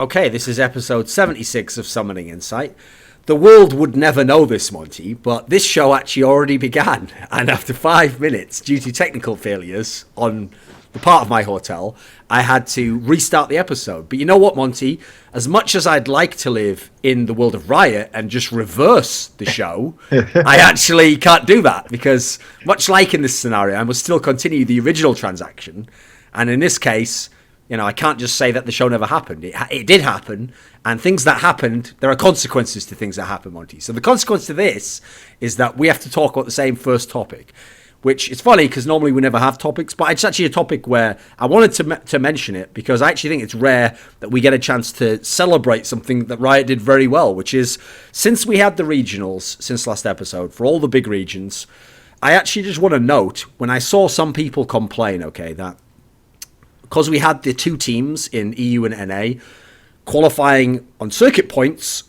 Okay, this is episode 76 of Summoning Insight. The world would never know this, Monty, but this show actually already began. And after 5 minutes, due to technical failures on the part of my hotel, I had to restart the episode. But you know what, Monty? As much as I'd like to live in the world of Riot and just reverse the show, I actually can't do that because, much like in this scenario, I must still continue the original transaction. And in this case, you know, I can't just say that the show never happened. It did happen, and things that happened, there are consequences to things that happen, Monty. So the consequence to this is that we have to talk about the same first topic, which is funny because normally we never have topics, but it's actually a topic where I wanted to mention it because I actually think it's rare that we get a chance to celebrate something that Riot did very well, which is since we had the regionals since last episode for all the big regions, I actually just want to note when I saw some people complain, okay, that because we had the two teams in EU and NA qualifying on circuit points,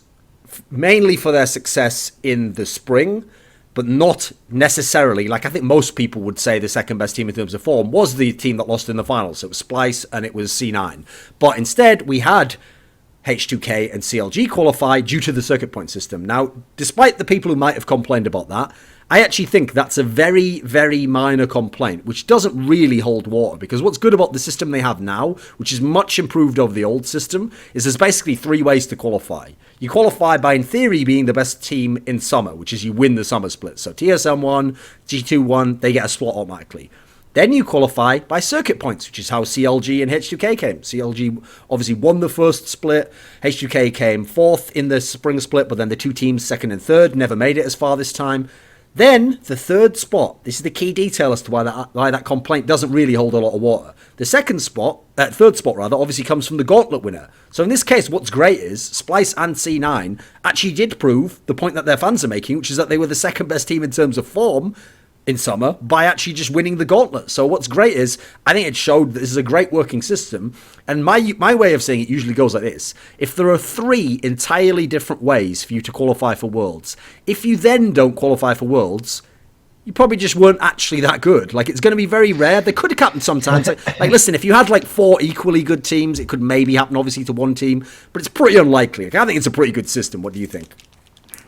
mainly for their success in the spring, but not necessarily, like I think most people would say the second best team in terms of form was the team that lost in the finals. So it was Splice and it was C9. But instead, we had H2K and CLG qualify due to the circuit point system. Now, despite the people who might have complained about that, I actually think that's a very, very minor complaint, which doesn't really hold water, because what's good about the system they have now, which is much improved over the old system, is there's basically three ways to qualify. You qualify by, in theory, being the best team in summer, which is you win the summer split. So TSM 1, G2 1, they get a slot automatically. Then you qualify by circuit points, which is how CLG and H2K came. CLG obviously won the first split. H2K came fourth in the spring split, but then the two teams, second and third, never made it as far this time. Then the third spot, this is the key detail as to why that complaint doesn't really hold a lot of water. The third spot obviously comes from the gauntlet winner. So in this case, what's great is Splice and C9 actually did prove the point that their fans are making, which is that they were the second best team in terms of form in summer by actually just winning the gauntlet. So what's great is I think it showed that this is a great working system. And my way of saying it usually goes like this. If there are three entirely different ways for you to qualify for Worlds, if you then don't qualify for Worlds, you probably just weren't actually that good. Like, it's going to be very rare. They could have happened sometimes. Like, listen, if you had like four equally good teams, it could maybe happen obviously to one team, but it's pretty unlikely. Like, I think it's a pretty good system. What do you think?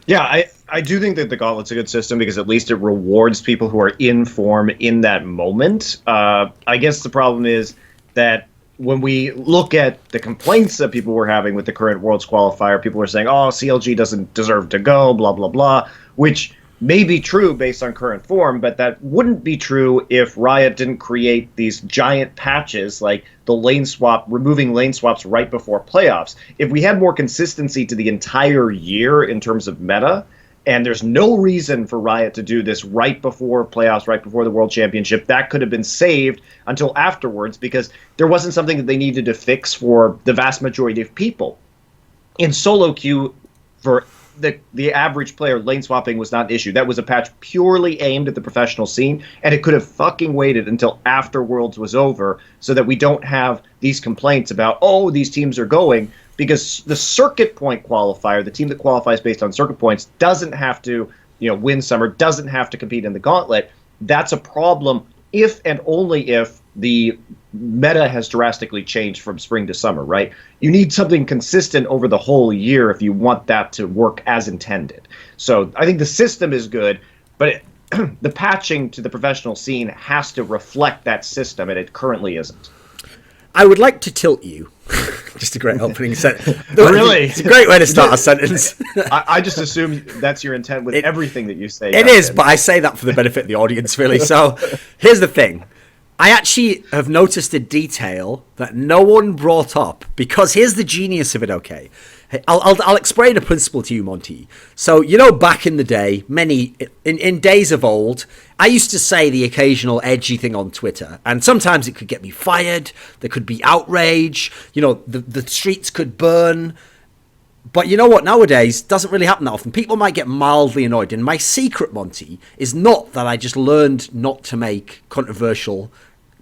Yeah, I do think that the Gauntlet's a good system because at least it rewards people who are in form in that moment. I guess the problem is that when we look at the complaints that people were having with the current Worlds qualifier, people were saying, oh, CLG doesn't deserve to go, blah, blah, blah, which may be true based on current form, but that wouldn't be true if Riot didn't create these giant patches like the lane swap, removing lane swaps right before playoffs. If we had more consistency to the entire year in terms of meta, and there's no reason for Riot to do this right before playoffs, right before the World Championship, that could have been saved until afterwards because there wasn't something that they needed to fix for the vast majority of people. In solo queue, for the average player, lane swapping was not an issue. That was a patch purely aimed at the professional scene, and it could have fucking waited until after Worlds was over so that we don't have these complaints about, oh, these teams are going, because the circuit point qualifier, the team that qualifies based on circuit points, doesn't have to, win summer, doesn't have to compete in the gauntlet. That's a problem if and only if the meta has drastically changed from spring to summer, right? You need something consistent over the whole year if you want that to work as intended. So I think the system is good, but the patching to the professional scene has to reflect that system, and it currently isn't. I would like to tilt you. Just a great opening sentence. Really? It's a great way to start a sentence. I just assume that's your intent with everything that you say. It is, but I say that for the benefit of the audience, really. So here's the thing. I actually have noticed a detail that no one brought up, because here's the genius of it, okay? I'll explain a principle to you, Monty. So, back in the day, in days of old, I used to say the occasional edgy thing on Twitter, and sometimes it could get me fired, there could be outrage, the streets could burn. But you know what, nowadays, doesn't really happen that often. People might get mildly annoyed, and my secret, Monty, is not that I just learned not to make controversial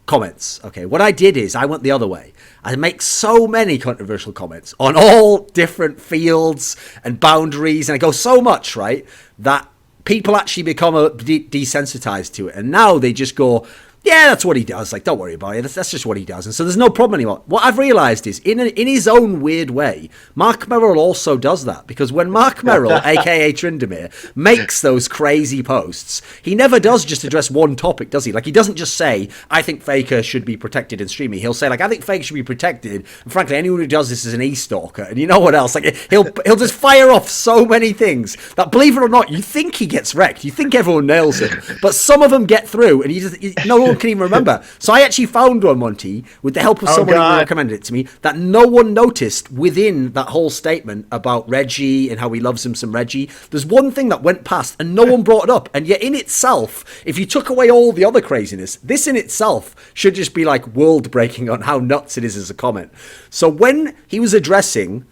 comments. Okay, what I did is I went the other way. I make so many controversial comments on all different fields and boundaries, and I go so much, right, that people actually become desensitized to it. And now they just go, Yeah, that's what he does. Like, don't worry about it. That's just what he does. And so there's no problem anymore. What I've realised is, in his own weird way, Mark Merrill also does that. Because when Mark Merrill, a.k.a. Tryndamere, makes those crazy posts, he never does just address one topic, does he? Like, he doesn't just say, I think Faker should be protected in streaming. He'll say, like, I think Faker should be protected. And frankly, anyone who does this is an e-stalker. And you know what else? Like, he'll just fire off so many things that, believe it or not, you think he gets wrecked. You think everyone nails him. But some of them get through, and no one can even remember. So I actually found one, Monty, with the help of someone who recommended it to me, that no one noticed within that whole statement about Reggie and how he loves him some Reggie. There's one thing that went past and no one brought it up. And yet in itself, if you took away all the other craziness, this in itself should just be like world breaking on how nuts it is as a comment. So when he was addressing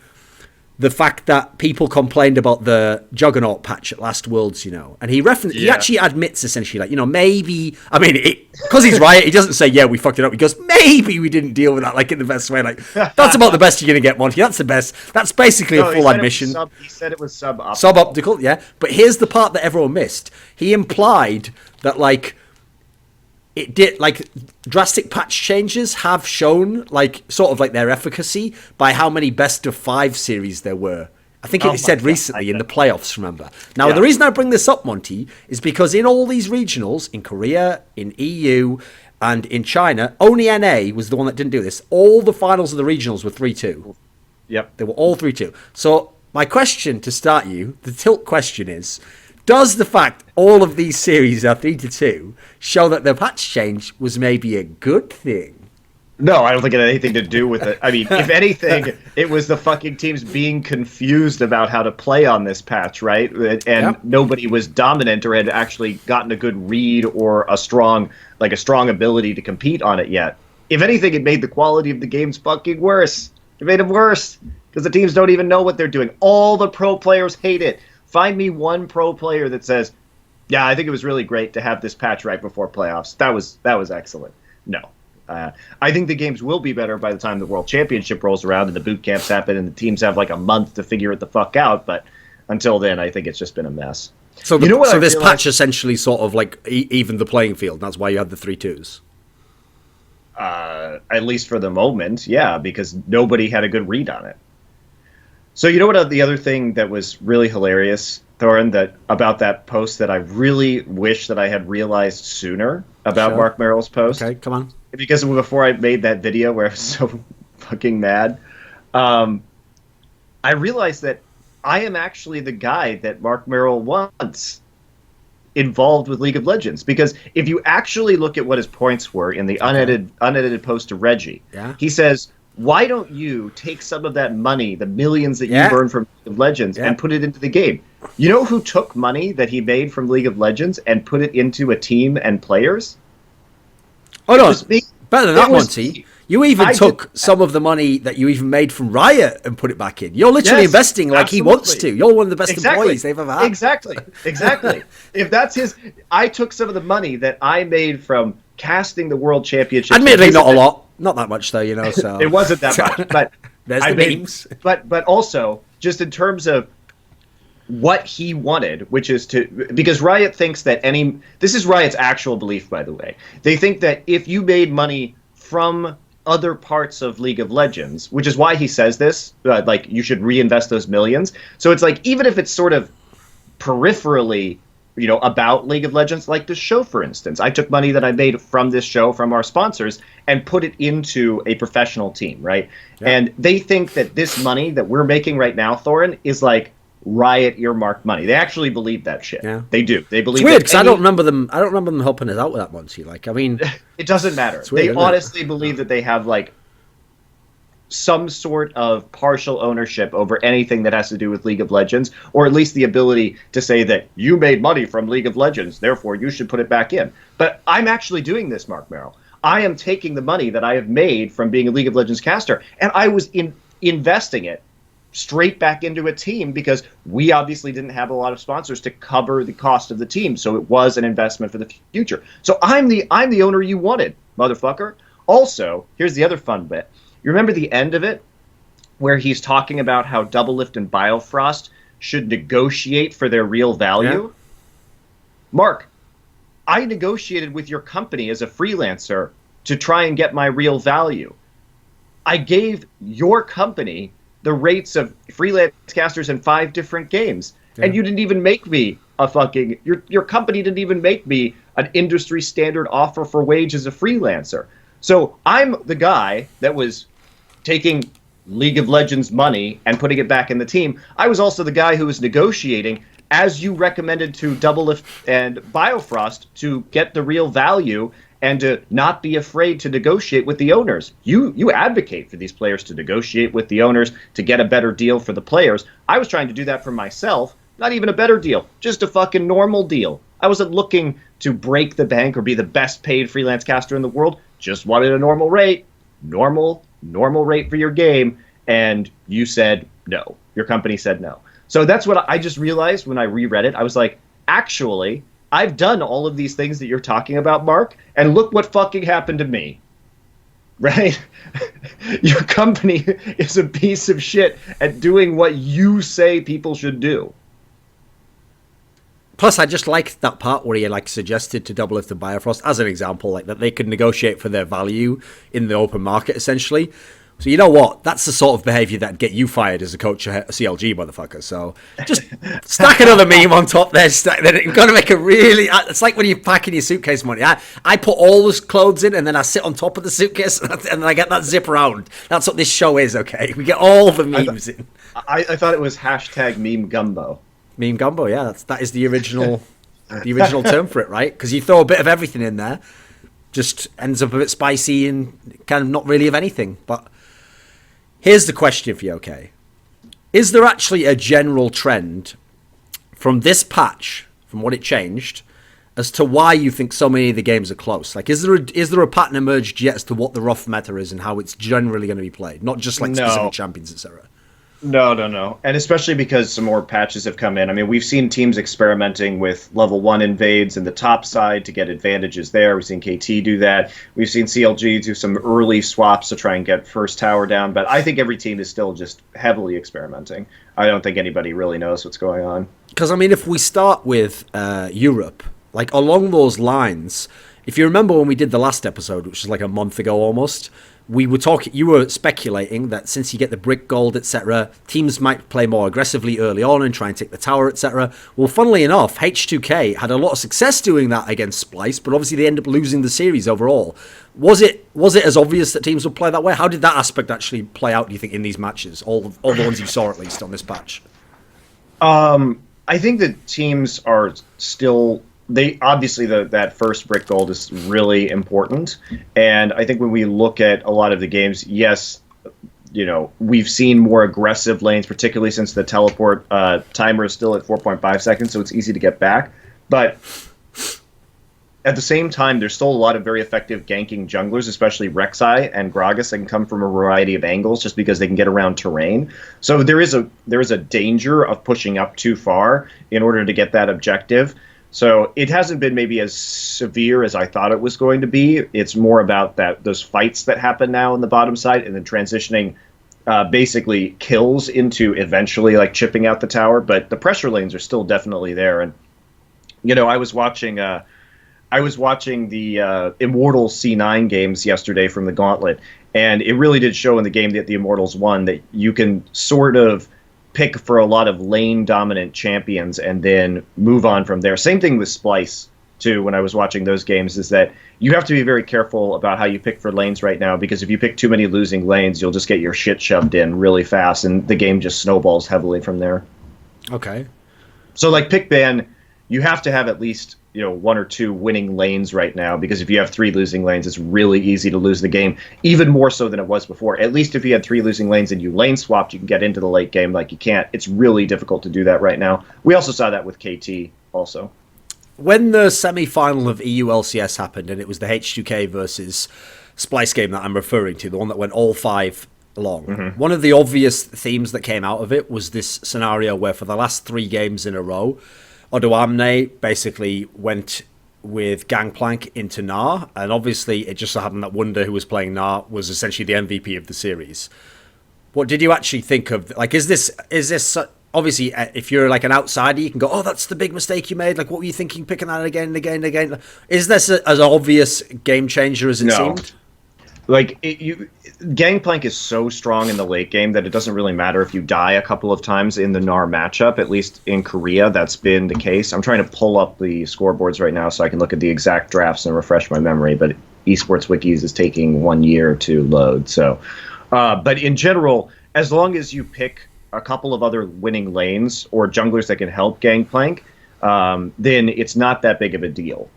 the fact that people complained about the Juggernaut patch at last Worlds, you know, and he actually admits essentially, like, you know, maybe, I mean, because he's Riot, he doesn't say, yeah, we fucked it up. He goes, maybe we didn't deal with that, like, in the best way. Like, that's about the best you're going to get, Monty. That's the best. That's basically a full admission. He said it was suboptimal. Suboptical, yeah. But here's the part that everyone missed. He implied that, like, it did, like, drastic patch changes have shown, like, sort of like their efficacy by how many best of 5 series there were. I think it was said recently in the playoffs, remember? Now, the reason I bring this up, Monty, is because in all these regionals, in Korea, in EU, and in China, only NA was the one that didn't do this. All the finals of the regionals were 3-2. Yep. They were all 3-2. So my question to start you, the tilt question is, does the fact all of these series are 3-2 show that the patch change was maybe a good thing? No, I don't think it had anything to do with it. I mean, if anything, it was the fucking teams being confused about how to play on this patch, right? And nobody was dominant or had actually gotten a good read or a strong ability to compete on it yet. If anything, it made the quality of the games fucking worse. It made them worse because the teams don't even know what they're doing. All the pro players hate it. Find me one pro player that says, yeah, I think it was really great to have this patch right before playoffs. That was excellent. No. I think the games will be better by the time the World Championship rolls around and the boot camps happen and the teams have like a month to figure it the fuck out. But until then, I think it's just been a mess. So, this patch essentially sort of like evened the playing field. That's why you had the 3-2s. At least for the moment, yeah, because nobody had a good read on it. So you know what the other thing that was really hilarious, Thorin, that about that post that I really wish that I had realized sooner about Mark Merrill's post? Okay, come on. Because before I made that video where I was so fucking mad, I realized that I am actually the guy that Mark Merrill wants involved with League of Legends. Because if you actually look at what his points were in the unedited post to Reggie, he says, why don't you take some of that money, the millions that you've earned from League of Legends, and put it into the game? You know who took money that he made from League of Legends and put it into a team and players? Oh, no, better than that, Monty. You even took some of the money that you even made from Riot and put it back in. You're literally investing like he wants to. You're one of the best employees they've ever had. Exactly. If that's his... I took some of the money that I made from casting the World Championship. Admittedly, not a lot. Not that much, though, you know. So it wasn't that much. But there's the memes. But also, just in terms of what he wanted, which is to... Because Riot thinks that this is Riot's actual belief, by the way. They think that if you made money from other parts of League of Legends, which is why he says this, like, you should reinvest those millions. So it's like, even if it's sort of peripherally, you know, about League of Legends, like this show, for instance. I took money that I made from this show, from our sponsors, and put it into a professional team, right? Yeah. And they think that this money that we're making right now, Thorin, is like Riot earmarked money. They actually believe that shit. Yeah. They do. They believe. It's weird because I don't remember them helping us out with that, Monty. Like, I mean, it doesn't matter. Weird, they honestly believe that they have like some sort of partial ownership over anything that has to do with League of Legends, or at least the ability to say that you made money from League of Legends, therefore you should put it back in. But I'm actually doing this, Mark Merrill. I am taking the money that I have made from being a League of Legends caster, and I was investing it straight back into a team because we obviously didn't have a lot of sponsors to cover the cost of the team, so it was an investment for the future. So I'm the owner you wanted, motherfucker. Also, here's the other fun bit. You remember the end of it where he's talking about how Doublelift and Biofrost should negotiate for their real value? Yeah. Mark, I negotiated with your company as a freelancer to try and get my real value. I gave your company the rates of freelance casters in 5 different games, and you didn't even make me a fucking your company didn't even make me an industry standard offer for wage as a freelancer. So I'm the guy that was taking League of Legends money and putting it back in the team. I was also the guy who was negotiating, as you recommended to Doublelift and Biofrost, to get the real value and to not be afraid to negotiate with the owners. You advocate for these players to negotiate with the owners to get a better deal for the players. I was trying to do that for myself. Not even a better deal, just a fucking normal deal. I wasn't looking to break the bank or be the best paid freelance caster in the world. Just wanted a normal rate, normal rate for your game. And you said no. Your company said no. So that's what I just realized when I reread it. I was like, actually, I've done all of these things that you're talking about, Mark, and look what fucking happened to me. Right? Your company is a piece of shit at doing what you say people should do. Plus, I just liked that part where he suggested to Doublelift and Biofrost, as an example, that they could negotiate for their value in the open market, essentially. So you know what? That's the sort of behavior that'd get you fired as a coach at CLG, motherfucker. So just stack another meme on top there. You've got to make a really... It's like when you're packing your suitcase money. I put all those clothes in and then I sit on top of the suitcase and then I get that zip around. That's what this show is, okay? We get all the memes in. I thought it was hashtag meme gumbo. Meme gumbo, yeah. That is the original term for it, right? Because you throw a bit of everything in there, just ends up a bit spicy and kind of not really of anything. But here's the question for you, okay? Is there actually a general trend from this patch, from what it changed, as to why you think so many of the games are close? Like, is there a pattern emerged yet as to what the rough meta is and how it's generally going to be played? Not just like specific champions, etc. No. And especially because some more patches have come in. I mean, we've seen teams experimenting with level 1 invades in the top side to get advantages there. We've seen KT do that. We've seen CLG do some early swaps to try and get first tower down. But I think every team is still just heavily experimenting. I don't think anybody really knows what's going on. Because, I mean, if we start with Europe, like along those lines, if you remember when we did the last episode, which was like a month ago almost, we were talking. You were speculating that since you get the brick gold, etc., teams might play more aggressively early on and try and take the tower, etc. Well, funnily enough, H2K had a lot of success doing that against Splice, but obviously they end up losing the series overall. Was it as obvious that teams would play that way? How did that aspect actually play out? Do you think in these matches, all the ones you saw at least on this patch? I think that teams are still. They obviously that first brick gold is really important, and I think when we look at a lot of the games, yes, we've seen more aggressive lanes, particularly since the teleport timer is still at 4.5 seconds, so it's easy to get back. But at the same time, there's still a lot of very effective ganking junglers, especially Rek'Sai and Gragas, that can come from a variety of angles just because they can get around terrain. So there is a danger of pushing up too far in order to get that objective. So it hasn't been maybe as severe as I thought it was going to be. It's more about those fights that happen now in the bottom side and then transitioning basically kills into eventually like chipping out the tower. But the pressure lanes are still definitely there. And, I was watching the Immortal C9 games yesterday from the Gauntlet. And it really did show in the game that the Immortals won that you can sort of pick for a lot of lane dominant champions and then move on from there. Same thing with Splice too. When I was watching those games, is that you have to be very careful about how you pick for lanes right now, because if you pick too many losing lanes, you'll just get your shit shoved in really fast and the game just snowballs heavily from there. Okay. So like pick ban, you have to have at least 1 or 2 winning lanes right now, because if you have 3 losing lanes, it's really easy to lose the game, even more so than it was before. At least if you had 3 losing lanes and you lane swapped, you can get into the late game. Like you can't. It's really difficult to do that right now. We also saw that with KT also. When the semi-final of EU LCS happened, and it was the H2K versus Splice game that I'm referring to, the one that went all 5 long, one of the obvious themes that came out of it was this scenario where for the last 3 games in a row, Odoamne basically went with Gangplank into Gnar, and obviously it just so happened that Wunder, who was playing Gnar, was essentially the MVP of the series. What did you actually think of? Like, is this obviously, if you're like an outsider, you can go, "Oh, that's the big mistake you made. Like, what were you thinking picking that again and again and again?" Is this as obvious game changer as it No. seemed? Like Gangplank is so strong in the late game that it doesn't really matter if you die a couple of times in the Gnar matchup. At least in Korea, that's been the case. I'm trying to pull up the scoreboards right now so I can look at the exact drafts and refresh my memory. But Esports Wikis is taking 1 year to load. So, but in general, as long as you pick a couple of other winning lanes or junglers that can help Gangplank, then it's not that big of a deal.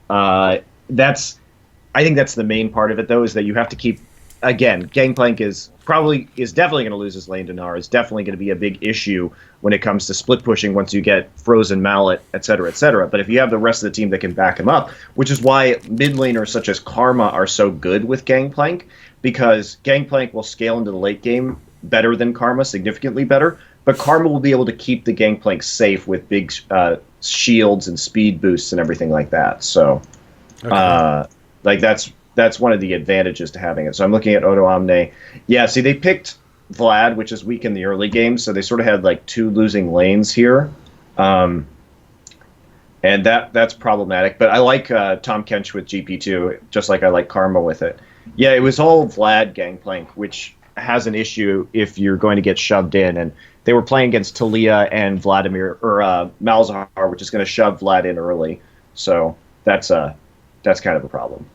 I think that's the main part of it, though, is that you have to keep. Again, Gangplank is definitely going to lose his lane to Gnar. Is definitely going to be a big issue when it comes to split pushing once you get Frozen Mallet, et cetera, et cetera. But if you have the rest of the team that can back him up, which is why mid laners such as Karma are so good with Gangplank, because Gangplank will scale into the late game better than Karma, significantly better. But Karma will be able to keep the Gangplank safe with big shields and speed boosts and everything like that. So. Okay. Like that's one of the advantages to having it. So I'm looking at Odo Omne. Yeah, see, they picked Vlad, which is weak in the early game, so they sort of had like 2 losing lanes here, and that's problematic. But I like Tom Kench with GP2, just like I like Karma with it. Yeah, it was all Vlad Gangplank, which has an issue if you're going to get shoved in. And they were playing against Talia and Vladimir or Malzahar, which is going to shove Vlad in early. So that's kind of a problem.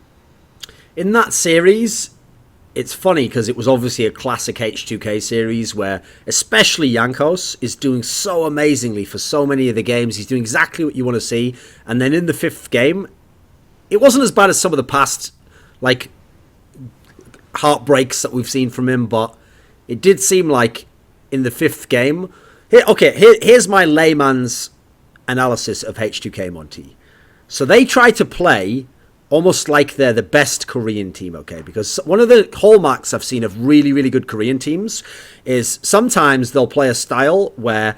In that series, it's funny because it was obviously a classic H2K series where especially Jankos is doing so amazingly for so many of the games. He's doing exactly what you want to see. And then in the 5th game, it wasn't as bad as some of the past like heartbreaks that we've seen from him, but it did seem like in the 5th game. Here's my layman's analysis of H2K Monte. So they try to play almost like they're the best Korean team, okay? Because one of the hallmarks I've seen of really, really good Korean teams is sometimes they'll play a style where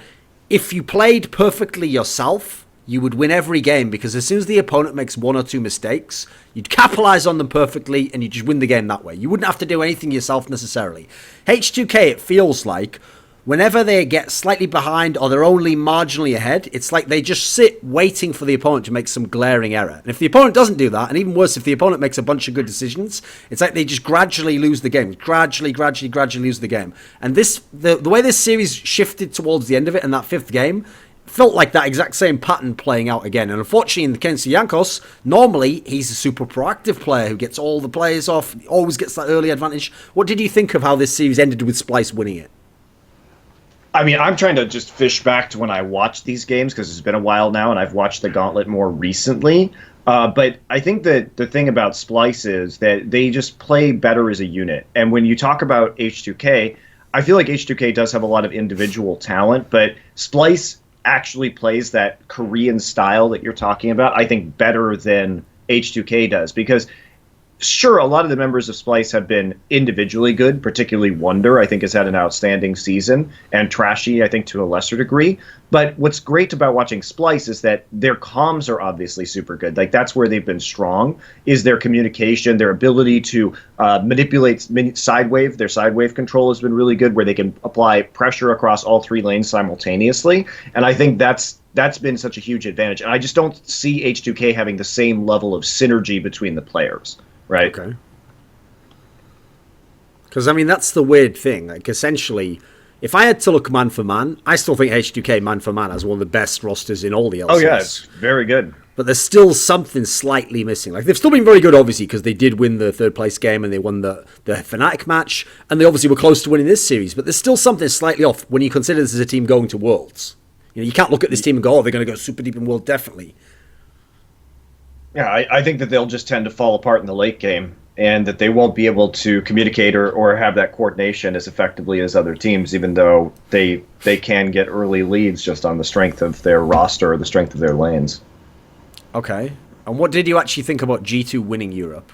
if you played perfectly yourself, you would win every game because as soon as the opponent makes 1 or 2 mistakes, you'd capitalize on them perfectly and you just win the game that way. You wouldn't have to do anything yourself necessarily. H2K, it feels like whenever they get slightly behind or they're only marginally ahead, it's like they just sit waiting for the opponent to make some glaring error. And if the opponent doesn't do that, and even worse, if the opponent makes a bunch of good decisions, it's like they just gradually lose the game. Gradually lose the game. And the way this series shifted towards the end of it in that 5th game felt like that exact same pattern playing out again. And unfortunately, in the case of Jankos, normally he's a super proactive player who gets all the players off, always gets that early advantage. What did you think of how this series ended with Splice winning it? I mean, I'm trying to just fish back to when I watched these games because it's been a while now, and I've watched the Gauntlet more recently. But I think that the thing about Splice is that they just play better as a unit. And when you talk about H2K, I feel like H2K does have a lot of individual talent, but Splice actually plays that Korean style that you're talking about, I think, better than H2K does. Because sure, a lot of the members of Splice have been individually good, particularly Wonder, I think, has had an outstanding season, and Trashy, I think, to a lesser degree. But what's great about watching Splice is that their comms are obviously super good. Like, that's where they've been strong, is their communication, their ability to manipulate sidewave. Their sidewave control has been really good, where they can apply pressure across all 3 lanes simultaneously. And I think that's been such a huge advantage. And I just don't see H2K having the same level of synergy between the players. Right. Okay. Because, I mean, that's the weird thing. Like, essentially, if I had to look man for man, I still think H2K man for man has one of the best rosters in all the LCS. Oh, yeah, it's very good. But there's still something slightly missing. Like, they've still been very good, obviously, because they did win the 3rd place game and they won the Fnatic match, and they obviously were close to winning this series. But there's still something slightly off when you consider this as a team going to Worlds. You know, you can't look at this team and go, oh, they're going to go super deep in World, definitely. Yeah, I think that they'll just tend to fall apart in the late game, and that they won't be able to communicate or have that coordination as effectively as other teams, even though they can get early leads just on the strength of their roster or the strength of their lanes. Okay. And what did you actually think about G2 winning Europe?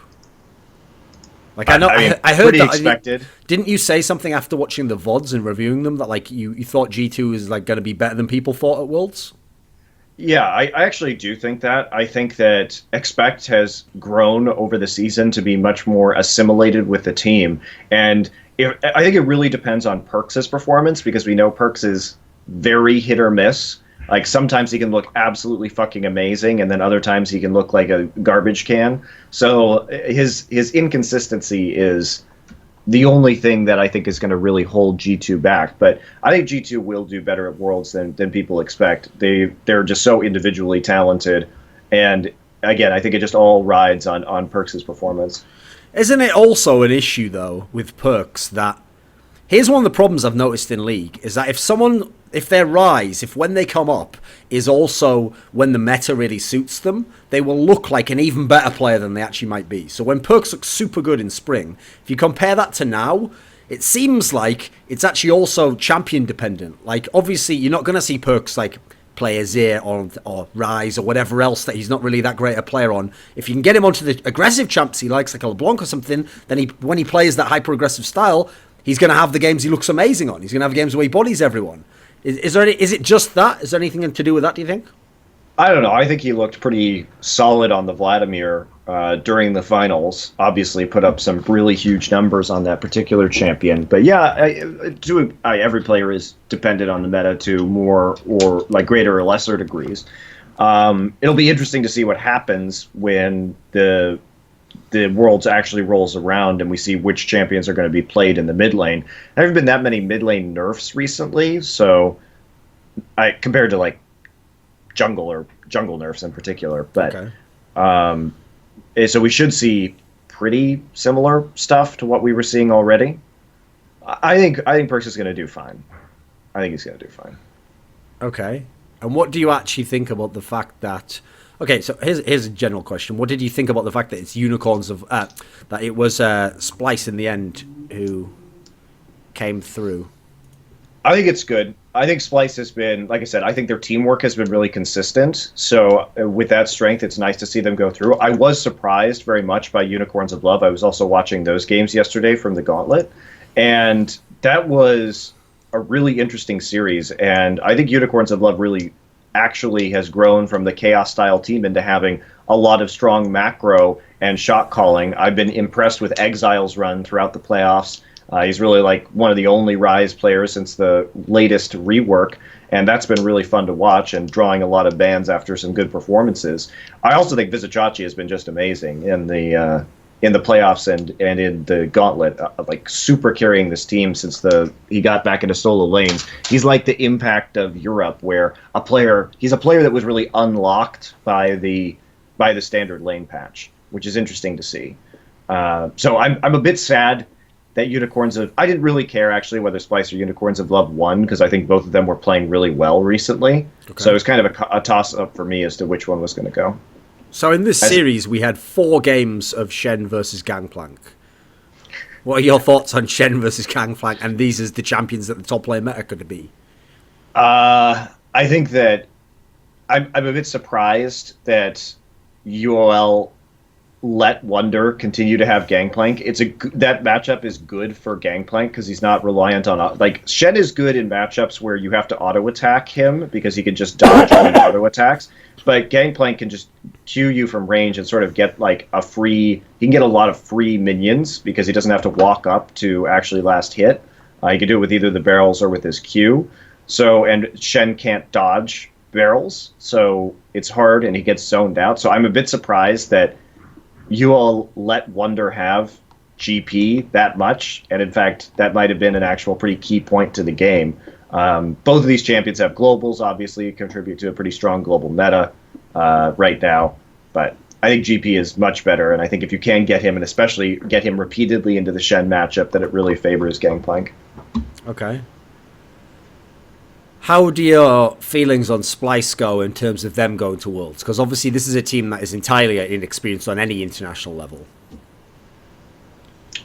Like, I heard pretty that. Expected. Didn't you say something after watching the VODs and reviewing them that like you thought G2 is like going to be better than people thought at Worlds? Yeah, I actually do think that. I think that Expect has grown over the season to be much more assimilated with the team. And I think it really depends on Perks' performance, because we know Perks is very hit or miss. Like sometimes he can look absolutely fucking amazing, and then other times he can look like a garbage can. So his inconsistency is the only thing that I think is going to really hold G2 back. But I think G2 will do better at Worlds than people expect. They're just so individually talented, and again, I think it just all rides on Perkz' performance. Isn't it also an issue though with Perkz that here's one of the problems I've noticed in League is that if their rise, if when they come up is also when the meta really suits them, they will look like an even better player than they actually might be. So when Perkz looks super good in spring, if you compare that to now, it seems like it's actually also champion dependent. Like obviously you're not going to see Perkz like play Azir or Rise or whatever else that he's not really that great a player on. If you can get him onto the aggressive champs he likes, like a LeBlanc or something, then when he plays that hyper-aggressive style, he's going to have the games he looks amazing on. He's going to have games where he bodies everyone. Is it just that? Is there anything to do with that, do you think? I don't know. I think he looked pretty solid on the Vladimir during the finals. Obviously put up some really huge numbers on that particular champion. But yeah, every player is dependent on the meta to more or like greater or lesser degrees. It'll be interesting to see what happens when the Worlds actually rolls around and we see which champions are going to be played in the mid lane. There haven't been that many mid lane nerfs recently, so compared to like jungle nerfs in particular. But okay. So we should see pretty similar stuff to what we were seeing already. I think Perkz is going to do fine. I think he's going to do fine. Okay. And what do you actually think about the fact that? Okay, so here's a general question. What did you think about the fact that it's unicorns of that it was Splice in the end who came through? I think it's good. I think Splice has been, like I said, I think their teamwork has been really consistent. So with that strength, it's nice to see them go through. I was surprised very much by Unicorns of Love. I was also watching those games yesterday from the Gauntlet, and that was a really interesting series. And I think Unicorns of Love really actually has grown from the chaos style team into having a lot of strong macro and shot calling. I've been impressed with Exile's run throughout the playoffs. He's really like one of the only Rise players since the latest rework, and that's been really fun to watch and drawing a lot of bans after some good performances. I also think Vizicachi has been just amazing in the playoffs and in the Gauntlet, like super carrying this team since he got back into solo lanes. He's like the Impact of Europe, where he's a player that was really unlocked by the standard lane patch, which is interesting to see. So I'm a bit sad that I didn't really care actually whether Splice or Unicorns of Love won, because I think both of them were playing really well recently. Okay. So it was kind of a toss-up for me as to which one was going to go. So in this series, we had 4 games of Shen versus Gangplank. What are your thoughts on Shen versus Gangplank, and these as the champions that the top lane meta could be? I think that I'm a bit surprised that UOL let Wunder continue to have Gangplank. That matchup is good for Gangplank because he's not reliant on Shen is good in matchups where you have to auto attack him because he can just dodge all the auto attacks. But Gangplank can just Q you from range and sort of get like he can get a lot of free minions because he doesn't have to walk up to actually last hit. He can do it with either the barrels or with his Q. And Shen can't dodge barrels, so it's hard and he gets zoned out. So I'm a bit surprised that you all let Wunder have GP that much, and in fact, that might have been an actual pretty key point to the game. Both of these champions have globals, obviously, contribute to a pretty strong global meta right now, but I think GP is much better, and I think if you can get him, and especially get him repeatedly into the Shen matchup, that it really favors Gangplank. Okay. How do your feelings on Splice go in terms of them going to Worlds? Because obviously this is a team that is entirely inexperienced on any international level.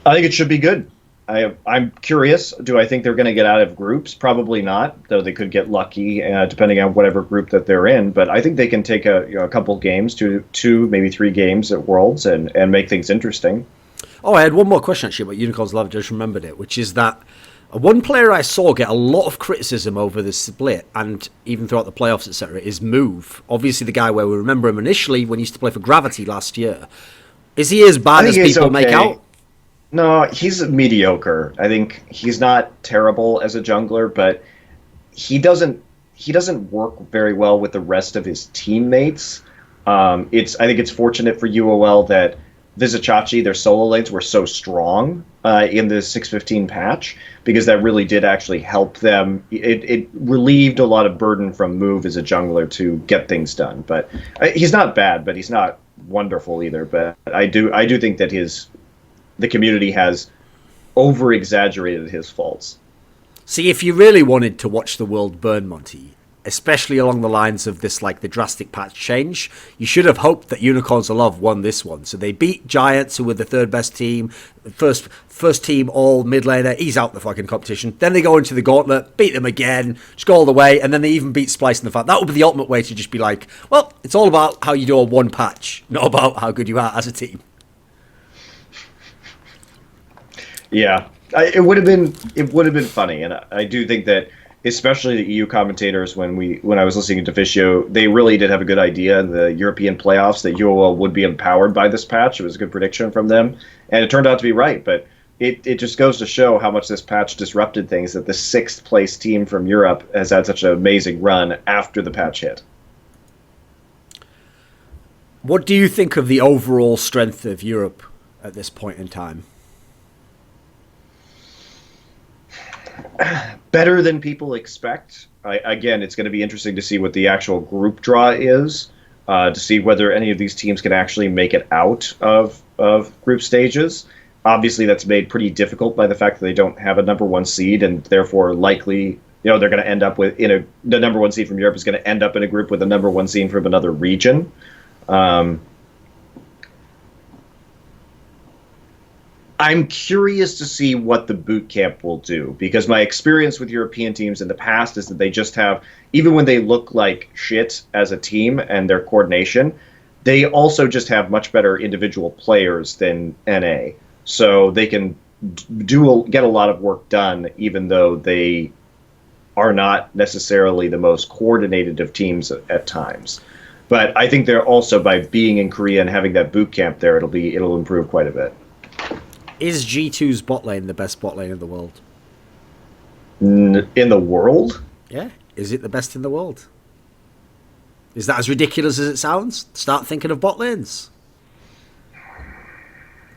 I think it should be good. I'm curious. Do I think they're going to get out of groups? Probably not, though they could get lucky depending on whatever group that they're in. But I think they can take a couple games, two, maybe 3 games at Worlds and make things interesting. Oh, I had one more question actually about Unicorns Love. I just remembered it, which is that one player I saw get a lot of criticism over the split and even throughout the playoffs, etc., is Move. Obviously, the guy where we remember him initially when he used to play for Gravity last year. Is he as bad as people make out? No, he's mediocre. I think he's not terrible as a jungler, but he doesn't work very well with the rest of his teammates. I think it's fortunate for UOL that Vizicachi, their solo lanes, were so strong in the 615 patch, because that really did actually help them. It relieved a lot of burden from Move as a jungler to get things done. But he's not bad, but he's not wonderful either. But I do think that the community has over exaggerated his faults. See, if you really wanted to watch the world burn, Monty, especially along the lines of this, like the drastic patch change, you should have hoped that Unicorns of Love won this one. So they beat Giants, who were the third best team, first team all mid laner. He's out the fucking competition. Then they go into the gauntlet, beat them again, just go all the way, and then they even beat Splice in the fight. That would be the ultimate way to just be like, well, it's all about how you do on one patch, not about how good you are as a team. Yeah, it would have been funny, and I do think that, especially the EU commentators, when I was listening to Fisio, they really did have a good idea in the European playoffs that UOL would be empowered by this patch. It was a good prediction from them, and it turned out to be right. But it just goes to show how much this patch disrupted things, that the 6th place team from Europe has had such an amazing run after the patch hit. What do you think of the overall strength of Europe at this point in time? Better than people expect. Again, it's going to be interesting to see what the actual group draw is, to see whether any of these teams can actually make it out of group stages. Obviously, that's made pretty difficult by the fact that they don't have a number 1 seed, and therefore likely, they're going to end up with the number 1 seed from Europe is going to end up in a group with a number 1 seed from another region. I'm curious to see what the boot camp will do, because my experience with European teams in the past is that they just have, even when they look like shit as a team and their coordination, they also just have much better individual players than NA. So they can get a lot of work done, even though they are not necessarily the most coordinated of teams at times. But I think they're also, by being in Korea and having that boot camp there, it'll improve quite a bit. Is G2's bot lane the best bot lane in the world? In the world? Yeah. Is it the best in the world? Is that as ridiculous as it sounds? Start thinking of bot lanes.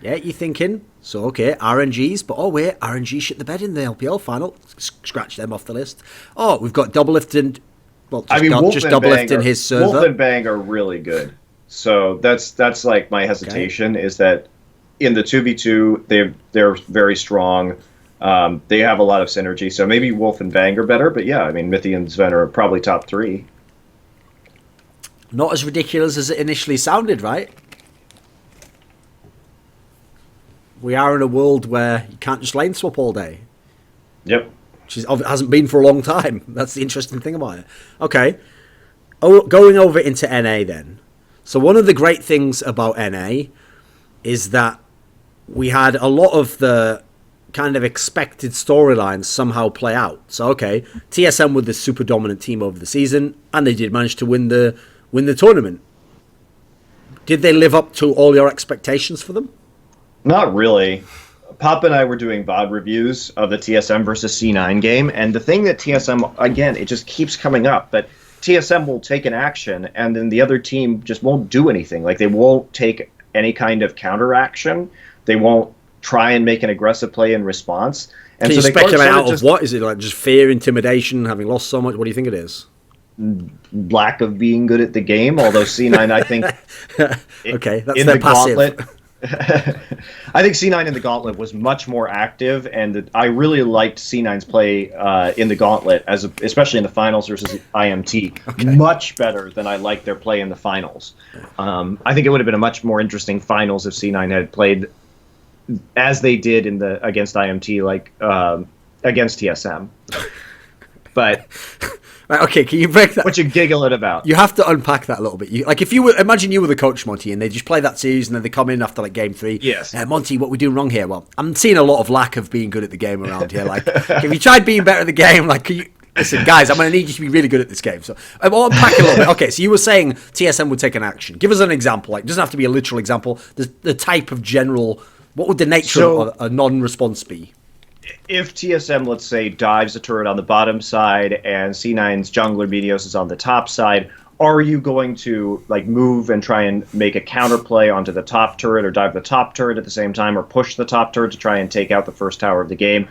Yeah, you're thinking. So, okay, RNGs, but oh wait, RNG shit the bed in the LPL final. Scratch them off the list. Oh, we've got double lifted. Well, just double lifting his server. Wolf and Bang are really good. So that's like my hesitation, is that in the 2v2, they're very strong. They have a lot of synergy. So maybe Wolf and Bang are better. But yeah, I mean, Mithy and Sven are probably top 3. Not as ridiculous as it initially sounded, right? We are in a world where you can't just lane swap all day. Yep. Which hasn't been for a long time. That's the interesting thing about it. Okay. Going over into NA then. So one of the great things about NA is that we had a lot of the kind of expected storylines somehow play out. So, okay, TSM were the super dominant team over the season, and they did manage to win the tournament. Did they live up to all your expectations for them? Not really. Pop and I were doing VOD reviews of the TSM versus C9 game, and the thing that TSM, again, it just keeps coming up, but TSM will take an action, and then the other team just won't do anything. Like, they won't take any kind of counter action. They won't try and make an aggressive play in response. And Can so you speculate out of what? Is it like just fear, intimidation, having lost so much? What do you think it is? Lack of being good at the game, although C9, I think... Okay, that's their passive. Gauntlet, I think C9 in the Gauntlet was much more active, and I really liked C9's play in the Gauntlet, especially in the finals versus IMT, much better than I liked their play in the finals. I think it would have been a much more interesting finals if C9 had played as they did against IMT, like against TSM. But right, okay, can you break that? What you giggling about? You have to unpack that a little bit. If you were, imagine you were the coach, Monty, and they just play that series, and then they come in after like game 3. Yes. Monty, what are we doing wrong here? Well, I'm seeing a lot of lack of being good at the game around here. Like, if you tried being better at the game, like, can you listen, guys? I'm going to need you to be really good at this game. So I'll unpack it a little bit. Okay, so you were saying TSM would take an action. Give us an example. Like, it doesn't have to be a literal example. The type of general. What would the nature of a non-response be? if TSM, let's say, dives a turret on the bottom side and C9's jungler Meteos is on the top side, are you going to like move and try and make a counterplay onto the top turret or dive the top turret at the same time or push the top turret to try and take out the first tower of the game?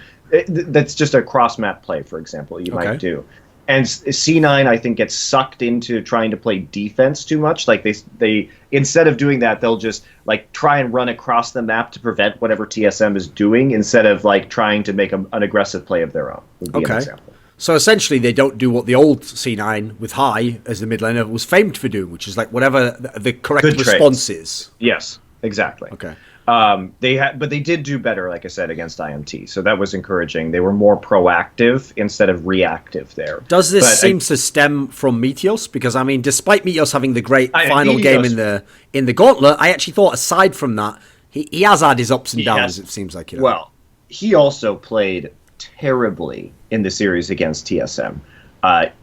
That's just a cross-map play, for example, you might do. And C9, I think, gets sucked into trying to play defense too much. Like they instead of doing that, they'll just like try and run across the map to prevent whatever TSM is doing, instead of like trying to make an aggressive play of their own. Would be an example. So essentially, they don't do what the old C9 with High as the mid laner was famed for doing, which is like whatever the correct response is. Yes, exactly. Okay. But they did do better, like I said, against IMT. So that was encouraging. They were more proactive instead of reactive there. Does this seem to stem from Meteos? Because I mean, despite Meteos having the great final game in the Gauntlet, I actually thought aside from that, he has had his ups and downs. It seems like, you know. Well, he also played terribly in the series against TSM.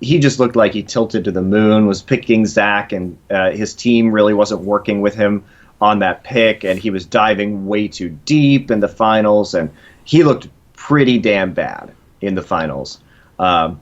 He just looked like he tilted to the moon, was picking Zach, and his team really wasn't working with him on that pick, and he was diving way too deep in the finals, and he looked pretty damn bad in the finals. And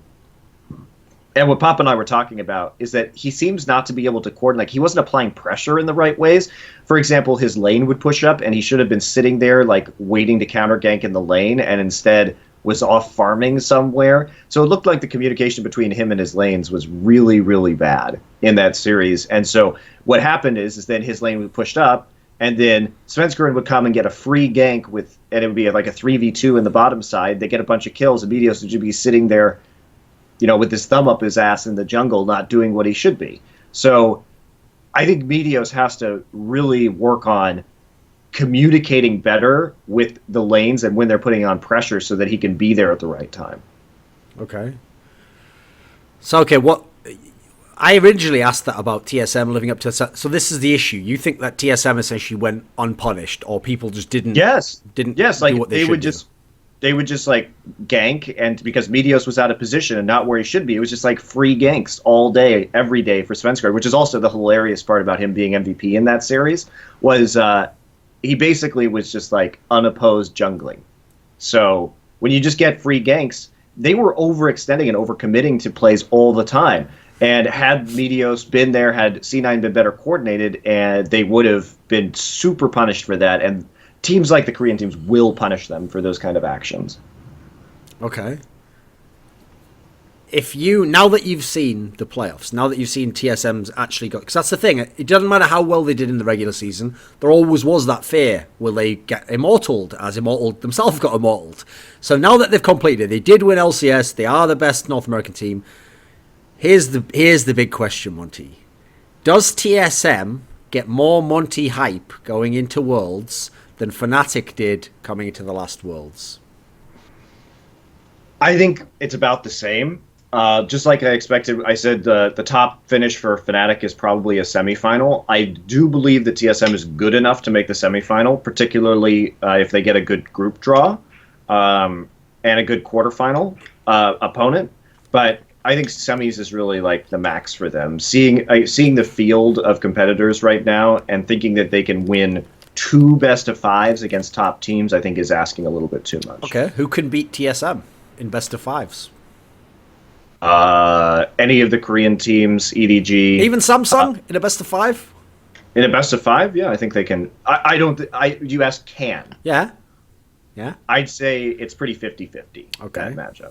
what Pop and I were talking about is that he seems not to be able to coordinate. Like, he wasn't applying pressure in the right ways. For example, his lane would push up, and he should have been sitting there, like, waiting to counter gank in the lane, and instead was off farming somewhere. So it looked like the communication between him and his lanes was really, really bad in that series. And so what happened is then his lane was pushed up, and then Svenskeren would come and get a free gank and it would be like a 3v2 in the bottom side. They get a bunch of kills, and Meteos would just be sitting there, you know, with his thumb up his ass in the jungle, not doing what he should be. So I think Meteos has to really work on communicating better with the lanes and when they're putting on pressure so that he can be there at the right time. Okay. So, what I originally asked that about TSM living up to... So this is the issue. You think that TSM essentially went unpunished, or people just didn't do what they should do? They would just like gank, and because Meteos was out of position and not where he should be, it was just like free ganks all day, every day for Svenskeren, which is also the hilarious part about him being MVP in that series, was he basically was just like unopposed jungling. So when you just get free ganks, they were overextending and overcommitting to plays all the time. And had Meteos been there, had C9 been better coordinated, and they would have been super punished for that. And teams like the Korean teams will punish them for those kind of actions. Okay. Now that you've seen the playoffs, now that you've seen TSM's actually got... Because that's the thing, it doesn't matter how well they did in the regular season, there always was that fear, will they get immortaled, as Immortal themselves got immortaled. So now that they've completed, they did win LCS, they are the best North American team. Here's the big question, Monte. Does TSM get more Monte hype going into Worlds than Fnatic did coming into the last Worlds? I think it's about the same. Just like I expected, I said the top finish for Fnatic is probably a semifinal. I do believe that TSM is good enough to make the semifinal, particularly if they get a good group draw and a good quarterfinal opponent. But I think semis is really like the max for them. Seeing the field of competitors right now and thinking that they can win 2 best-of-5s against top teams, I think is asking a little bit too much. Okay, who can beat TSM in best-of-5s? Any of the Korean teams, EDG, even Samsung in a best-of-5. In a best-of-5, yeah, I think they can. I don't. You ask can? Yeah. I'd say it's pretty 50-50. Okay. That matchup.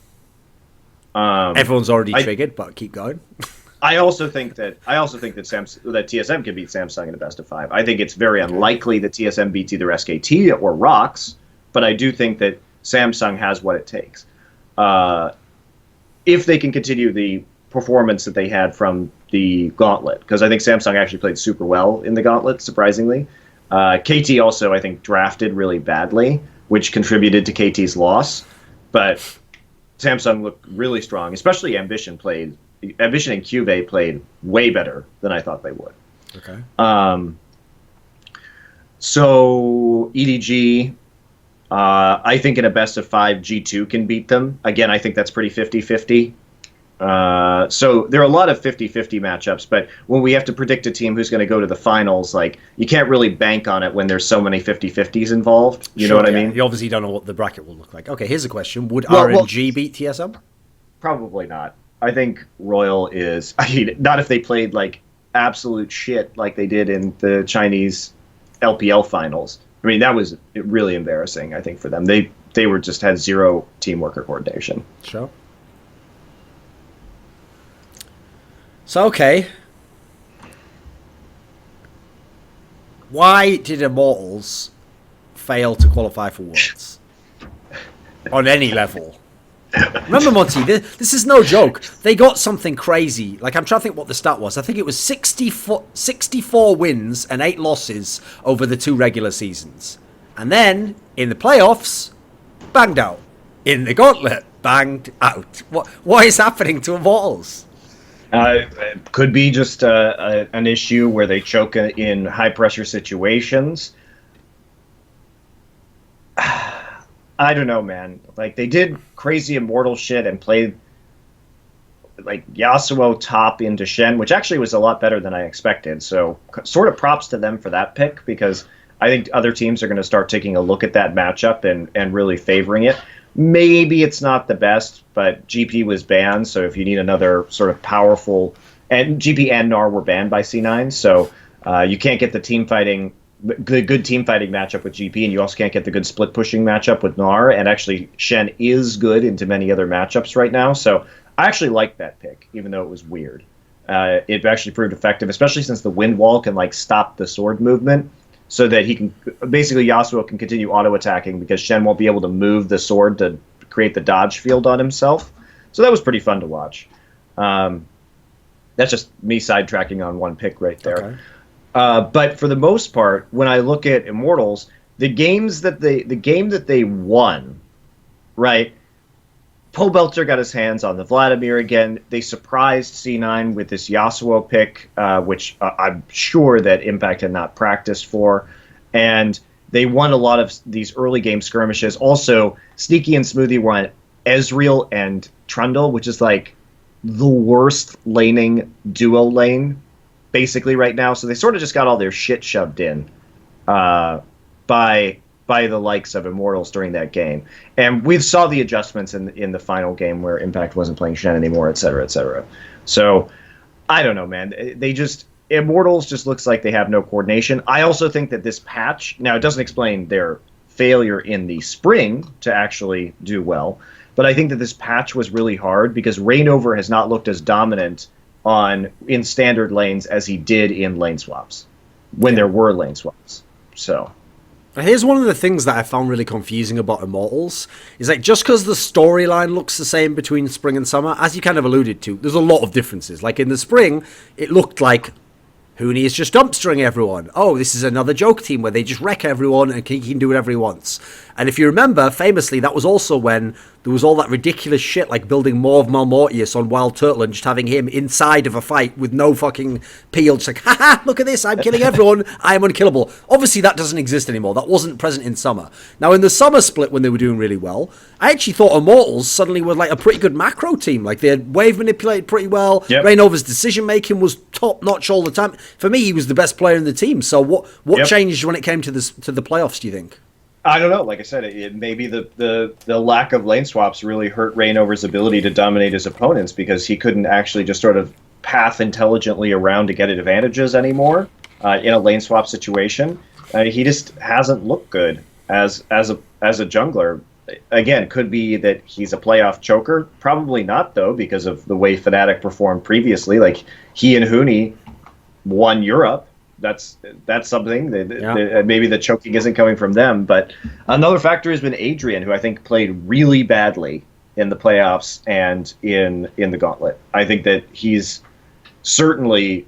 Everyone's already triggered, but keep going. I also think that TSM can beat Samsung in a best-of-5. I think it's very unlikely that TSM beats either SKT or ROX, but I do think that Samsung has what it takes. If they can continue the performance that they had from the Gauntlet, because I think Samsung actually played super well in the Gauntlet, surprisingly. KT also, I think, drafted really badly, which contributed to KT's loss. But Samsung looked really strong, especially Ambition and QV played way better than I thought they would. Okay. So EDG... I think in a best-of-5, G2 can beat them. Again, I think that's pretty 50-50. So there are a lot of 50-50 matchups, but when we have to predict a team who's going to go to the finals, like you can't really bank on it when there's so many 50-50s involved. You know what I mean? You obviously don't know what the bracket will look like. Okay, here's a question. Would Well, RNG beat TSM? probably not. I think Royal is. I mean, not if they played like absolute shit like they did in the Chinese LPL finals. I mean, that was really embarrassing. I think for them, they were just had zero teamwork or coordination. Sure. So, okay. Why did Immortals fail to qualify for Worlds? On any level. Remember, Monty, this is no joke. They got something crazy. Like, I'm trying to think what the stat was. I think it was 64 wins and 8 losses over the 2 regular seasons. And then, in the playoffs, banged out. In the gauntlet, banged out. What is happening to Immortals? It could be just an issue where they choke in high pressure situations. I don't know, man. Like they did crazy immortal shit and played like Yasuo top into Shen, which actually was a lot better than I expected. So sort of props to them for that pick because I think other teams are going to start taking a look at that matchup and really favoring it. Maybe it's not the best, but GP was banned, so if you need another sort of powerful... And GP and Gnar were banned by C9, so you can't get the good team fighting matchup with GP, and you also can't get the good split pushing matchup with Gnar, and actually Shen is good into many other matchups right now, so I actually like that pick, even though it was weird. It actually proved effective, especially since the wind wall can like stop the sword movement, so that he can basically Yasuo can continue auto attacking because Shen won't be able to move the sword to create the dodge field on himself. So that was pretty fun to watch. That's just me sidetracking on one pick right there. Okay. But for the most part, when I look at Immortals, the game that they won, right? Pobelter got his hands on the Vladimir again. They surprised C9 with this Yasuo pick, which I'm sure that Impact had not practiced for. And they won a lot of these early game skirmishes. Also, Sneaky and Smoothie were on Ezreal and Trundle, which is like the worst laning duo lane, basically, right now. So they sort of just got all their shit shoved in by the likes of Immortals during that game. And we saw the adjustments in the final game where Impact wasn't playing Shen anymore, et cetera, et cetera. So, I don't know, man. Immortals just looks like they have no coordination. I also think that this patch, now it doesn't explain their failure in the spring to actually do well, but I think that this patch was really hard because Reignover has not looked as dominant in standard lanes as he did in lane swaps, when there were lane swaps. So... Here's one of the things that I found really confusing about Immortals, is like just because the storyline looks the same between spring and summer, as you kind of alluded to, there's a lot of differences. Like in the spring, it looked like Huni is just dumpstering everyone. Oh, this is another joke team where they just wreck everyone and he can do whatever he wants. And if you remember, famously, that was also when there was all that ridiculous shit like building more of Malmortius on Wild Turtle and just having him inside of a fight with no fucking peel. Just like, haha, look at this, I'm killing everyone, I am unkillable. Obviously, that doesn't exist anymore. That wasn't present in summer. Now, in the summer split when they were doing really well, I actually thought Immortals suddenly were like a pretty good macro team. Like they had wave manipulated pretty well. Yep. Reignover's decision making was top notch all the time. For me, he was the best player in the team. So what changed when it came to the playoffs, do you think? I don't know. Like I said, maybe the lack of lane swaps really hurt Reignover's ability to dominate his opponents because he couldn't actually just sort of path intelligently around to get advantages anymore in a lane swap situation. He just hasn't looked good as a jungler. Again, could be that he's a playoff choker. Probably not, though, because of the way Fnatic performed previously. Like, he and Huni won Europe. That's something. Maybe the choking isn't coming from them. But another factor has been Adrian, who I think played really badly in the playoffs and in the gauntlet. I think that he's certainly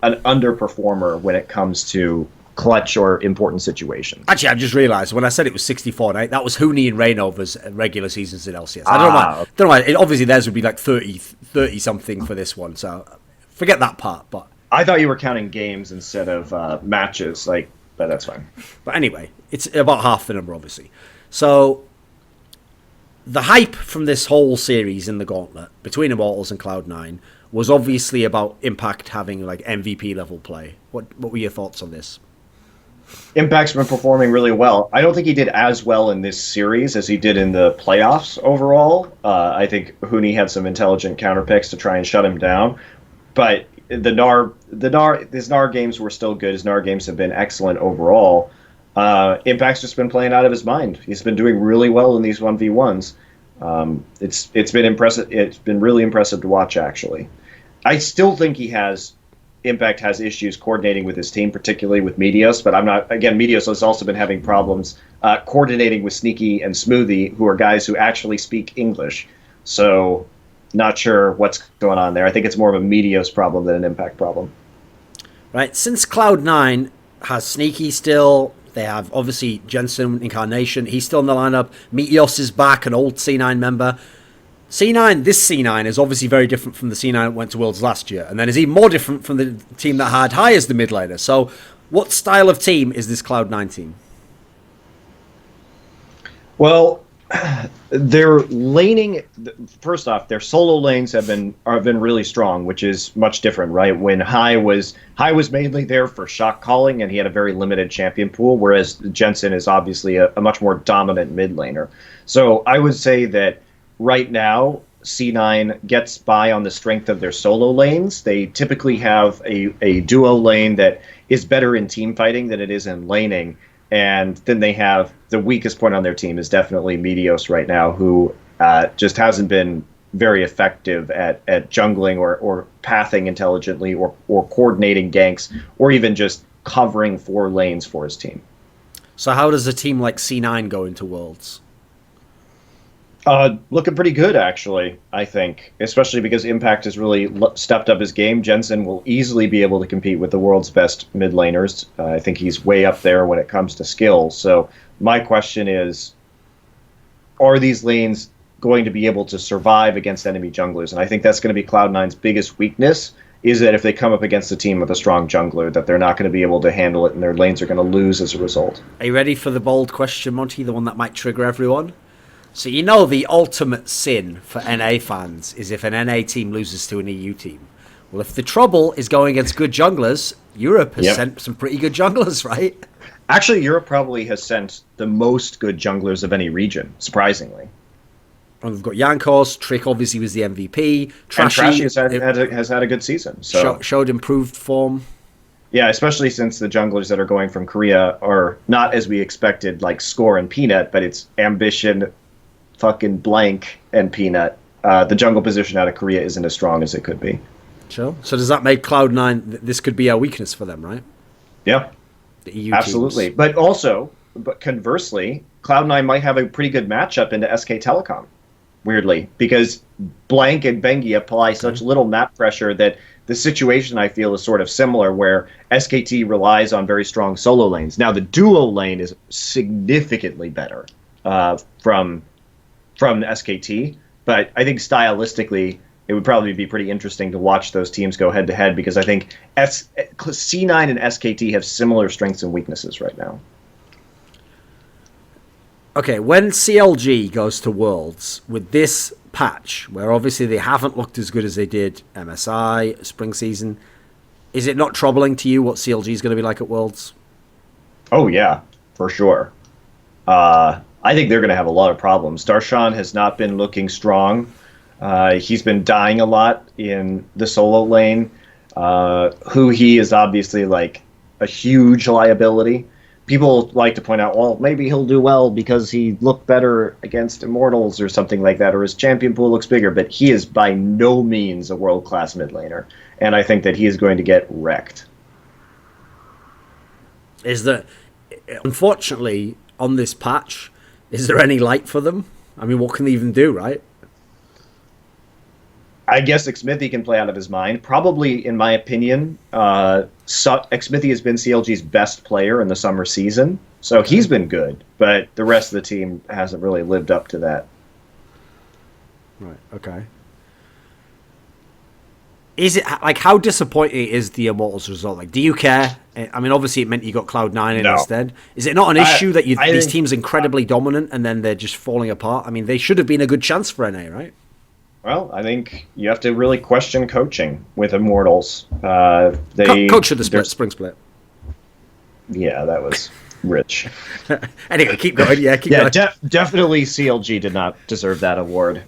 an underperformer when it comes to clutch or important situations. Actually, I've just realised when I said it was 64, right, that was Huni and Reignover's regular seasons in LCS. I don't know why. Obviously, theirs would be like 30 something for this one. So forget that part. But I thought you were counting games instead of matches, but that's fine. But anyway, it's about half the number, obviously. So the hype from this whole series in the Gauntlet between Immortals and Cloud9 was obviously about Impact having like MVP level play. What were your thoughts on this? Impact's been performing really well. I don't think he did as well in this series as he did in the playoffs overall. I think Huni had some intelligent counter picks to try and shut him down, but his NAR games were still good. His NAR games have been excellent overall. Impact's just been playing out of his mind. He's been doing really well in these 1v1s. It's been impressive. It's been really impressive to watch, actually. I still think Impact has issues coordinating with his team, particularly with Meteos, but Meteos has also been having problems coordinating with Sneaky and Smoothie, who are guys who actually speak English. So, not sure what's going on there. I think it's more of a Meteos problem than an Impact problem. Right, since Cloud9 has Sneaky still, they have obviously Jensen Incarnation, he's still in the lineup, Meteos is back, an old C9 member. This C9 is obviously very different from the C9 that went to Worlds last year, and then is even more different from the team that had High as the mid laner. So, what style of team is this Cloud9 team? Well, their laning. First off, their solo lanes have been really strong, which is much different, right? When High was mainly there for shot calling, and he had a very limited champion pool, whereas Jensen is obviously a much more dominant mid laner. So I would say that right now, C9 gets by on the strength of their solo lanes. They typically have a duo lane that is better in team fighting than it is in laning. And then they have the weakest point on their team is definitely Meteos right now, who just hasn't been very effective at jungling or pathing intelligently or coordinating ganks or even just covering 4 lanes for his team. So how does a team like C9 go into Worlds? Looking pretty good, actually, I think, especially because Impact has really stepped up his game. Jensen will easily be able to compete with the world's best mid laners. I think he's way up there when it comes to skill. So my question is, are these lanes going to be able to survive against enemy junglers? And I think that's going to be Cloud9's biggest weakness, is that if they come up against a team with a strong jungler, that they're not going to be able to handle it and their lanes are going to lose as a result. Are you ready for the bold question, Monte, the one that might trigger everyone? So you know the ultimate sin for NA fans is if an NA team loses to an EU team. Well, if the trouble is going against good junglers, Europe has sent some pretty good junglers, right? Actually, Europe probably has sent the most good junglers of any region, surprisingly. And we've got Jankos, Trick obviously was the MVP. Trashy has had a good season. So showed improved form. Yeah, especially since the junglers that are going from Korea are not as we expected, like Score and Peanut, but it's Ambition, fucking Blank, and Peanut. The jungle position out of Korea isn't as strong as it could be. Sure. So does that make Cloud9, this could be a weakness for them, right? Yeah, the EU absolutely. Teams. But conversely, Cloud9 might have a pretty good matchup into SK Telecom, weirdly, because Blank and Bengi apply such little map pressure that the situation, I feel, is sort of similar, where SKT relies on very strong solo lanes. Now, the duo lane is significantly better from SKT, but I think stylistically it would probably be pretty interesting to watch those teams go head to head, because I think C9 and SKT have similar strengths and weaknesses right now. Okay, when CLG goes to Worlds with this patch, where obviously they haven't looked as good as they did MSI, spring season, is it not troubling to you what CLG is going to be like at Worlds? Oh, yeah, for sure. I think they're going to have a lot of problems. Darshan has not been looking strong. He's been dying a lot in the solo lane. He is obviously like a huge liability. People like to point out, well, maybe he'll do well because he looked better against Immortals or something like that, or his champion pool looks bigger, but he is by no means a world-class mid laner, and I think that he is going to get wrecked. Unfortunately, on this patch, is there any light for them? I mean, what can they even do, right? I guess Xmithy can play out of his mind. Probably, in my opinion, Xmithy has been CLG's best player in the summer season, so he's been good, but the rest of the team hasn't really lived up to that. Right, okay. Is it, like, how disappointing is the Immortals result? Like, do you care? I mean, obviously it meant you got Cloud9 in No. instead. Is it not an issue that I these think- teams are incredibly dominant and then they're just falling apart? I mean, they should have been a good chance for NA, right? Well, I think you have to really question coaching with Immortals. Coach of the there's- spring split. Yeah, that was rich. Anyway, keep going. Yeah, keep Yeah, going. definitely CLG did not deserve that award.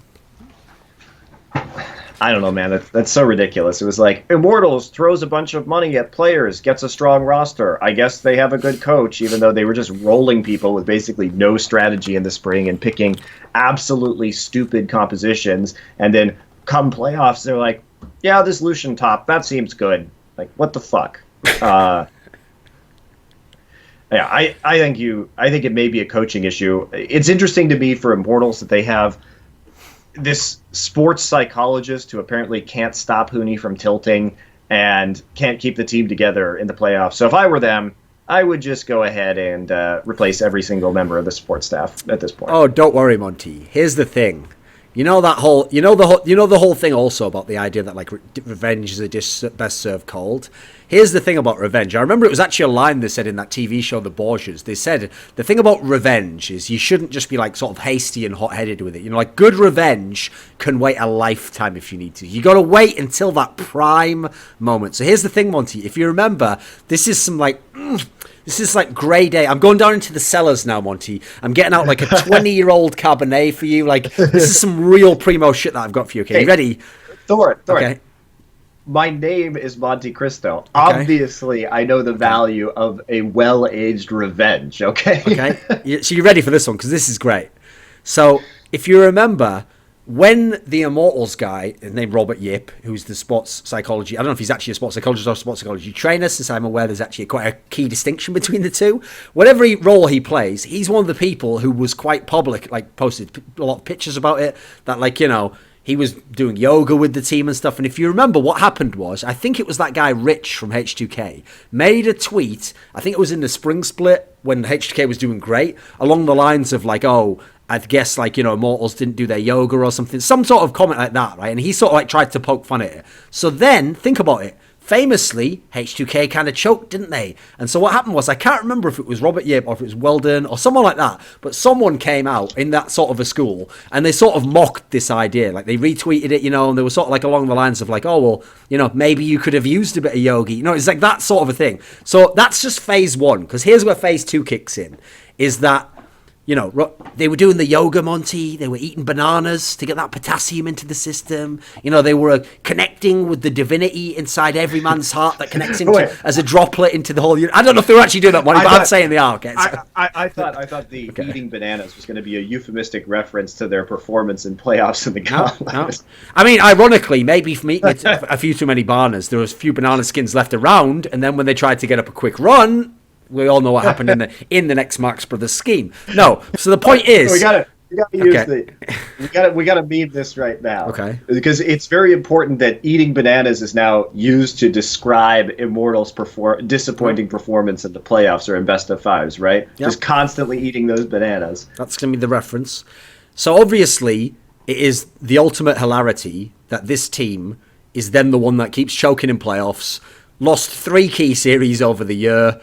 I don't know, man. That's so ridiculous. It was like, Immortals throws a bunch of money at players, gets a strong roster. I guess they have a good coach, even though they were just rolling people with basically no strategy in the spring and picking absolutely stupid compositions. And then come playoffs, they're like, yeah, this Lucian top, that seems good. Like, what the fuck? Yeah, I think it may be a coaching issue. It's interesting to me for Immortals that they have this sports psychologist who apparently can't stop Hooney from tilting and can't keep the team together in the playoffs. So if I were them, I would just go ahead and replace every single member of the support staff at this point. Oh, don't worry, Monty. Here's the thing. You know the whole thing also about the idea that like revenge is a dish best served cold. Here's the thing about revenge. I remember it was actually a line they said in that TV show, The Borgias. They said the thing about revenge is you shouldn't just be like sort of hasty and hot-headed with it. You know, like good revenge can wait a lifetime if you need to. You got to wait until that prime moment. So here's the thing, Monty. If you remember, this is some like. This is like grey day. I'm going down into the cellars now, Monty. I'm getting out like a 20-year-old Cabernet for you. Like, this is some real primo shit that I've got for you. Okay, you ready? Thorin. Okay. My name is Monte Cristo. Okay. Obviously, I know the value of a well-aged revenge, okay? Okay. So you're ready for this one, because this is great. So, if you remember, when the Immortals guy, named Robert Yip, who's the sports psychology, I don't know if he's actually a sports psychologist or a sports psychology trainer, since I'm aware there's actually quite a key distinction between the two. Whatever role he plays, he's one of the people who was quite public, like posted a lot of pictures about it, that like, you know, he was doing yoga with the team and stuff. And if you remember, what happened was, I think it was that guy Rich from H2K made a tweet, I think it was in the spring split when H2K was doing great, along the lines of like, oh, I guess like, you know, Immortals didn't do their yoga or something, some sort of comment like that, right? And he sort of like tried to poke fun at it. So then, think about it. Famously, H2K kind of choked, didn't they? And so what happened was, I can't remember if it was Robert Yip or if it was Weldon or someone like that, but someone came out in that sort of a school and they sort of mocked this idea. Like they retweeted it, you know, and they were sort of like along the lines of like, oh, well, you know, maybe you could have used a bit of yogi. You know, it's like that sort of a thing. So that's just phase one, because here's where phase two kicks in, is that, you know, they were doing the yoga, Monty. They were eating bananas to get that potassium into the system. You know, they were connecting with the divinity inside every man's heart that connects into as a droplet into the whole. I don't know if they were actually doing that, Monty, but I'm saying they are. Okay, so. I thought the eating bananas was going to be a euphemistic reference to their performance in playoffs in the Gauntlet. No. I mean, ironically, maybe from eating a few too many bananas, there was a few banana skins left around, and then when they tried to get up a quick run, we all know what happened in the next Marx Brothers scheme. No, so the point is, we gotta use we gotta meme this right now. Okay, because it's very important that eating bananas is now used to describe Immortals' disappointing performance in the playoffs or in best of fives, right? Yep. Just constantly eating those bananas. That's gonna be the reference. So obviously, it is the ultimate hilarity that this team is then the one that keeps choking in playoffs. Lost 3 key series over the year.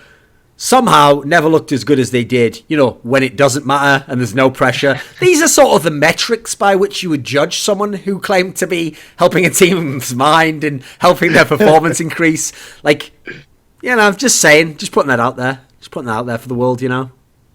Somehow never looked as good as they did, you know, when it doesn't matter and there's no pressure. These are sort of the metrics by which you would judge someone who claimed to be helping a team's mind and helping their performance increase. Like, you know, I'm just saying, just putting that out there. Just putting that out there for the world, you know.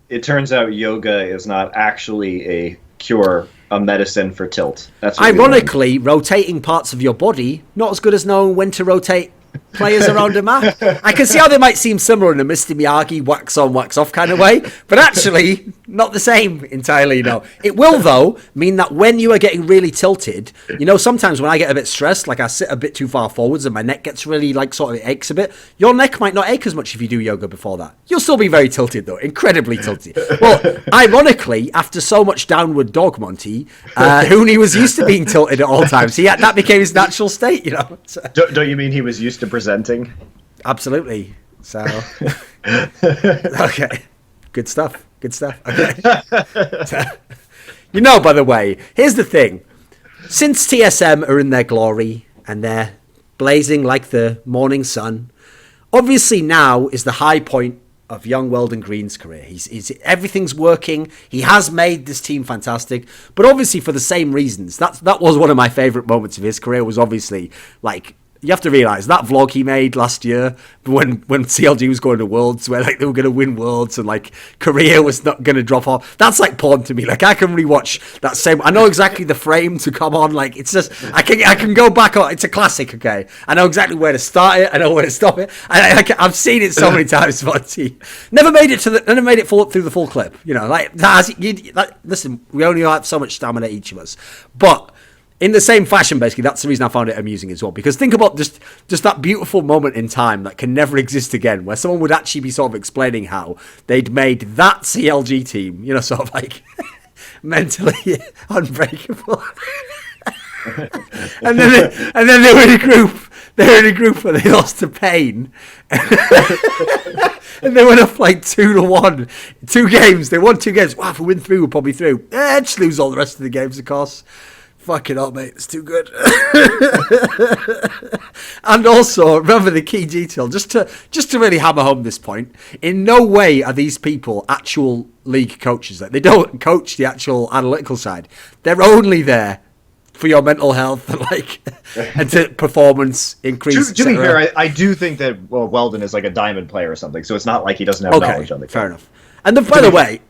It turns out yoga is not actually a cure, a medicine for tilt. That's ironically, rotating parts of your body, not as good as knowing when to rotate players around a map. I can see how they might seem similar in a Mr. Miyagi wax on, wax off kind of way, but actually not the same entirely, no. It will, though, mean that when you are getting really tilted, you know, sometimes when I get a bit stressed, like I sit a bit too far forwards and my neck gets really, like, sort of, it aches a bit. Your neck might not ache as much if you do yoga before that. You'll still be very tilted, though, incredibly tilted. Well, ironically, after so much downward dog, Monty, Hooney was used to being tilted at all times. That became his natural state, you know. So, don't you mean he was used to presenting? Absolutely. So, okay. Good stuff. Okay. You know, by the way, here's the thing. Since TSM are in their glory and they're blazing like the morning sun, Obviously now is the high point of young Weldon Green's career. He's everything's working. He has made this team fantastic, but obviously for the same reasons. That was one of my favourite moments of his career. Was obviously like. You have to realise that vlog he made last year when CLG was going to Worlds, where like they were going to win Worlds and like Korea was not going to drop off. That's like porn to me. Like I can rewatch that same. I know exactly the frame to come on. Like it's just I can go back on. It's a classic. Okay, I know exactly where to start it. I know where to stop it. I've seen it so many times. Monty never made it through the full clip. You know, like listen, we only have so much stamina each of us, but. In the same fashion, basically, that's the reason I found it amusing as well. Because think about just that beautiful moment in time that can never exist again, where someone would actually be sort of explaining how they'd made that CLG team, you know, sort of like mentally unbreakable. and then they were in a group. They were in a group where they lost to Pain. And they went up like 2-1. 2 games. They won 2 games. Wow, if we win 3, we're probably through. Just lose all the rest of the games, of course. Fucking up, mate. It's too good. And also, remember the key detail, just to really hammer home this point, in no way are these people actual league coaches. They don't coach the actual analytical side. They're only there for your mental health and to performance increase. To be fair, I do think that Weldon is like a diamond player or something, so it's not like he doesn't have knowledge on the game. Fair enough. And by the way,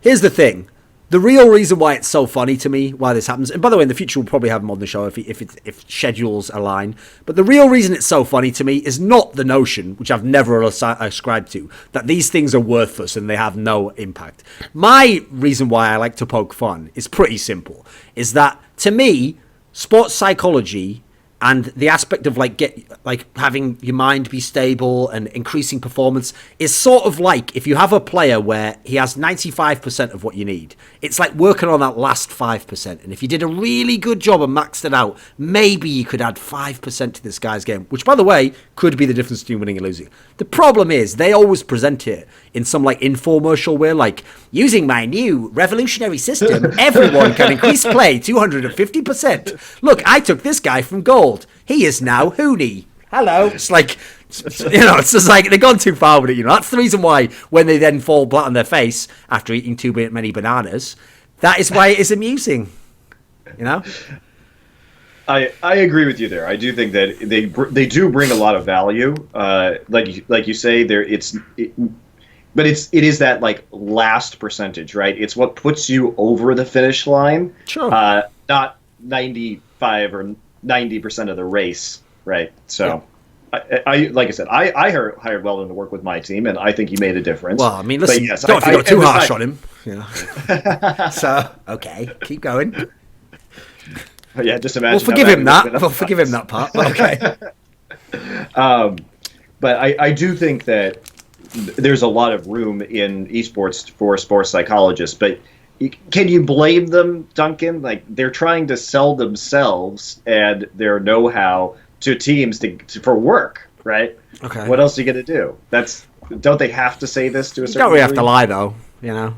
here's the thing. The real reason why it's so funny to me, why this happens, and by the way, in the future we'll probably have him on the show if schedules align, but the real reason it's so funny to me is not the notion, which I've never ascribed to, that these things are worthless and they have no impact. My reason why I like to poke fun is pretty simple, is that, to me, sports psychology and the aspect of having your mind be stable and increasing performance is sort of like if you have a player where he has 95% of what you need. It's like working on that last 5%. And if you did a really good job and maxed it out, maybe you could add 5% to this guy's game, which, by the way, could be the difference between winning and losing. The problem is they always present it in some like infomercial way, like, using my new revolutionary system, everyone can increase play 250%. Look, I took this guy from gold. He is now Hooney. Hello. It's like, you know, it's just like they've gone too far with it, you know. That's the reason why when they then fall flat on their face after eating too many bananas, that is why it is amusing, you know. I agree with you there. I do think that they do bring a lot of value. Like you say, but it is that like last percentage, right? It's what puts you over the finish line. Sure. Not 95 or 90% of the race, right? So, yeah. I like I said, I hired Weldon to work with my team, and I think he made a difference. Well, I mean, listen, yes, don't feel too harsh on him, you know. So, okay, keep going. Yeah, just imagine. We'll forgive him that. We'll forgive him that part. Okay. But I do think that there's a lot of room in esports for sports psychologists, but can you blame them, Duncan? Like, they're trying to sell themselves and their know-how to teams for work, right? Okay. What else are you going to do? Don't they have to say this to a certain You don't really have degree? to lie, though, you know.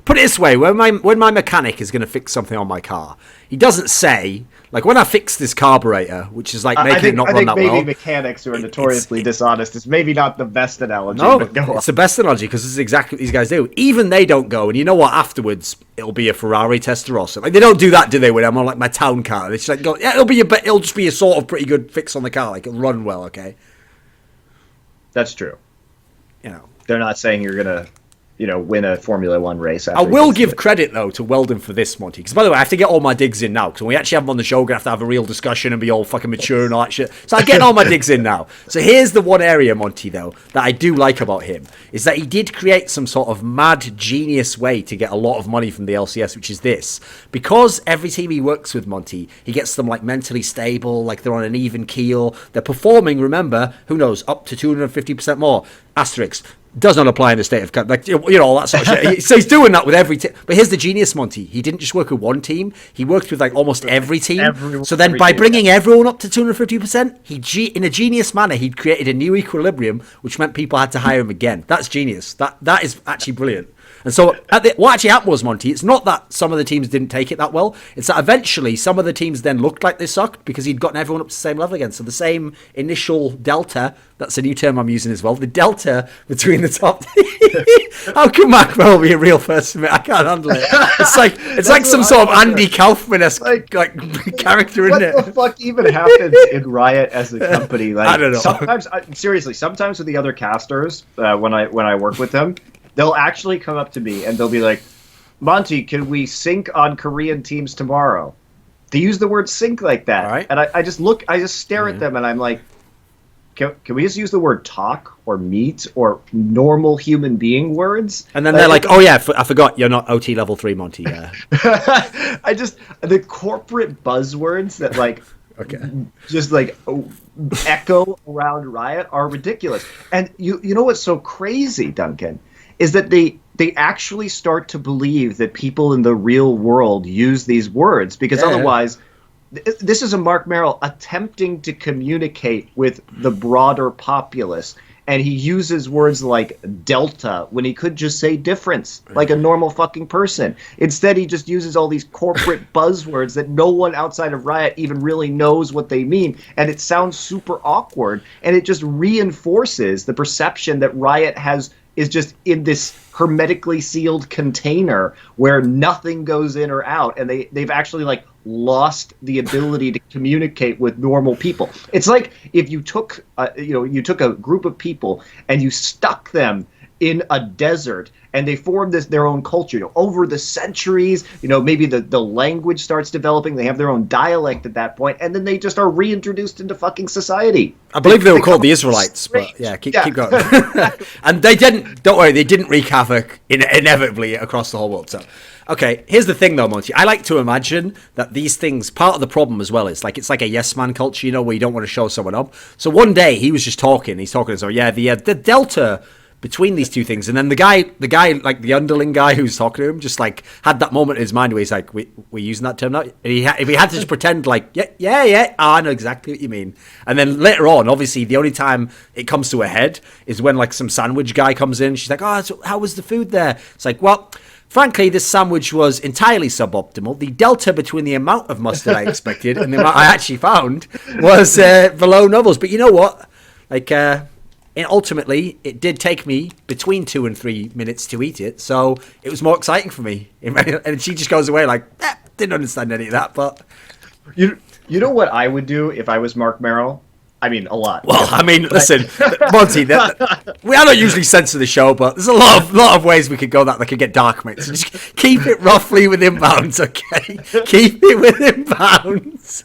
Put it this way, when my mechanic is going to fix something on my car, he doesn't say, like, when I fix this carburetor, which is like making it not run that well. I think maybe mechanics who are notoriously dishonest is maybe not the best analogy. No, but go on. it's the best analogy because this is exactly what these guys do. Even they don't go, and you know what, afterwards, it'll be a Ferrari Testarossa. Like, they don't do that, do they, when I'm on, like, my town car? They just, like, go, yeah, it'll just be a sort of pretty good fix on the car. Like, it'll run well, okay? That's true. You know. They're not saying you're going to, win a Formula One race. I will give credit, though, to Weldon for this, Monty. Because, by the way, I have to get all my digs in now. Because when we actually have him on the show, we're going to have a real discussion and be all fucking mature and all that shit. So I'm getting all my digs in now. So here's the one area, Monty, though, that I do like about him. Is that he did create some sort of mad genius way to get a lot of money from the LCS, which is this. Because every team he works with, Monty, he gets them, like, mentally stable, like they're on an even keel. They're performing, remember, who knows, up to 250% more. Asterisk. Does not apply in the state of, like, all that sort of shit. So he's doing that with every team. But here's the genius, Monty. He didn't just work with one team. He worked with, like, almost every team. So then by bringing everyone up to 250%, in a genius manner, he'd created a new equilibrium, which meant people had to hire him again. That's genius. That is actually brilliant. And so what actually happened was, Monty, it's not that some of the teams didn't take it that well. It's that eventually some of the teams then looked like they sucked because he'd gotten everyone up to the same level again. So the same initial delta, that's a new term I'm using as well, the delta between the top. How can Mark Merrill be a real person? I can't handle it. It's like some sort of Andy Kaufman-esque like character, isn't it? What the fuck even happens in Riot as a company? Like, I don't know. Sometimes, seriously, sometimes with the other casters, when I work with them, they'll actually come up to me and they'll be like, Monte, can we sync on Korean teams tomorrow? They use the word sync like that. Right. And I just stare at them and I'm like, can we just use the word talk or meet or normal human being words? And then they're like, oh yeah, I forgot you're not OT level 3, Monty. Yeah. The corporate buzzwords that like, just like echo around Riot are ridiculous. And you know what's so crazy, Duncan, is that they actually start to believe that people in the real world use these words because otherwise this is a Mark Merrill attempting to communicate with the broader populace, and he uses words like delta when he could just say difference, like a normal fucking person. Instead, he just uses all these corporate buzzwords that no one outside of Riot even really knows what they mean, and it sounds super awkward, and it just reinforces the perception that Riot is just in this hermetically sealed container where nothing goes in or out, and they've actually like lost the ability to communicate with normal people. It's like if you took a group of people and you stuck them in a desert and they formed their own culture. Over the centuries, maybe the language starts developing, they have their own dialect at that point, and then they just are reintroduced into fucking society. I believe they were called the Israelites, but keep going. And they didn't wreak havoc inevitably across the whole world. So, okay, here's the thing though, Monty. I like to imagine that these things, part of the problem as well is like, it's like a yes man culture, where you don't want to show someone up. So one day he was just talking, so the delta between these two things, and then the guy like the underling guy who's talking to him just like had that moment in his mind where he's like, we're using that term now, and if he had to just pretend like I know exactly what you mean. And then later on, obviously the only time it comes to a head is when like some sandwich guy comes in, she's like, oh, so how was the food there? It's like, well, frankly, this sandwich was entirely suboptimal. The delta between the amount of mustard I expected and the amount I actually found was below novels. But you know what, like ultimately, it did take me between 2 and 3 minutes to eat it, so it was more exciting for me. And she just goes away like, didn't understand any of that. But you know what I would do if I was Mark Merrill? I mean, a lot. Well, I mean, listen, Monty, we are not usually censor the show, but there's a lot of ways we could go that could get dark, mate. So just keep it roughly within bounds, okay? Keep it within bounds.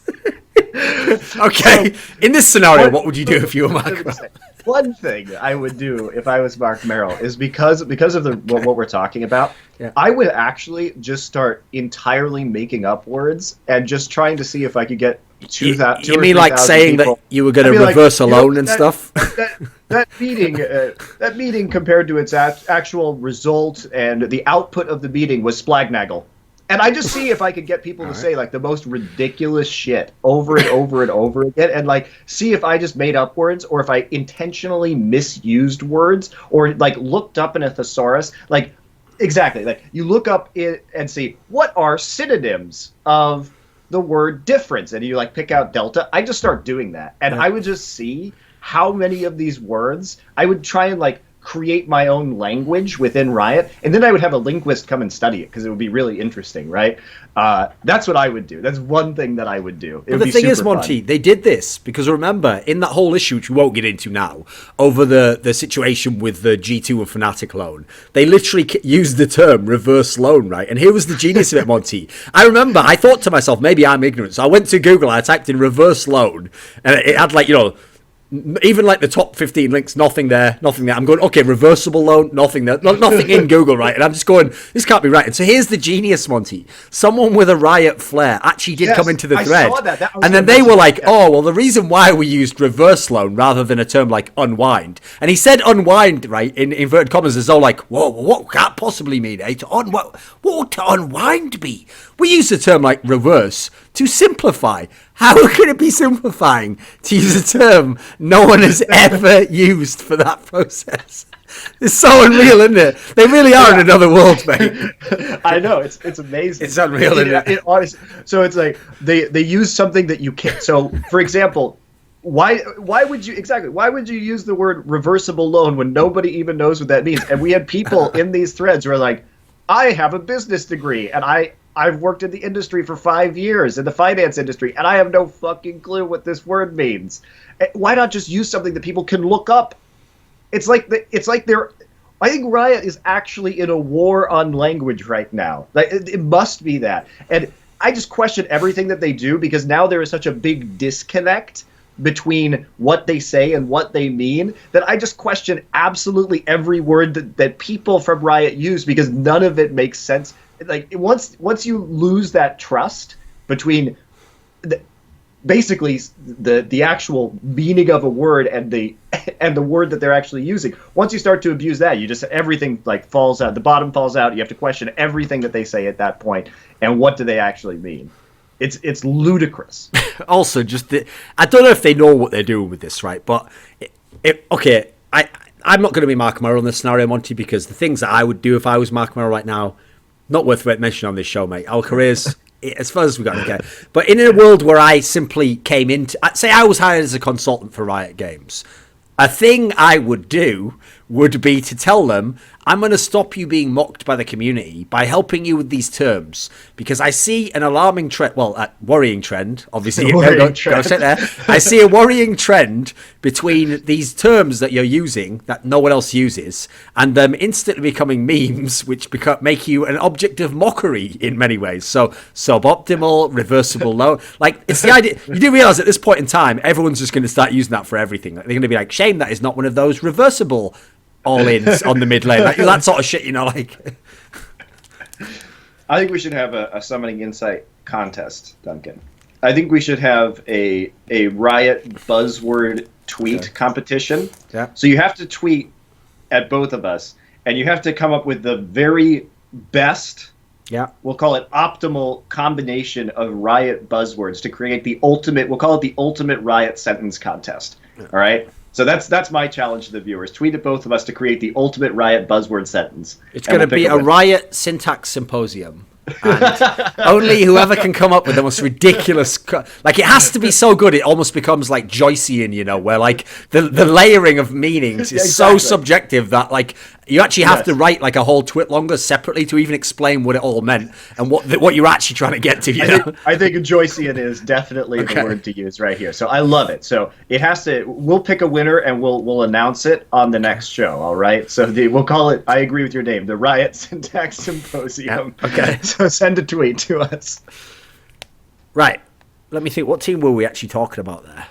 Okay, in this scenario, what would you do if you were Mark Merrill? One thing I would do if I was Mark Merrill is because of what we're talking about, I would actually just start entirely making up words and just trying to see if I could get 2,000. You mean like saying people. That you were going to reverse like, alone and stuff? That meeting compared to its actual result and the output of the meeting was splagnaggle. And I just see if I could get people to say like the most ridiculous shit over and over and over again, and like see if I just made up words or if I intentionally misused words or like looked up in a thesaurus. Like exactly, like you look up it and see what are synonyms of the word difference, and you like pick out delta. I just start doing that, and I would just see how many of these words I would try and like create my own language within Riot, and then I would have a linguist come and study it because it would be really interesting, right? That's what I would do. That's one thing that I would do. But the thing is, Monty, they did this because remember, in that whole issue, which we won't get into now, over the situation with the G2 and Fnatic loan, they literally used the term reverse loan, right? And here was the genius of it, Monty. I remember, I thought to myself, maybe I'm ignorant. So I went to Google, I typed in reverse loan, and it had like, even like the top 15 links, nothing there. I'm going, okay, reversible loan, nothing there. Nothing in Google, right? And I'm just going, this can't be right. And so here's the genius, Monty. Someone with a Riot flair actually did come into the thread. I saw that. And then they were like, oh, well, the reason why we used reverse loan rather than a term like unwind. And he said unwind, right, in inverted commas, as though like, whoa, what could that possibly mean? What would to unwind be? We use the term like reverse to simplify. How can it be simplifying to use a term no one has ever used for that process? It's so unreal, isn't it? They really are in another world, mate. I know, it's amazing. It's unreal, isn't it? Honestly, so it's like they use something that you can't. So, for example, why would you use the word reversible loan when nobody even knows what that means? And we had people in these threads who are like, I have a business degree and I've worked in the industry for 5 years, in the finance industry, and I have no fucking clue what this word means. Why not just use something that people can look up? It's like they're. I think Riot is actually in a war on language right now. Like it must be that, and I just question everything that they do because now there is such a big disconnect between what they say and what they mean that I just question absolutely every word that people from Riot use because none of it makes sense. Like once you lose that trust between basically the actual meaning of a word and the word that they're actually using, once you start to abuse that, you just everything like falls out, the bottom falls out. You have to question everything that they say at that point and what do they actually mean. It's ludicrous. Also, I don't know if they know what they're doing with this, right? But I'm not going to be Mark Merrill in this scenario, Monty, because the things that I would do if I was Mark Merrill right now, not worth mentioning on this show, mate. Our careers, as far as we got to get. But in a world where I simply came into, say I was hired as a consultant for Riot Games, a thing I would do would be to tell them, I'm going to stop you being mocked by the community by helping you with these terms, because I see an alarming trend, worrying trend, obviously. I see a worrying trend between these terms that you're using that no one else uses and them instantly becoming memes, which make you an object of mockery in many ways. So suboptimal, reversible loan. Like, it's the idea. You do realize at this point in time, everyone's just going to start using that for everything. They're going to be like, shame that is not one of those reversible all-ins on the mid lane, like that sort of shit, like. I think we should have a Summoning Insight contest, Duncan. I think we should have a Riot buzzword tweet competition. Yeah. So you have to tweet at both of us, and you have to come up with the very best, we'll call it optimal combination of Riot buzzwords to create the ultimate, we'll call it the ultimate Riot sentence contest. Yeah. All right? So that's my challenge to the viewers. Tweet at both of us to create the ultimate Riot buzzword sentence. It's going to be a Riot syntax symposium. And only whoever can come up with the most ridiculous, like it has to be so good it almost becomes like Joycean, where like the layering of meanings is so subjective that like you actually have to write like a whole twit longer separately to even explain what it all meant and what you're actually trying to get to. I think Joycean is definitely the word to use right here. So I love it. So it has to. We'll pick a winner and we'll announce it on the next show. All right. So we'll call it. I agree with your name. The Riot Syntax Symposium. Yeah, okay. So send a tweet to us. Right. Let me think. What team were we actually talking about there?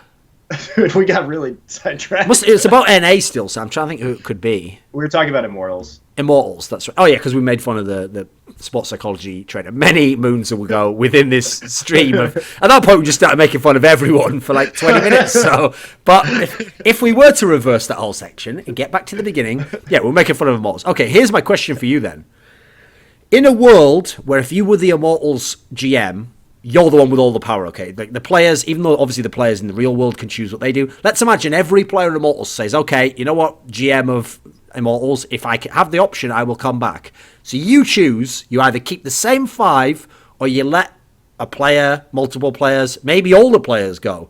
We got really sidetracked. It's about NA still, so I'm trying to think who it could be. We were talking about Immortals. Immortals, that's right. Oh yeah, because we made fun of the sports psychology trainer many moons ago within this stream. At that point, we just started making fun of everyone for like 20 minutes. So, but if we were to reverse that whole section and get back to the beginning, we're making fun of Immortals. Okay, here's my question for you then. In a world where if you were the Immortals GM, you're the one with all the power, okay? Like the players, even though obviously the players in the real world can choose what they do, let's imagine every player in Immortals says, okay, you know what, GM of Immortals, if I have the option, I will come back. So you choose, you either keep the same 5 or you let a player, multiple players, maybe all the players go.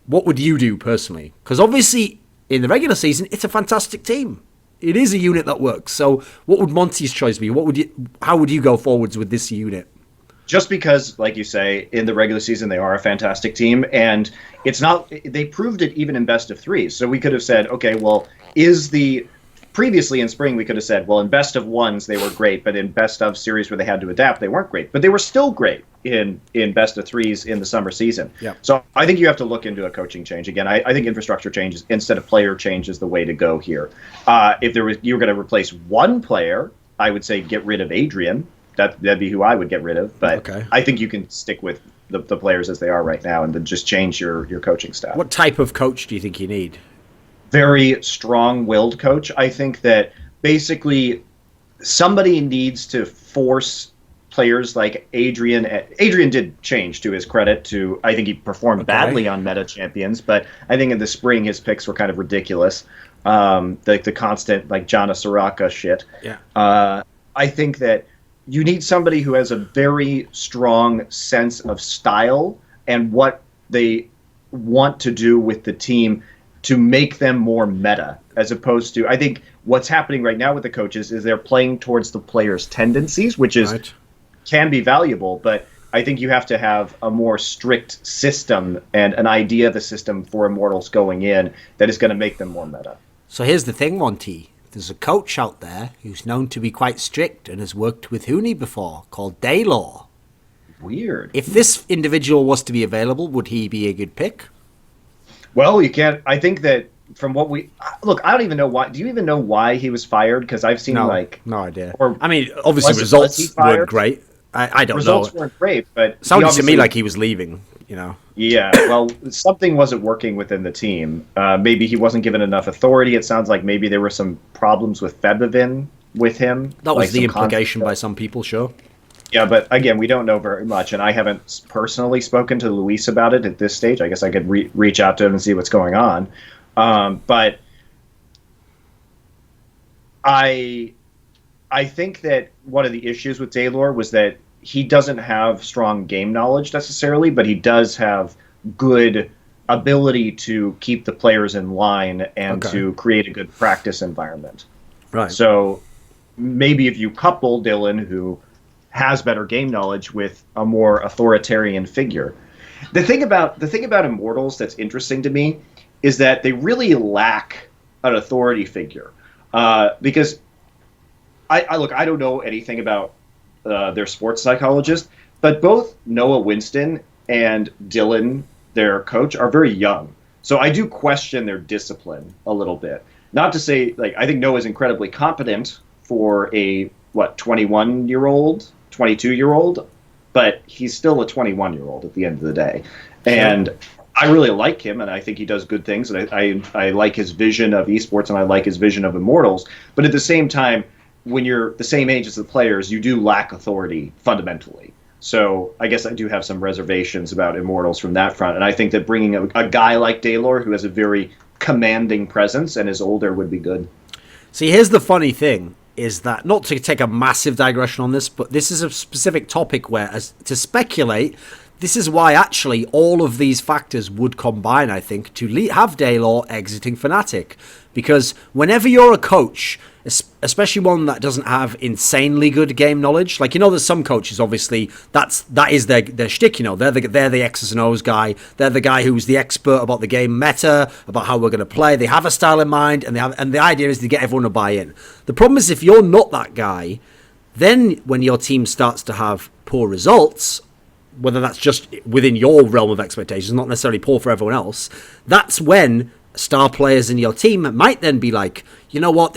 What would you do personally? Because obviously in the regular season, it's a fantastic team. It is a unit that works. So what would Monty's choice be? How would you go forwards with this unit? Just because, like you say, in the regular season they are a fantastic team, and it's not. They proved it even in best of 3s. So we could have said, okay, well, previously in spring we could have said, well, in best of 1s they were great, but in best of series where they had to adapt they weren't great, but they were still great in best of 3s in the summer season. Yeah. So I think you have to look into a coaching change again. I think infrastructure changes instead of player change is the way to go here. If you were going to replace one player, I would say get rid of Adrian. That'd be who I would get rid of, but okay. I think you can stick with the players as they are right now and then just change your coaching staff. What type of coach do you think you need? Very strong-willed coach. I think that basically somebody needs to force players like Adrian. Adrian did change, to his credit. I think he performed badly on Meta Champions, but I think in the spring his picks were kind of ridiculous. The constant like Jana Soraka shit. Yeah. I think that you need somebody who has a very strong sense of style and what they want to do with the team to make them more meta, as opposed to, I think what's happening right now with the coaches is they're playing towards the players' tendencies, which can be valuable, but I think you have to have a more strict system and an idea of the system for Immortals going in that is going to make them more meta. So here's the thing, Monte. There's a coach out there who's known to be quite strict and has worked with Huni before, called Daylor. Weird. If this individual was to be available, would he be a good pick? Well, you can't. I think that from what we look, I don't even know why. Do you even know why he was fired? Because I've seen no idea. I mean, obviously results weren't great. I don't know. Results weren't great, but sounded to me like he was leaving. Yeah, well, something wasn't working within the team. Maybe he wasn't given enough authority. It sounds like maybe there were some problems with Febivin with him. That was the implication by some people, sure. Yeah, but again, we don't know very much, and I haven't personally spoken to Luis about it at this stage. I guess I could reach out to him and see what's going on. But I think that one of the issues with Daylor was that he doesn't have strong game knowledge necessarily, but he does have good ability to keep the players in line and to create a good practice environment. Right. So maybe if you couple Dylan, who has better game knowledge, with a more authoritarian figure. The thing about Immortals that's interesting to me is that they really lack an authority figure. Because I don't know anything about their sports psychologist, but both Noah Winston and Dylan, their coach, are very young. So I do question their discipline a little bit. Not to say, I think Noah's incredibly competent for a, 21-year-old, 22-year-old, but he's still a 21-year-old at the end of the day. And I really like him, and I think he does good things, and I like his vision of esports, and I like his vision of Immortals. But at the same time, when you're the same age as the players, you do lack authority fundamentally. So I guess I do have some reservations about Immortals from that front. And I think that bringing a guy like Daylor, who has a very commanding presence and is older, would be good. See, here's the funny thing, is that, not to take a massive digression on this, but this is a specific topic where, to speculate, this is why actually all of these factors would combine, I think, to have Daylor exiting Fnatic. Because whenever you're a coach, especially one that doesn't have insanely good game knowledge, there's some coaches, obviously, that is their shtick, they're the X's and O's guy, they're the guy who's the expert about the game meta, about how we're going to play, they have a style in mind, and the idea is to get everyone to buy in. The problem is, if you're not that guy, then when your team starts to have poor results, whether that's just within your realm of expectations, not necessarily poor for everyone else, that's when star players in your team might then be like, you know what,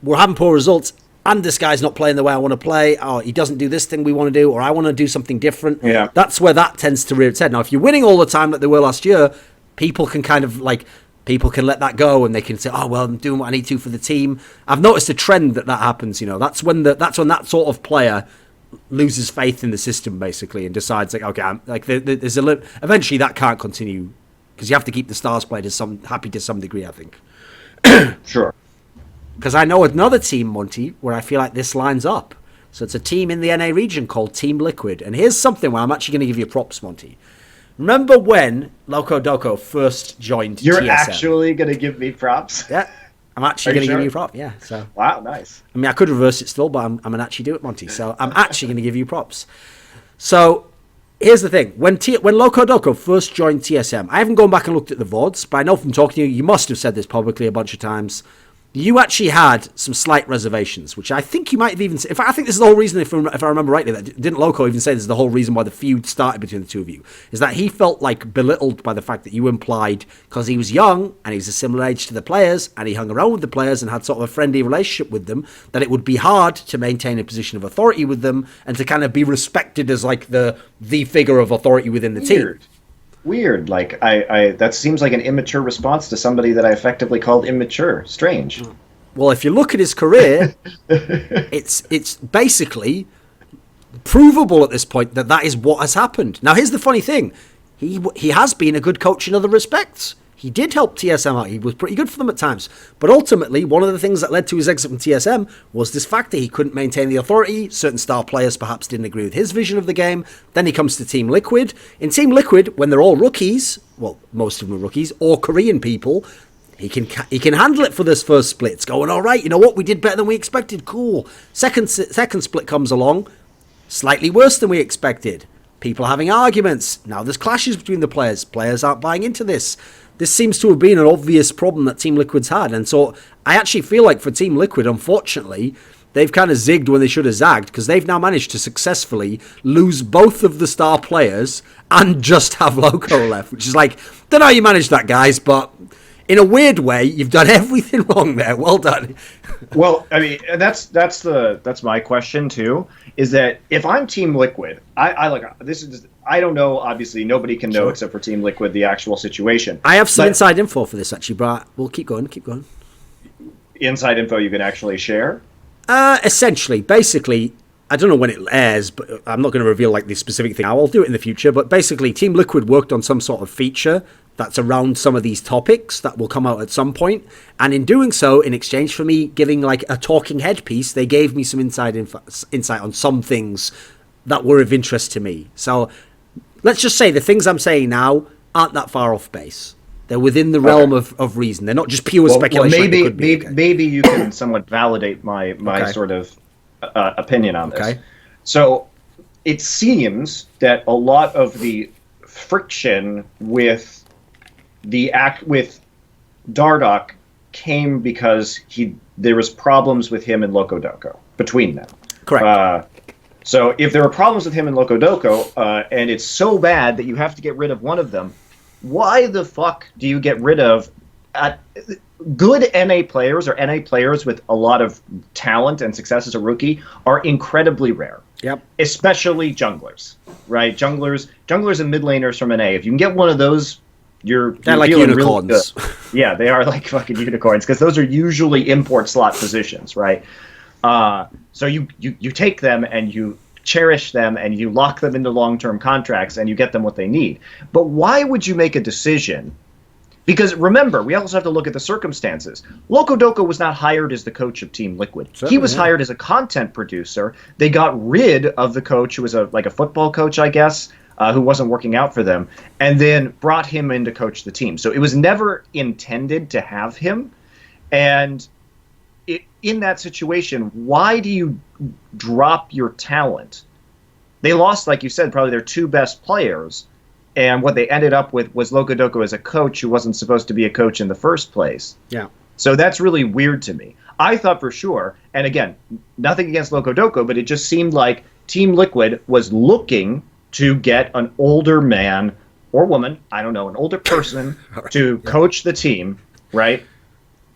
we're having poor results, and this guy's not playing the way I want to play, or he doesn't do this thing we want to do, or I want to do something different. Yeah. That's where that tends to rear its head. Now, if you're winning all the time like they were last year, people can people can let that go, and they can say, oh, well, I'm doing what I need to for the team. I've noticed a trend that happens, that's when that sort of player loses faith in the system, basically, and decides, there's eventually that can't continue, because you have to keep the stars played happy to some degree, I think. Sure. Because I know another team, Monte, where I feel like this lines up. So it's a team in the NA region called Team Liquid. And here's something where I'm actually going to give you props, Monte. Remember when Loco Doco first joined TSM? You're actually going to give me props? Yeah. I'm actually going to give you props. Yeah. So. Wow, nice. I mean, I could reverse it still, but I'm going to actually do it, Monte. So I'm actually going to give you props. So here's the thing. When Loco Doco first joined TSM, I haven't gone back and looked at the VODs, but I know from talking to you, you must have said this publicly a bunch of times. You actually had some slight reservations, which I think you might have even said. In fact, I think this is the whole reason, if I remember rightly, that didn't Loco even say this is the whole reason why the feud started between the two of you, is that he felt belittled by the fact that you implied, because he was young and he's a similar age to the players and he hung around with the players and had sort of a friendly relationship with them, that it would be hard to maintain a position of authority with them and to kind of be respected as the figure of authority within the team. Weird. I that seems like an immature response to somebody that I effectively called immature. Strange. Well, if you look at his career, it's basically provable at this point that is what has happened. Now, here's the funny thing. He has been a good coach in other respects. He did help TSM out. He was pretty good for them at times. But ultimately, one of the things that led to his exit from TSM was this fact that he couldn't maintain the authority. Certain star players perhaps didn't agree with his vision of the game. Then he comes to Team Liquid. In Team Liquid, when they're all rookies, well, most of them are rookies, or Korean people, he can handle it for this first split. It's going, all right, you know what? We did better than we expected. Cool. Second split comes along. Slightly worse than we expected. People having arguments. Now there's clashes between the players. Players aren't buying into this. This seems to have been an obvious problem that Team Liquid's had. And so I actually feel like for Team Liquid, unfortunately, they've kind of zigged when they should have zagged, because they've now managed to successfully lose both of the star players and just have Loco left, which is like, don't know how you managed that, guys, but in a weird way, you've done everything wrong there. Well done. Well, I mean, that's my question too. Is that if I'm Team Liquid, I don't know. Obviously, nobody can know except for Team Liquid the actual situation. I have some inside info for this actually, but we'll keep going. Inside info you can actually share. Essentially, basically, I don't know when it airs, but I'm not going to reveal like the specific thing. I'll do it in the future. But basically, Team Liquid worked on some sort of feature that's around some of these topics that will come out at some point. And in doing so, in exchange for me giving like a talking head piece, they gave me some insight on some things that were of interest to me. So let's just say the things I'm saying now aren't that far off base. They're within the realm of reason. They're not just pure speculation. Well, maybe you can somewhat validate my sort of opinion on this. Okay. So it seems that a lot of the friction with Dardoch came because there was problems with him and Locodoco between them. Correct. So if there are problems with him and Locodoco, and it's so bad that you have to get rid of one of them, why the fuck do you get rid of good NA players, or NA players with a lot of talent and success as a rookie are incredibly rare. Yep. Especially junglers, right? Junglers and mid laners from NA. If you can get one of those, they're like unicorns. Really yeah, they are like fucking unicorns, because those are usually import slot positions, right? So you take them and you cherish them and you lock them into long-term contracts and you get them what they need. But why would you make a decision? Because remember, we also have to look at the circumstances. Locodoco was not hired as the coach of Team Liquid. Certainly, he was hired as a content producer. They got rid of the coach, who was like a football coach, I guess, who wasn't working out for them, and then brought him in to coach the team. So it was never intended to have him. And in that situation, why do you drop your talent? They lost, like you said, probably their two best players, and what they ended up with was Locodoco as a coach who wasn't supposed to be a coach in the first place. Yeah. So that's really weird to me. I thought for sure, and again, nothing against Locodoco, but it just seemed like Team Liquid was looking to get an older man or woman, I don't know, an older person to coach the team, right?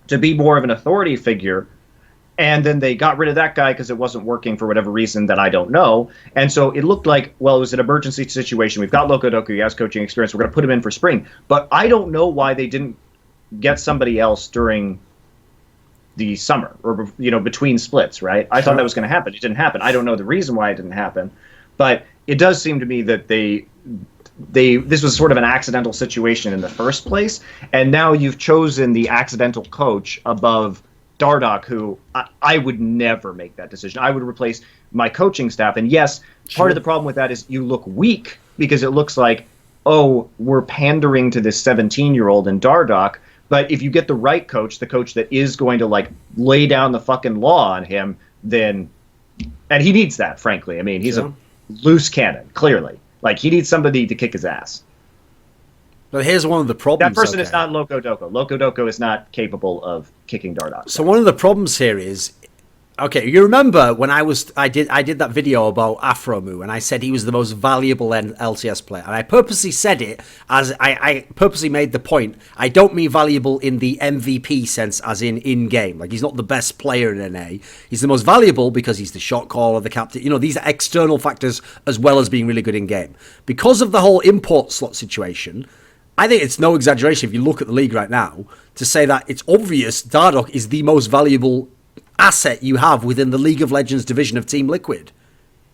To be more of an authority figure. And then they got rid of that guy because it wasn't working for whatever reason that I don't know. And so it looked like, well, it was an emergency situation. We've got Locodoco, he has coaching experience. We're going to put him in for spring. But I don't know why they didn't get somebody else during the summer or, between splits, right? I thought that was going to happen. It didn't happen. I don't know the reason why it didn't happen. But it does seem to me that this was sort of an accidental situation in the first place. And now you've chosen the accidental coach above Dardoch, who I would never make that decision. I would replace my coaching staff. And yes, part of the problem with that is you look weak, because it looks like, oh, we're pandering to this 17-year-old in Dardoch. But if you get the right coach, the coach that is going to like lay down the fucking law on him, then, and he needs that, frankly. I mean, he's a loose cannon, clearly. Like, he needs somebody to kick his ass. But here's one of the problems. That person is not Locodoco. Locodoco is not capable of kicking Dardoch. So one of the problems here is, okay, you remember when I did that video about Afromu, and I said he was the most valuable LCS player, and I purposely said it as I purposely made the point. I don't mean valuable in the MVP sense, as in game. Like, he's not the best player in NA. He's the most valuable because he's the shot caller, the captain. These are external factors as well as being really good in game. Because of the whole import slot situation, I think it's no exaggeration if you look at the league right now to say that it's obvious Dardoch is the most valuable asset you have within the League of Legends division of Team Liquid.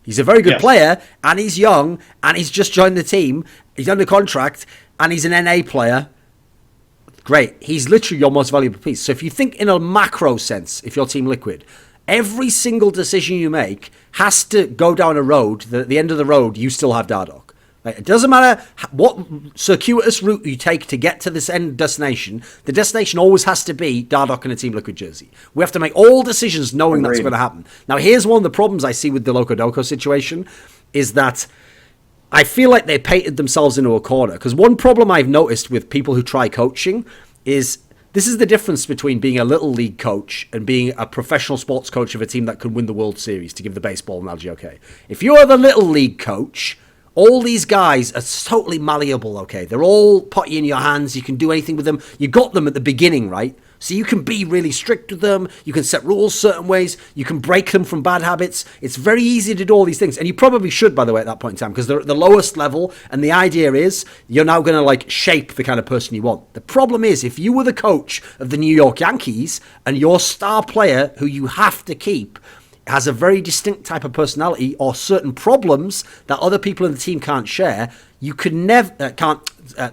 He's a very good Yes. player, and he's young, and he's just joined the team. He's under contract, and he's an NA player. Great. He's literally your most valuable piece. So if you think in a macro sense, if you're Team Liquid, every single decision you make has to go down a road that at the end of the road, you still have Dardoch. Like, it doesn't matter what circuitous route you take to get to this end destination, the destination always has to be Dardoch in a Team Liquid jersey. We have to make all decisions knowing that's going to happen. Now, here's one of the problems I see with the Locodoco situation, is that I feel like they painted themselves into a corner. Because one problem I've noticed with people who try coaching is this is the difference between being a little league coach and being a professional sports coach of a team that could win the World Series, to give the baseball analogy, okay? If you're the little league coach, all these guys are totally malleable, okay? They're all potty in your hands. You can do anything with them. You got them at the beginning, right? So you can be really strict with them. You can set rules certain ways. You can break them from bad habits. It's very easy to do all these things. And you probably should, by the way, at that point in time, because they're at the lowest level. And the idea is you're now going to like shape the kind of person you want. The problem is if you were the coach of the New York Yankees and your star player who you have to keep has a very distinct type of personality or certain problems that other people in the team can't share, you can never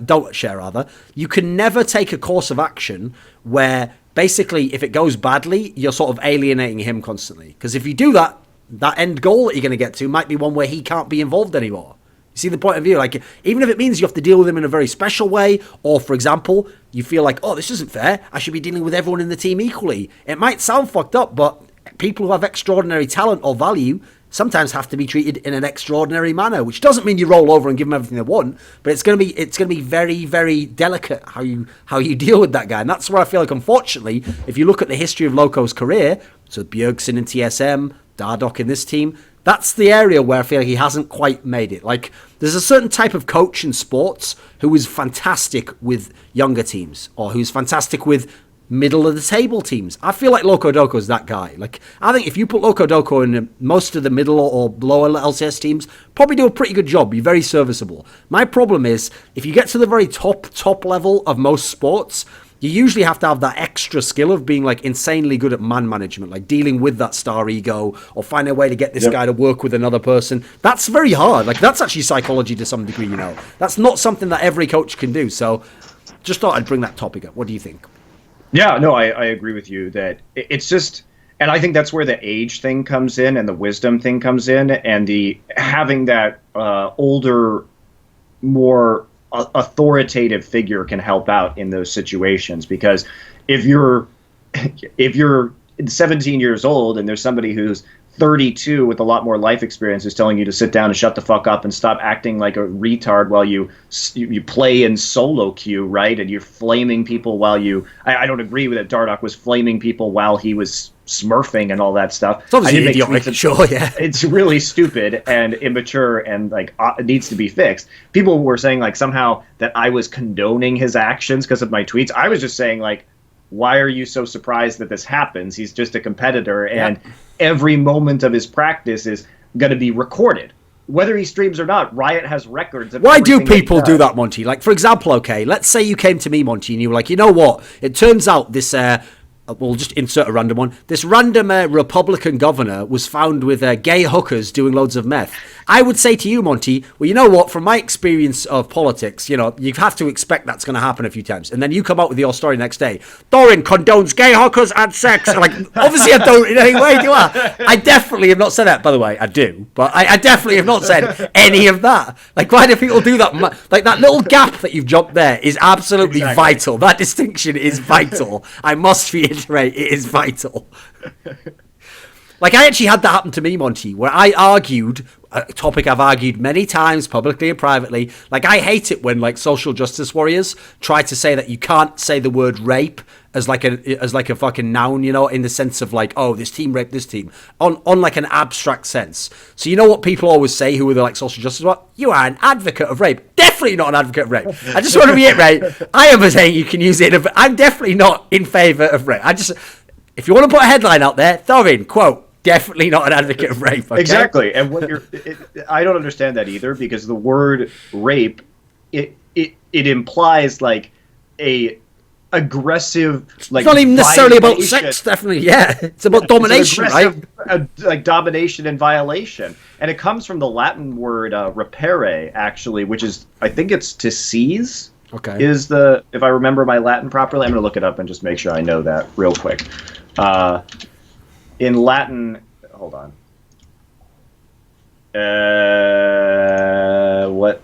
don't share rather. You can never take a course of action where basically if it goes badly, you're sort of alienating him constantly. Because if you do that, that end goal that you're going to get to might be one where he can't be involved anymore. You see the point of view? Like, even if it means you have to deal with him in a very special way, or for example, you feel like, oh, this isn't fair, I should be dealing with everyone in the team equally. It might sound fucked up, but people who have extraordinary talent or value sometimes have to be treated in an extraordinary manner, which doesn't mean you roll over and give them everything they want, but it's going to be very, very delicate how you deal with that guy. And that's where I feel like, unfortunately, if you look at the history of Loco's career, so Bjergsen in TSM, Dardoch in this team, that's the area where I feel like he hasn't quite made it. Like, there's a certain type of coach in sports who is fantastic with younger teams, or who's fantastic with middle of the table teams. I feel like Locodoco is that guy. Like, I think if you put Locodoco in most of the middle or lower LCS teams, probably do a pretty good job, be very serviceable. My problem is, if you get to the very top level of most sports, you usually have to have that extra skill of being like insanely good at man management, like dealing with that star ego or finding a way to get this guy to work with another person. That's very hard. Like, that's actually psychology to some degree, you know. That's not something that every coach can do. So just thought I'd bring that topic up. What do you think? Yeah, no, I agree with you that it's just, and I think that's where the age thing comes in and the wisdom thing comes in, and the having that older, more authoritative figure can help out in those situations. Because if you're 17 years old and there's somebody who's 32 with a lot more life experience who's telling you to sit down and shut the fuck up and stop acting like a retard while you play in solo queue, right? And you're flaming people while I don't agree with it. Dardoch was flaming people while he was smurfing and all that stuff. It's obviously idiotic, sure, yeah. It's really stupid and immature and like it needs to be fixed. People were saying like somehow that I was condoning his actions because of my tweets. I was just saying like, why are you so surprised that this happens? He's just a competitor, and every moment of his practice is going to be recorded. Whether he streams or not, Riot has records of Why do people do that, Monte? Like, for example, okay, let's say you came to me, Monte, and you were like, you know what? It turns out this, we'll just insert a random one. This random Republican governor was found with gay hookers doing loads of meth. I would say to you, Monte, well, you know what? From my experience of politics, you know, you have to expect that's going to happen a few times. And then you come out with your story next day. Thorin condones gay hookers and sex. Like, obviously I don't in any way, do I? I definitely have not said that, by the way. I do. But I definitely have not said any of that. Like, why do people do that? Like, that little gap that you've jumped there is absolutely vital. That distinction is vital. I must reiterate, it is vital. Like, I actually had that happen to me, Monte, where I argued a topic I've argued many times, publicly and privately. Like, I hate it when, like, social justice warriors try to say that you can't say the word rape as like a fucking noun, you know, in the sense of like, oh, this team raped this team, on like an abstract sense. So you know what people always say who are the like social justice, what? You are an advocate of rape. Definitely not an advocate of rape. I just want to reiterate, I am saying you can use it. I'm definitely not in favour of rape. If you want to put a headline out there, Thorin, quote, definitely not an advocate of rape. Okay? Exactly. And what I don't understand that either, because the word rape, it implies like a aggressive, like, it's not even necessarily about violation. sex, definitely. Yeah, it's about domination, It's right? an aggressive, like, domination and violation, and it comes from the Latin word "repere," actually, which is, I think it's to seize. Okay. Is the, if I remember my Latin properly, I'm going to look it up and just make sure I know that real quick. In Latin, hold on. What?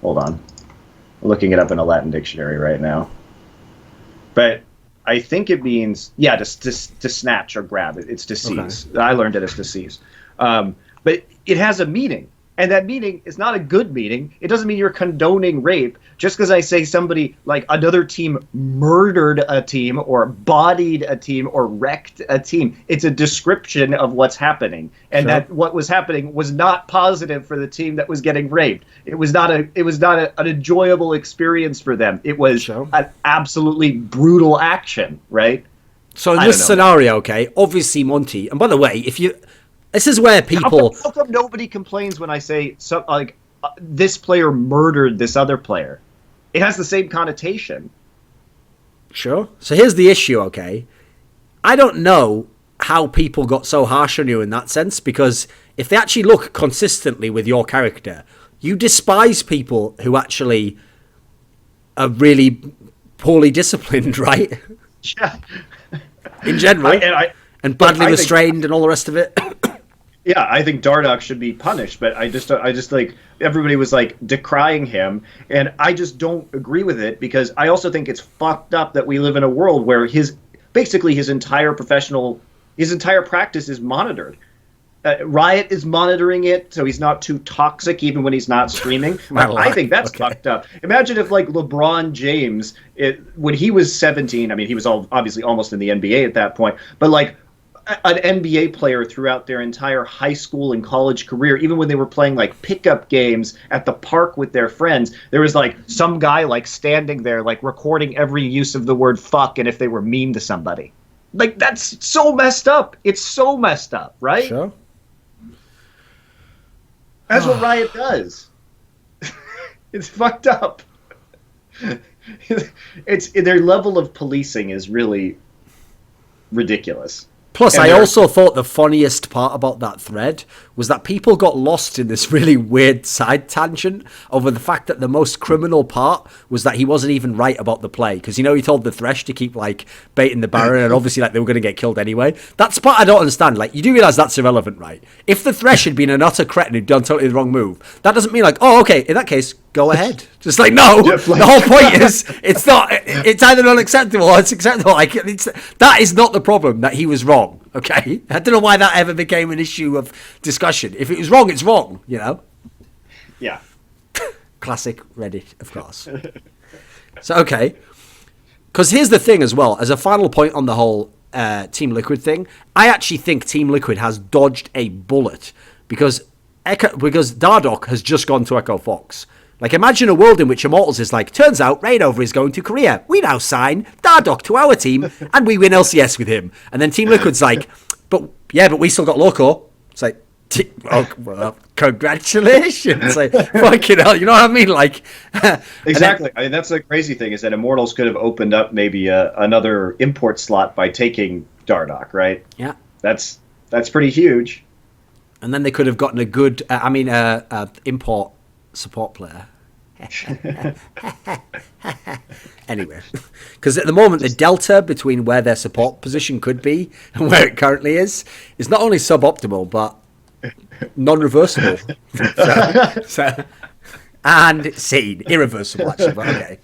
Hold on. I'm looking it up in a Latin dictionary right now. But I think it means, yeah, to snatch or grab. It's to seize. Okay. I learned it as to seize. But it has a meaning. And that meaning is not a good meaning. It doesn't mean you're condoning rape. Just because I say somebody, like another team, murdered a team or bodied a team or wrecked a team. It's a description of what's happening. And sure. That what was happening was not positive for the team that was getting raped. It was not an enjoyable experience for them. It was sure. An absolutely brutal action, right? So in this scenario, okay, obviously Monte, and by the way, this is where people... How come nobody complains when I say, this player murdered this other player? It has the same connotation. Sure. So here's the issue, okay? I don't know how people got so harsh on you in that sense, because if they actually look consistently with your character, you despise people who actually are really poorly disciplined, right? Yeah. In general. And badly restrained and all the rest of it. Yeah, I think Dardoch should be punished, but I just like, everybody was like decrying him, and I just don't agree with it, because I also think it's fucked up that we live in a world where his entire practice is monitored. Riot is monitoring it, so he's not too toxic even when he's not streaming. I think that's fucked up. Imagine if, like, LeBron James, when he was 17, I mean, he was obviously almost in the NBA at that point, but like, an NBA player throughout their entire high school and college career, even when they were playing like pickup games at the park with their friends, there was like some guy like standing there like recording every use of the word fuck, and if they were mean to somebody. Like, that's so messed up. It's so messed up, right? Sure. That's what Riot does. It's fucked up. Their level of policing is really ridiculous. Plus, I also thought the funniest part about that thread was that people got lost in this really weird side tangent over the fact that the most criminal part was that he wasn't even right about the play. Because, he told the Thresh to keep, like, baiting the Baron, and obviously, like, they were going to get killed anyway. That's the part I don't understand. Like, you do realise that's irrelevant, right? If the Thresh had been an utter cretin who'd done totally the wrong move, that doesn't mean, like, oh, okay, in that case, go ahead. Just like, no, the whole point is, it's either unacceptable or it's acceptable. Like, that is not the problem, that he was wrong. Okay, I don't know why that ever became an issue of discussion. If it was wrong, it's wrong. Yeah. Classic Reddit, of course. So okay, because here's the thing as well. As a final point on the whole Team Liquid thing, I actually think Team Liquid has dodged a bullet because Dardoch has just gone to Echo Fox. Like, imagine a world in which Immortals is like, turns out Raidover is going to Korea. We now sign Dardoch to our team, and we win LCS with him. And then Team Liquid's like, but we still got Loco. It's like, well, congratulations. Like, fucking hell, you know what I mean? Like, exactly. I mean, that's the crazy thing, is that Immortals could have opened up maybe another import slot by taking Dardoch, right? Yeah. That's pretty huge. And then they could have gotten a good, import support player. Anyway, because at the moment the delta between where their support position could be and where it currently is not only suboptimal but non-reversible. And seen irreversible, actually. But okay.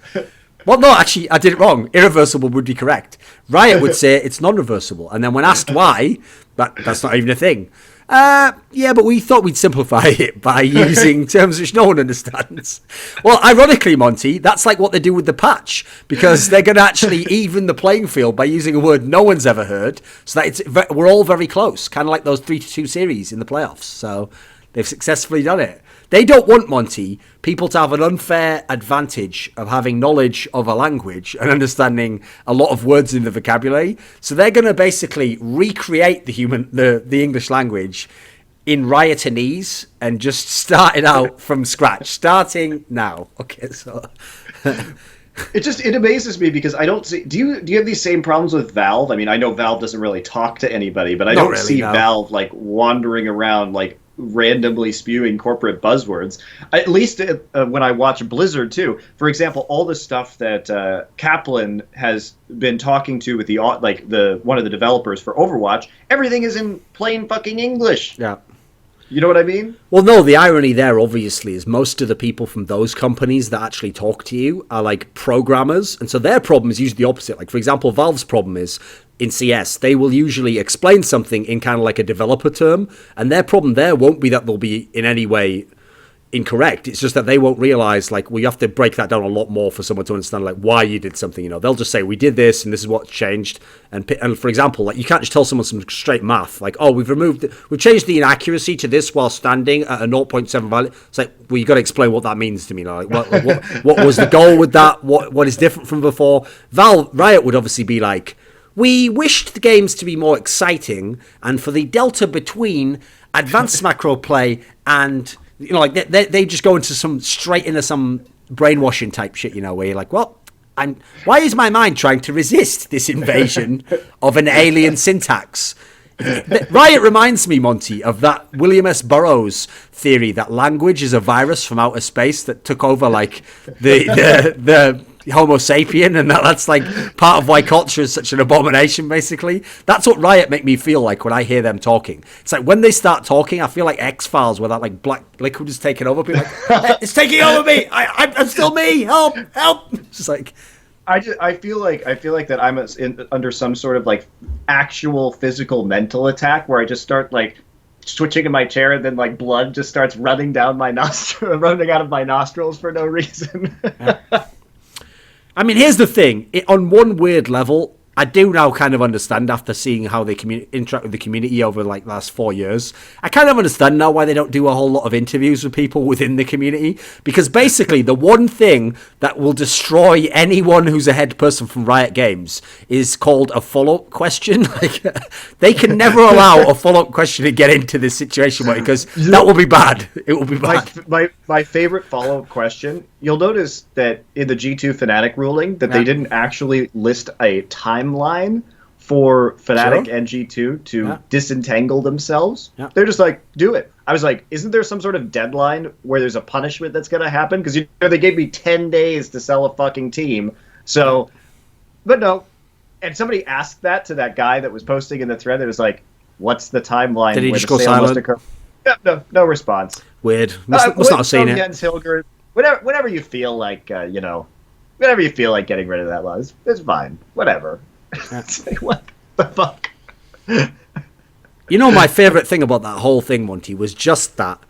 Well, no, actually, I did it wrong. Irreversible would be correct. Riot would say it's non-reversible, and then when asked why, that's not even a thing. Yeah, but we thought we'd simplify it by using terms which no one understands. Well, ironically, Monte, that's like what they do with the patch, because they're going to actually even the playing field by using a word no one's ever heard, so that we're all very close, kind of like those 3-2 series in the playoffs. So they've successfully done it. They don't want, Monte, people to have an unfair advantage of having knowledge of a language and understanding a lot of words in the vocabulary. So they're going to basically recreate the English language in Riotanese and just start it out from scratch, starting now. Okay, so It amazes me because I don't see. Do you have these same problems with Valve? I mean, I know Valve doesn't really talk to anybody, but I Not don't really, see no. Valve like wandering around like randomly spewing corporate buzzwords. At least when I watch Blizzard too. For example, all the stuff that Kaplan has been talking to with the one of the developers for Overwatch, everything is in plain fucking English. Yeah. You know what I mean? Well, no, the irony there, obviously, is most of the people from those companies that actually talk to you are like programmers. And so their problem is usually the opposite. Like, for example, Valve's problem is in CS, they will usually explain something in kind of like a developer term. And their problem there won't be that they'll be in any way incorrect. It's just that they won't realize, like, we have to break that down a lot more for someone to understand, like, why you did something. You know, they'll just say, we did this and this is what changed. And for example, like, you can't just tell someone some straight math, like, oh, we've changed the inaccuracy to this while standing at a 0.7 value. It's like, well, you got to explain what that means to me. Like, what was the goal with that? What is different from before? Riot would obviously be like, we wished the games to be more exciting, and for the delta between advanced macro play and, you know, like they just go into straight into some brainwashing type shit, you know, where you're like, well, and why is my mind trying to resist this invasion of an alien syntax? Riot reminds me, Monty, of that William S. Burroughs theory that language is a virus from outer space that took over like the Homo sapien, and that's like part of why culture is such an abomination, basically. That's what Riot make me feel like when I hear them talking. It's like when they start talking, I feel like X-Files, where that like black liquid is taking over. People like, hey, it's taking over me. I'm still me. Help! It's just like, I feel like that I'm under some sort of like actual physical mental attack where I just start like switching in my chair and then like blood just starts running down my running out of my nostrils for no reason. Yeah. I mean, here's the thing. On one weird level, I do now kind of understand after seeing how they interact with the community over like the last 4 years. I kind of understand now why they don't do a whole lot of interviews with people within the community. Because basically the one thing that will destroy anyone who's a head person from Riot Games is called a follow-up question. Like, they can never allow a follow-up question to get into this situation because that will be bad. It will be bad. My favorite follow-up question, you'll notice that in the G2 Fnatic ruling that they didn't actually list a timeline for Fnatic and G2 to disentangle themselves. Yeah. They're just like, do it. I was like, isn't there some sort of deadline where there's a punishment that's going to happen? Because they gave me 10 days to sell a fucking team. So, but no. And somebody asked that to that guy that was posting in the thread. It was like, what's the timeline? Did he just go silent? No response. Weird. Must not have seen it. Jens Hilgert, whenever you feel like, whenever you feel like getting rid of that law, it's fine. Whatever. Say, what the fuck? You know, my favourite thing about that whole thing, Monty, was just that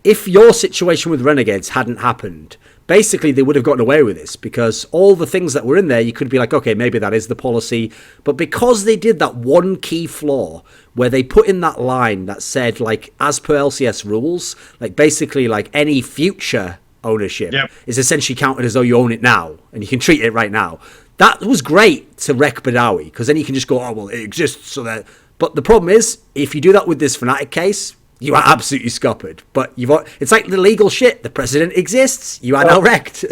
if your situation with Renegades hadn't happened, basically they would have gotten away with this because all the things that were in there, you could be like, okay, maybe that is the policy. But because they did that one key flaw where they put in that line that said, like, as per LCS rules, like basically like any future ownership is essentially counted as though you own it now and you can treat it right now. That was great to wreck Badawi because then you can just go, oh, well, it exists. So that. But the problem is, if you do that with this Fnatic case, you are absolutely scuppered. But it's like the legal shit. The precedent exists. You are now wrecked.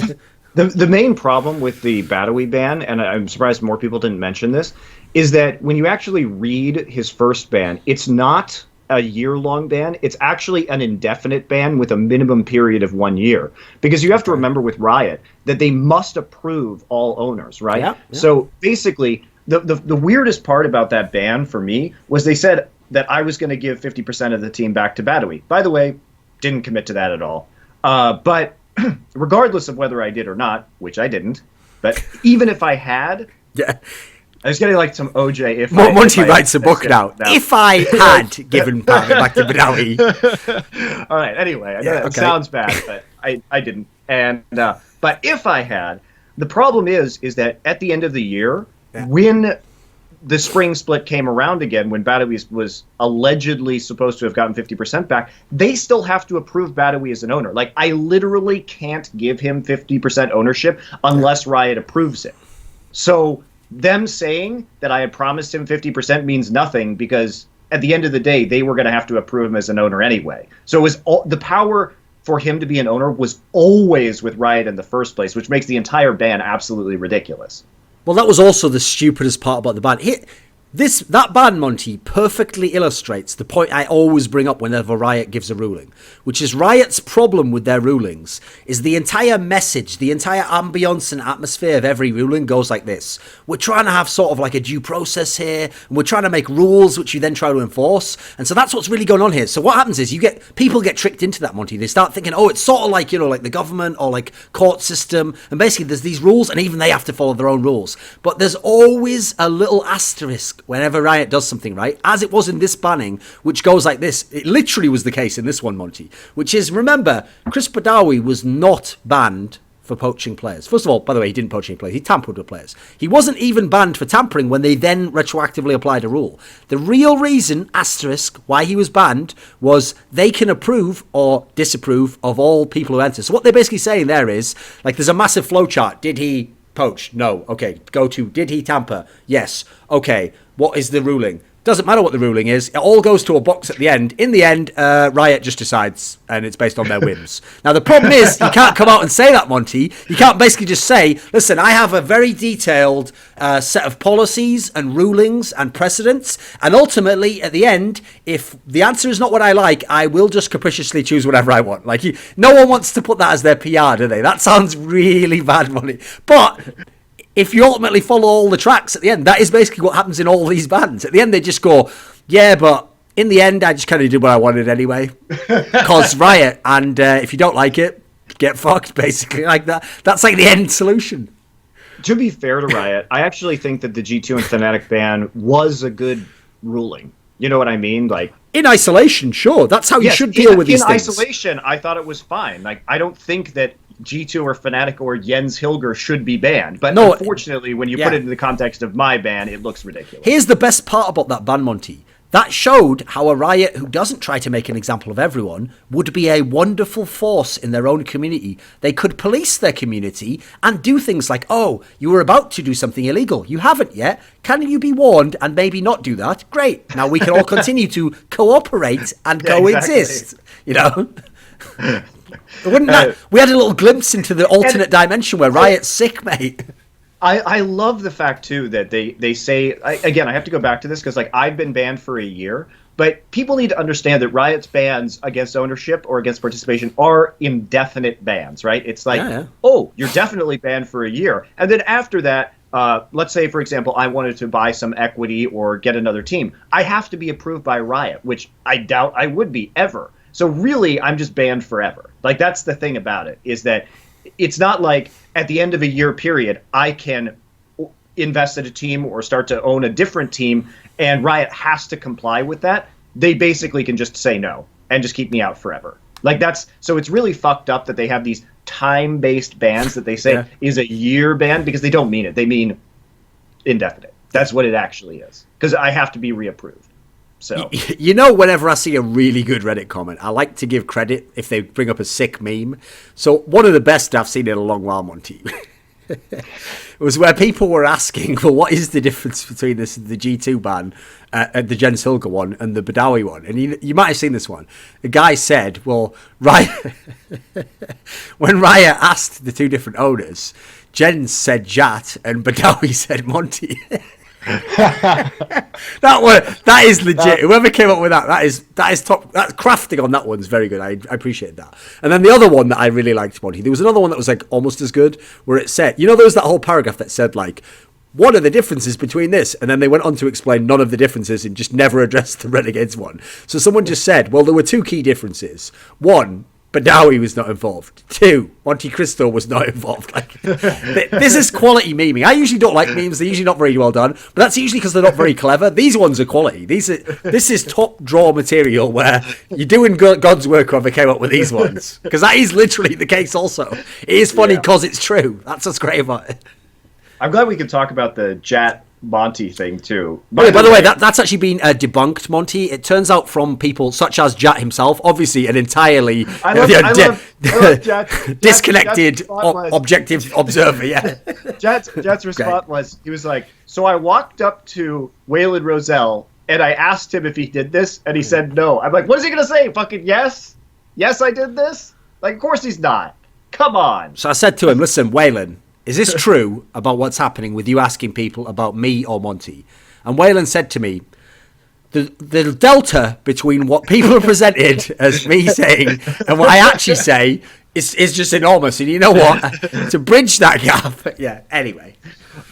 The main problem with the Badawi ban, and I'm surprised more people didn't mention this, is that when you actually read his first ban, it's not a year-long ban. It's actually an indefinite ban with a minimum period of 1 year. Because you have to remember with Riot that they must approve all owners, right? Yeah. So basically, the weirdest part about that ban for me was they said that I was going to give 50% of the team back to Badawi. By the way, didn't commit to that at all. But regardless of whether I did or not, which I didn't, but even if I had... Yeah. I was getting like some OJ. Monty writes a book now. If I had given back to Badawi. All right. Anyway, I know it sounds bad, but I didn't. And but if I had, the problem is that at the end of the year, when the spring split came around again, when Badawi was allegedly supposed to have gotten 50% back, they still have to approve Badawi as an owner. Like, I literally can't give him 50% ownership unless Riot approves it. So them saying that I had promised him 50% means nothing because at the end of the day, they were going to have to approve him as an owner anyway. So it was all, the power for him to be an owner was always with Riot in the first place, which makes the entire ban absolutely ridiculous. Well, that was also the stupidest part about the ban. That ban, Monty, perfectly illustrates the point I always bring up whenever Riot gives a ruling, which is Riot's problem with their rulings is the entire message, the entire ambience and atmosphere of every ruling goes like this. We're trying to have sort of like a due process here, and we're trying to make rules which you then try to enforce. And so that's what's really going on here. So what happens is people get tricked into that, Monty. They start thinking, oh, it's sort of like, like the government or like court system. And basically there's these rules and even they have to follow their own rules. But there's always a little asterisk whenever Riot does something, right? As it was in this banning, which goes like this. It literally was the case in this one, Monty, which is, remember, Chris Badawi was not banned for poaching players. First of all, by the way, he didn't poach any players. He tampered with players. He wasn't even banned for tampering when they then retroactively applied a rule. The real reason, asterisk, why he was banned was they can approve or disapprove of all people who enter. So what they're basically saying there is, like, there's a massive flowchart. Did he poach? No. Okay. Go to, did he tamper? Yes. Okay. What is the ruling? Doesn't matter what the ruling is. It all goes to a box at the end. In the end, Riot just decides, and it's based on their whims. Now, the problem is, you can't come out and say that, Monty. You can't basically just say, listen, I have a very detailed set of policies and rulings and precedents, and ultimately, at the end, if the answer is not what I like, I will just capriciously choose whatever I want. Like, no one wants to put that as their PR, do they? That sounds really bad, Monty. But if you ultimately follow all the tracks at the end, that is basically what happens in all these bands. At the end, they just go, yeah, but in the end, I just kind of did what I wanted anyway. Because Riot, and if you don't like it, get fucked, basically. Like that. That's like the end solution. To be fair to Riot, I actually think that the G2 and Fnatic ban was a good ruling. You know what I mean? Like, in isolation, sure. That's how you should deal with these things. In isolation, I thought it was fine. Like, I don't think that G2 or Fnatic or Jens Hilger should be banned. But no, unfortunately, when you put it in the context of my ban, it looks ridiculous. Here's the best part about that ban, Monty. That showed how a Riot who doesn't try to make an example of everyone would be a wonderful force in their own community. They could police their community and do things like, oh, you were about to do something illegal. You haven't yet. Can you be warned and maybe not do that? Great. Now we can all continue to cooperate and coexist. You know? Wouldn't that? We had a little glimpse into the alternate dimension where Riot's sick, mate. I love the fact, too, that they say, again, I have to go back to this because, like, I've been banned for a year, but people need to understand that Riot's bans against ownership or against participation are indefinite bans, right? It's like, oh, you're definitely banned for a year. And then after that, let's say, for example, I wanted to buy some equity or get another team. I have to be approved by Riot, which I doubt I would be ever. So really, I'm just banned forever. Like, that's the thing about it, is that it's not like at the end of a year period, I can invest in a team or start to own a different team, and Riot has to comply with that. They basically can just say no and just keep me out forever. Like, so it's really fucked up that they have these time-based bans that they say is a year ban, because they don't mean it. They mean indefinite. That's what it actually is, because I have to be reapproved. So, you know, whenever I see a really good Reddit comment, I like to give credit if they bring up a sick meme. So one of the best I've seen in a long while, Monty, was where people were asking, well, what is the difference between the G2 ban, the Jens Hilger one, and the Badawi one? And you might have seen this one. The guy said, well, Riot, when Riot asked the two different owners, Jens said Jat and Badawi said Monty. that is legit. Whoever came up with that is top. That crafting on that one's very good. I appreciate that. And then the other one that I really liked, Monty, there was another one that was like almost as good, where it said, you know, there was that whole paragraph that said like, what are the differences between this? And then they went on to explain none of the differences and just never addressed the Renegades one. So someone just said, well, there were two key differences. One, Badawi was not involved. 2, Monte Cristo was not involved. Like, this is quality memeing. I usually don't like memes. They're usually not very well done. But that's usually because they're not very clever. These ones are quality. This is top draw material where you're doing God's work whoever came up with these ones. Because that is literally the case also. It is funny because it's true. That's what's great about it. I'm glad we could talk about the Jat Monty thing too. By the way, that's actually been debunked, Monty. It turns out from people such as Jat himself, obviously an entirely disconnected objective observer. Yeah. Jat's response was, he was like, so I walked up to Waylon Roselle and I asked him if he did this, and he said no. I'm like, what is he gonna say? Fucking yes, I did this. Like, of course he's not. Come on. So I said to him, listen, Waylon, is this true about what's happening with you asking people about me or Monte? And Waylon said to me, the delta between what people have presented as me saying and what I actually say is just enormous. And you know what? To bridge that gap, yeah, anyway.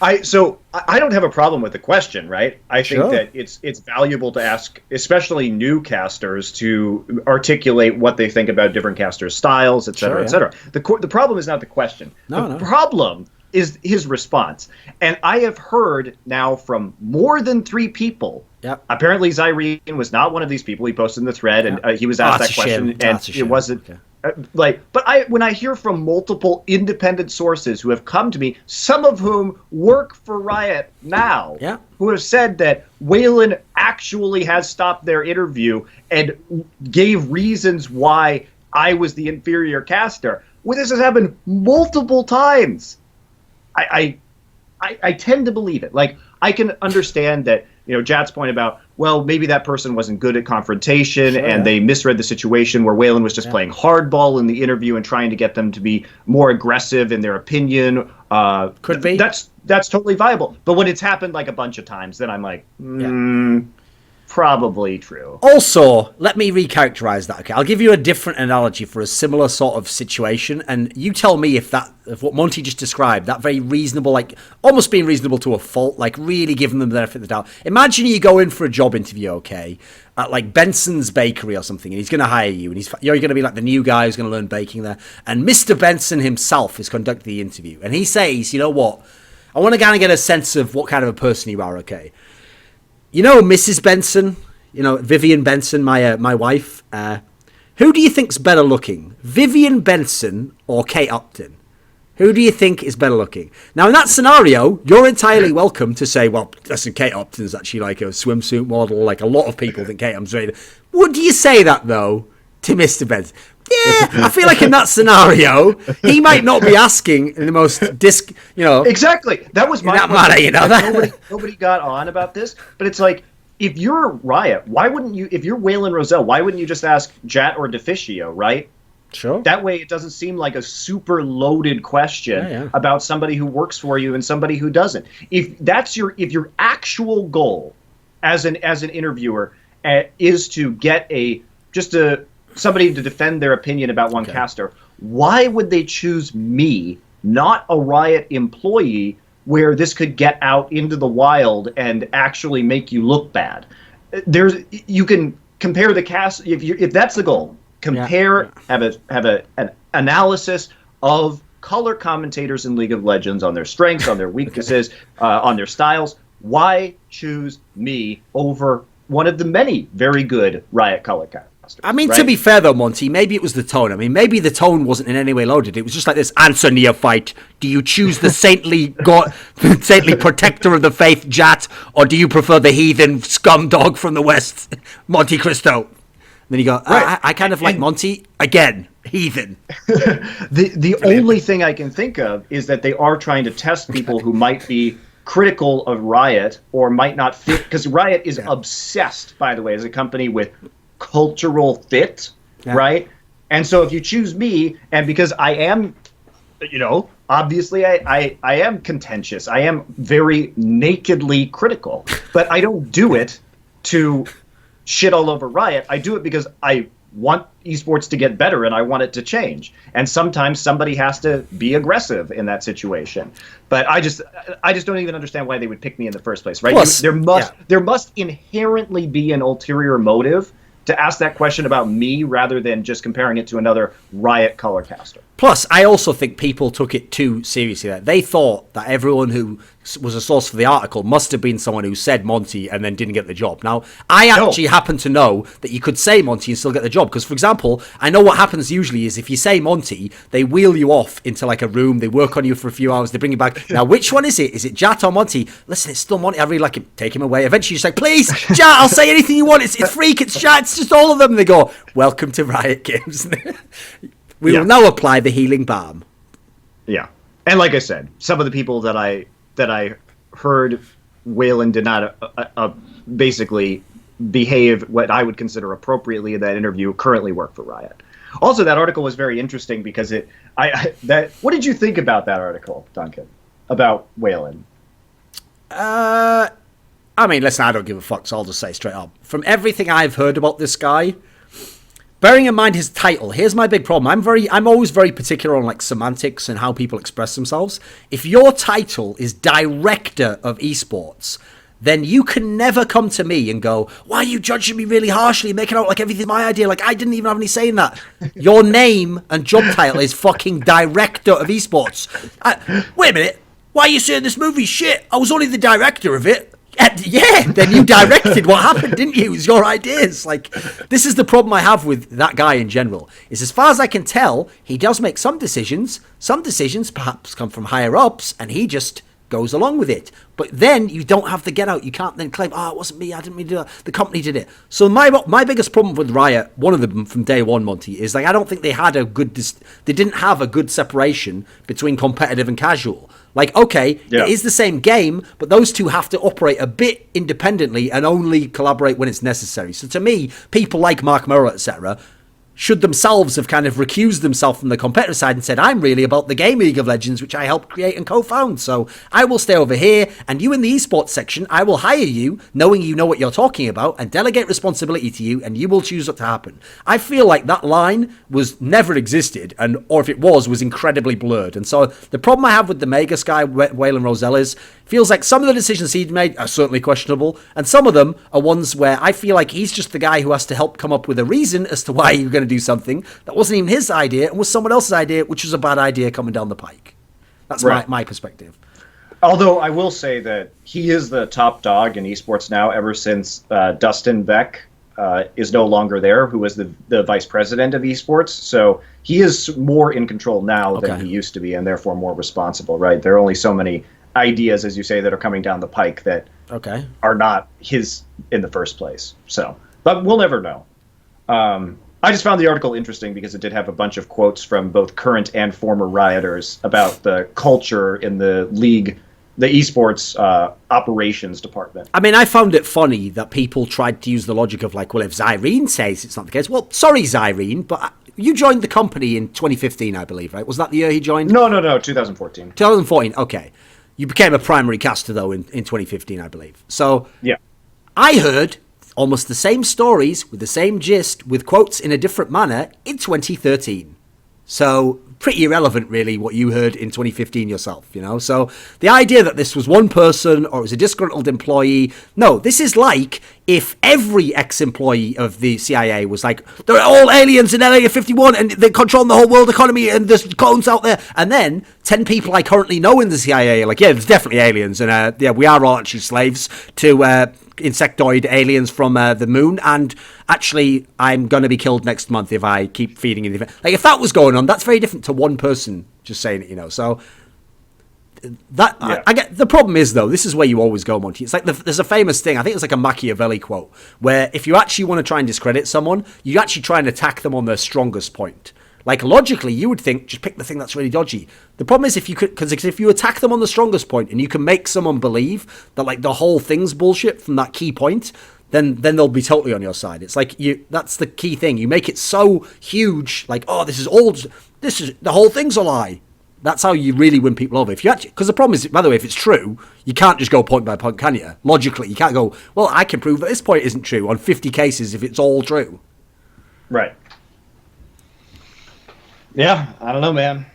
I don't have a problem with the question, right? I think that it's valuable to ask, especially new casters, to articulate what they think about different casters' styles, et cetera, et cetera. The problem is not the question. The problem is his response. And I have heard now from more than 3 people. Yep. Apparently, Zyrene was not one of these people. He posted in the thread, and he was asked that question, and it wasn't. Okay. But when I hear from multiple independent sources who have come to me, some of whom work for Riot now, who have said that Waylon actually has stopped their interview and gave reasons why I was the inferior caster. Well, this has happened multiple times. I tend to believe it. Like, I can understand that, Jat's point about, well, maybe that person wasn't good at confrontation and they misread the situation where Waylon was just playing hardball in the interview and trying to get them to be more aggressive in their opinion. Could be. That's totally viable. But when it's happened like a bunch of times, then I'm like, probably true. Also, let me recharacterize that. Okay, I'll give you a different analogy for a similar sort of situation, and you tell me if what Monte just described, that very reasonable, like almost being reasonable to a fault, like really giving them the benefit of the doubt. Imagine you go in for a job interview, okay, at like Benson's Bakery or something, and he's going to hire you, and you're going to be like the new guy who's going to learn baking there, and Mr. Benson himself is conducting the interview, and he says, you know what, I want to kind of get a sense of what kind of a person you are, okay. Mrs. Benson, Vivian Benson, my wife. Who do you think's better looking, Vivian Benson or Kate Upton? Who do you think is better looking? Now, in that scenario, you're entirely welcome to say, well, listen, Kate Upton's actually like a swimsuit model. Like a lot of people think Kate Upton's really. Would you say that, though, to Mr. Benson? Yeah, I feel like in that scenario, he might not be asking in the most Exactly. That was my matter, Nobody got on about this, but it's like, if you're Riot, why wouldn't you? If you're Waylon Roselle, why wouldn't you just ask Jat or Deficio, right? Sure. That way, it doesn't seem like a super loaded question about somebody who works for you and somebody who doesn't. If your actual goal as an interviewer is to get somebody to defend their opinion about one caster, why would they choose me, not a Riot employee, where this could get out into the wild and actually make you look bad? You can compare the cast if that's the goal. Have an analysis of color commentators in League of Legends on their strengths, on their weaknesses, on their styles. Why choose me over one of the many very good Riot color casters? I mean, to be fair, though, Monte, maybe it was the tone. I mean, maybe the tone wasn't in any way loaded. It was just like this: answer, neophyte. Do you choose the saintly protector of the faith, Jat, or do you prefer the heathen scum dog from the west, Monte Cristo? And then you go, I kind of like Monte. Again, heathen. The only thing I can think of is that they are trying to test people who might be critical of Riot or might not fit, because Riot is obsessed, by the way, as a company with cultural fit, right? And so if you choose me, and because I am, obviously I am contentious, I am very nakedly critical, but I don't do it to shit all over Riot. I do it because I want esports to get better and I want it to change. And sometimes somebody has to be aggressive in that situation. But I just don't even understand why they would pick me in the first place, right? Plus, there must inherently be an ulterior motive to ask that question about me rather than just comparing it to another Riot color caster. Plus, I also think people took it too seriously. They thought that everyone who was a source for the article must have been someone who said Monte and then didn't get the job. Now, I actually happen to know that you could say Monte and still get the job. Because, for example, I know what happens usually is if you say Monte, they wheel you off into like a room, they work on you for a few hours, they bring you back. Now, which one is it? Is it Jat or Monte? Listen, it's still Monte. I really like him. Take him away. Eventually, you say, please, Jat, I'll say anything you want. It's Freak, it's Jat, it's just all of them. And they go, welcome to Riot Games. We will now apply the healing balm. Yeah. And like I said, some of the people that I heard Waylon did not basically behave what I would consider appropriately in that interview currently work for Riot. Also, that article was very interesting because what did you think about that article, Duncan, about Whalen? I mean, listen, I don't give a fuck, so I'll just say straight up. From everything I've heard about this guy, bearing in mind his title, here's my big problem. I'm always very particular on like semantics and how people express themselves. If your title is Director of Esports, then you can never come to me and go, why are you judging me really harshly, making out like everything's my idea, like I didn't even have any say in that. Your name and job title is fucking Director of Esports. Wait a minute, why are you saying this movie's shit? I was only the director of it. Yeah, then you directed what happened, didn't you? It was your ideas. Like, this is the problem I have with that guy in general, is as far as I can tell, he does make some decisions. Some decisions perhaps come from higher ups, and he just goes along with it. But then you don't have the get out. You can't then claim, it wasn't me, I didn't mean to do that. The company did it. So my biggest problem with Riot, one of them from day one, Monte, is like I don't think they had they didn't have a good separation between competitive and casual. Like, okay, It is the same game, but those two have to operate a bit independently and only collaborate when it's necessary. So to me, people like Mark Murrow, etc., should themselves have kind of recused themselves from the competitive side and said, I'm really about the game League of Legends, which I helped create and co-found. So I will stay over here, and you in the esports section, I will hire you, knowing you know what you're talking about, and delegate responsibility to you, and you will choose what to happen. I feel like that line was never existed, or if it was incredibly blurred. And so the problem I have with the Magus guy, Waylon Rosell, is feels like some of the decisions he'd made are certainly questionable, and some of them are ones where I feel like he's just the guy who has to help come up with a reason as to why you're going to do something that wasn't even his idea and was someone else's idea, which was a bad idea coming down the pike. That's my perspective. Although I will say that he is the top dog in esports now ever since Dustin Beck is no longer there, who was the vice president of esports. So he is more in control now than he used to be, and therefore more responsible, right? There are only so many ideas, as you say, that are coming down the pike that are not his in the first place. So, but we'll never know. I just found the article interesting because it did have a bunch of quotes from both current and former rioters about the culture in the league, the esports operations department. I mean, I found it funny that people tried to use the logic of like, well, if Zyrene says it's not the case, well, sorry, Zyrene, but you joined the company in 2015, I believe, right? Was that the year he joined? No, 2014. 2014, okay. You became a primary caster, though, in 2015, I believe. So yeah, I heard almost the same stories with the same gist with quotes in a different manner in 2013. So pretty irrelevant, really, what you heard in 2015 yourself, you know? So the idea that this was one person or it was a disgruntled employee, no, this is like if every ex-employee of the CIA was like, they're all aliens in Area 51 and they're controlling the whole world economy and there's clones out there. And then 10 people I currently know in the CIA are like, yeah, there's definitely aliens. And we are all actually slaves to insectoid aliens from the moon. And actually, I'm going to be killed next month if I keep feeding in the event. Like, if that was going on, that's very different to one person just saying it, you know. So that I get. The problem is, though, this is where you always go, Monty. It's like there's a famous thing. I think it's like a Machiavelli quote where if you actually want to try and discredit someone, you actually try and attack them on their strongest point. Like, logically, you would think, just pick the thing that's really dodgy. The problem is if you attack them on the strongest point and you can make someone believe that, like, the whole thing's bullshit from that key point, then they'll be totally on your side. It's like, that's the key thing. You make it so huge, like, oh, the whole thing's a lie. That's how you really win people over. If you actually, because the problem is, by the way, if it's true, you can't just go point by point, can you? Logically, you can't go, well, I can prove that this point isn't true on 50 cases if it's all true. Right. Yeah, I don't know, man.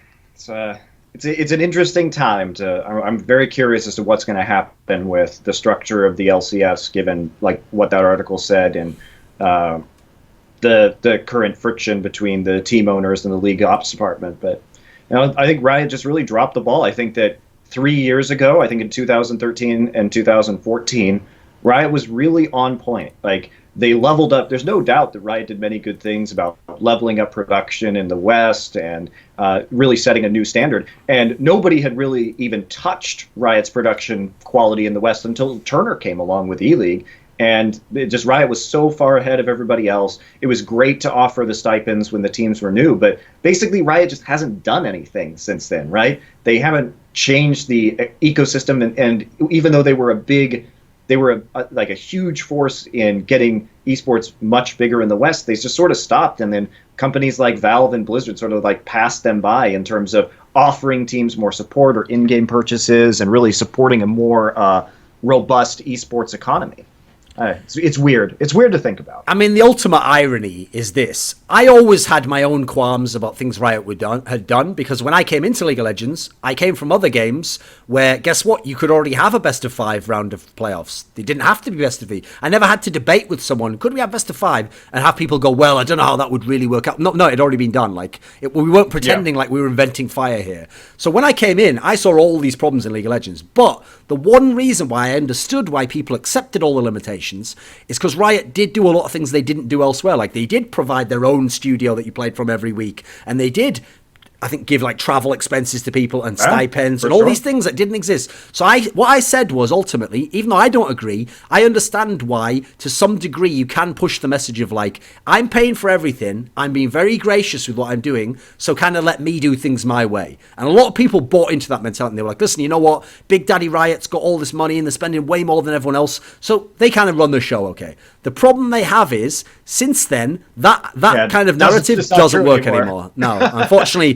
It's an interesting time. I'm very curious as to what's going to happen with the structure of the LCS, given like what that article said, and the current friction between the team owners and the league ops department. But I think Riot just really dropped the ball. I think that 3 years ago, I think in 2013 and 2014, Riot was really on point. Like, they leveled up. There's no doubt that Riot did many good things about leveling up production in the West and really setting a new standard. And nobody had really even touched Riot's production quality in the West until Turner came along with E-League. And Riot was so far ahead of everybody else. It was great to offer the stipends when the teams were new, but basically Riot just hasn't done anything since then, right? They haven't changed the ecosystem, and even though they were like a huge force in getting esports much bigger in the West, they just sort of stopped, and then companies like Valve and Blizzard sort of like passed them by in terms of offering teams more support or in-game purchases and really supporting a more robust esports economy. It's weird. It's weird to think about. I mean, the ultimate irony is this. I always had my own qualms about things Riot had done, because when I came into League of Legends, I came from other games where, guess what? You could already have a best of 5 round of playoffs. They didn't have to be best of 3. I never had to debate with someone, could we have best of 5? And have people go, well, I don't know how that would really work out. No, it had already been done. Like, we weren't pretending like we were inventing fire here. So when I came in, I saw all these problems in League of Legends. But the one reason why I understood why people accepted all the limitations is because Riot did do a lot of things they didn't do elsewhere. Like, they did provide their own studio that you played from every week, and they did, I think, give like travel expenses to people and stipends and all these things that didn't exist. So what I said was, ultimately, even though I don't agree, I understand why to some degree you can push the message of like, I'm paying for everything, I'm being very gracious with what I'm doing, so kind of let me do things my way. And a lot of people bought into that mentality, and they were like, listen, you know what, Big Daddy Riot's got all this money and they're spending way more than everyone else, so they kind of run the show, okay. The problem they have is, since then, that kind of narrative doesn't work anymore. No, unfortunately,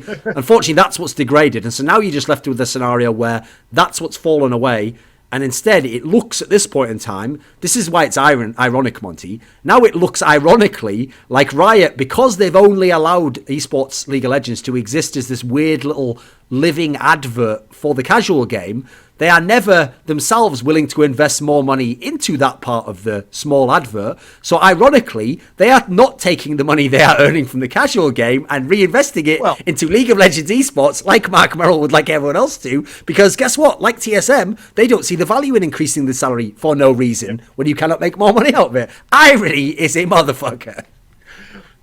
that's what's degraded. And so now you're just left with a scenario where that's what's fallen away. And instead, it looks at this point in time, this is why it's ironic, Monte. Now it looks ironically like Riot, because they've only allowed esports League of Legends to exist as this weird little living advert for the casual game, they are never themselves willing to invest more money into that part of the small advert. So ironically, they are not taking the money they are earning from the casual game and reinvesting it into League of Legends esports like Mark Merrill would like everyone else to. Because guess what? Like TSM, they don't see the value in increasing the salary for no reason when you cannot make more money out of it. Irony is a motherfucker.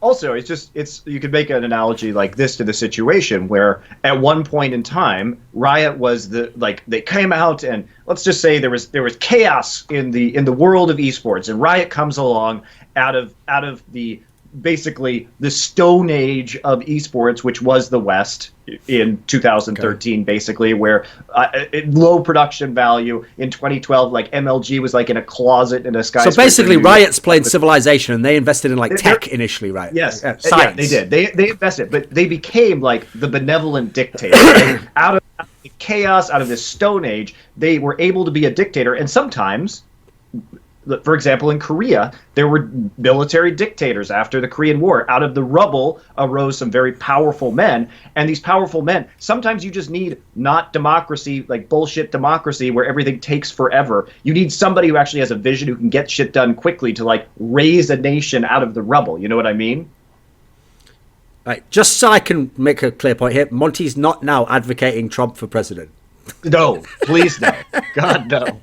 Also, you could make an analogy like this to the situation where at one point in time, Riot was they came out, and let's just say there was chaos in the world of esports, and Riot comes along out of the basically the Stone Age of esports, which was the West in 2013, basically, where low production value. In 2012, like MLG was like in a closet in a skyscraper. So basically, Riot's played Civilization, and they invested in like tech initially, right? Yes, science. Yeah, they did. They invested, but they became like the benevolent dictator. Out of the chaos, out of this Stone Age, they were able to be a dictator, and sometimes, for example, in Korea, there were military dictators after the Korean War. Out of the rubble arose some very powerful men. And these powerful men, sometimes you just need not democracy, like bullshit democracy where everything takes forever. You need somebody who actually has a vision, who can get shit done quickly to like raise a nation out of the rubble. You know what I mean? Right. Just so I can make a clear point here, Monty's not now advocating Trump for president. No, please no. God, no.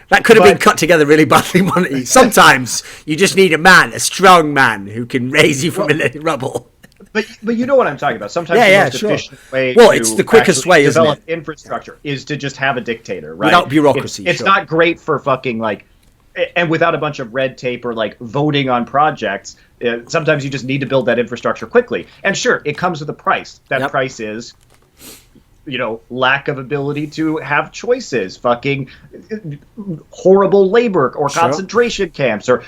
That could have been cut together really badly, Monty. Sometimes you just need a strong man who can raise you from the rubble. But you know what I'm talking about. Sometimes the most efficient way it's the quickest way, isn't develop it? Infrastructure is to just have a dictator, right? Without bureaucracy. It's not great for fucking like, and without a bunch of red tape or like voting on projects. Sometimes you just need to build that infrastructure quickly. And sure, it comes with a price. That price is, lack of ability to have choices, fucking horrible labor or concentration camps, or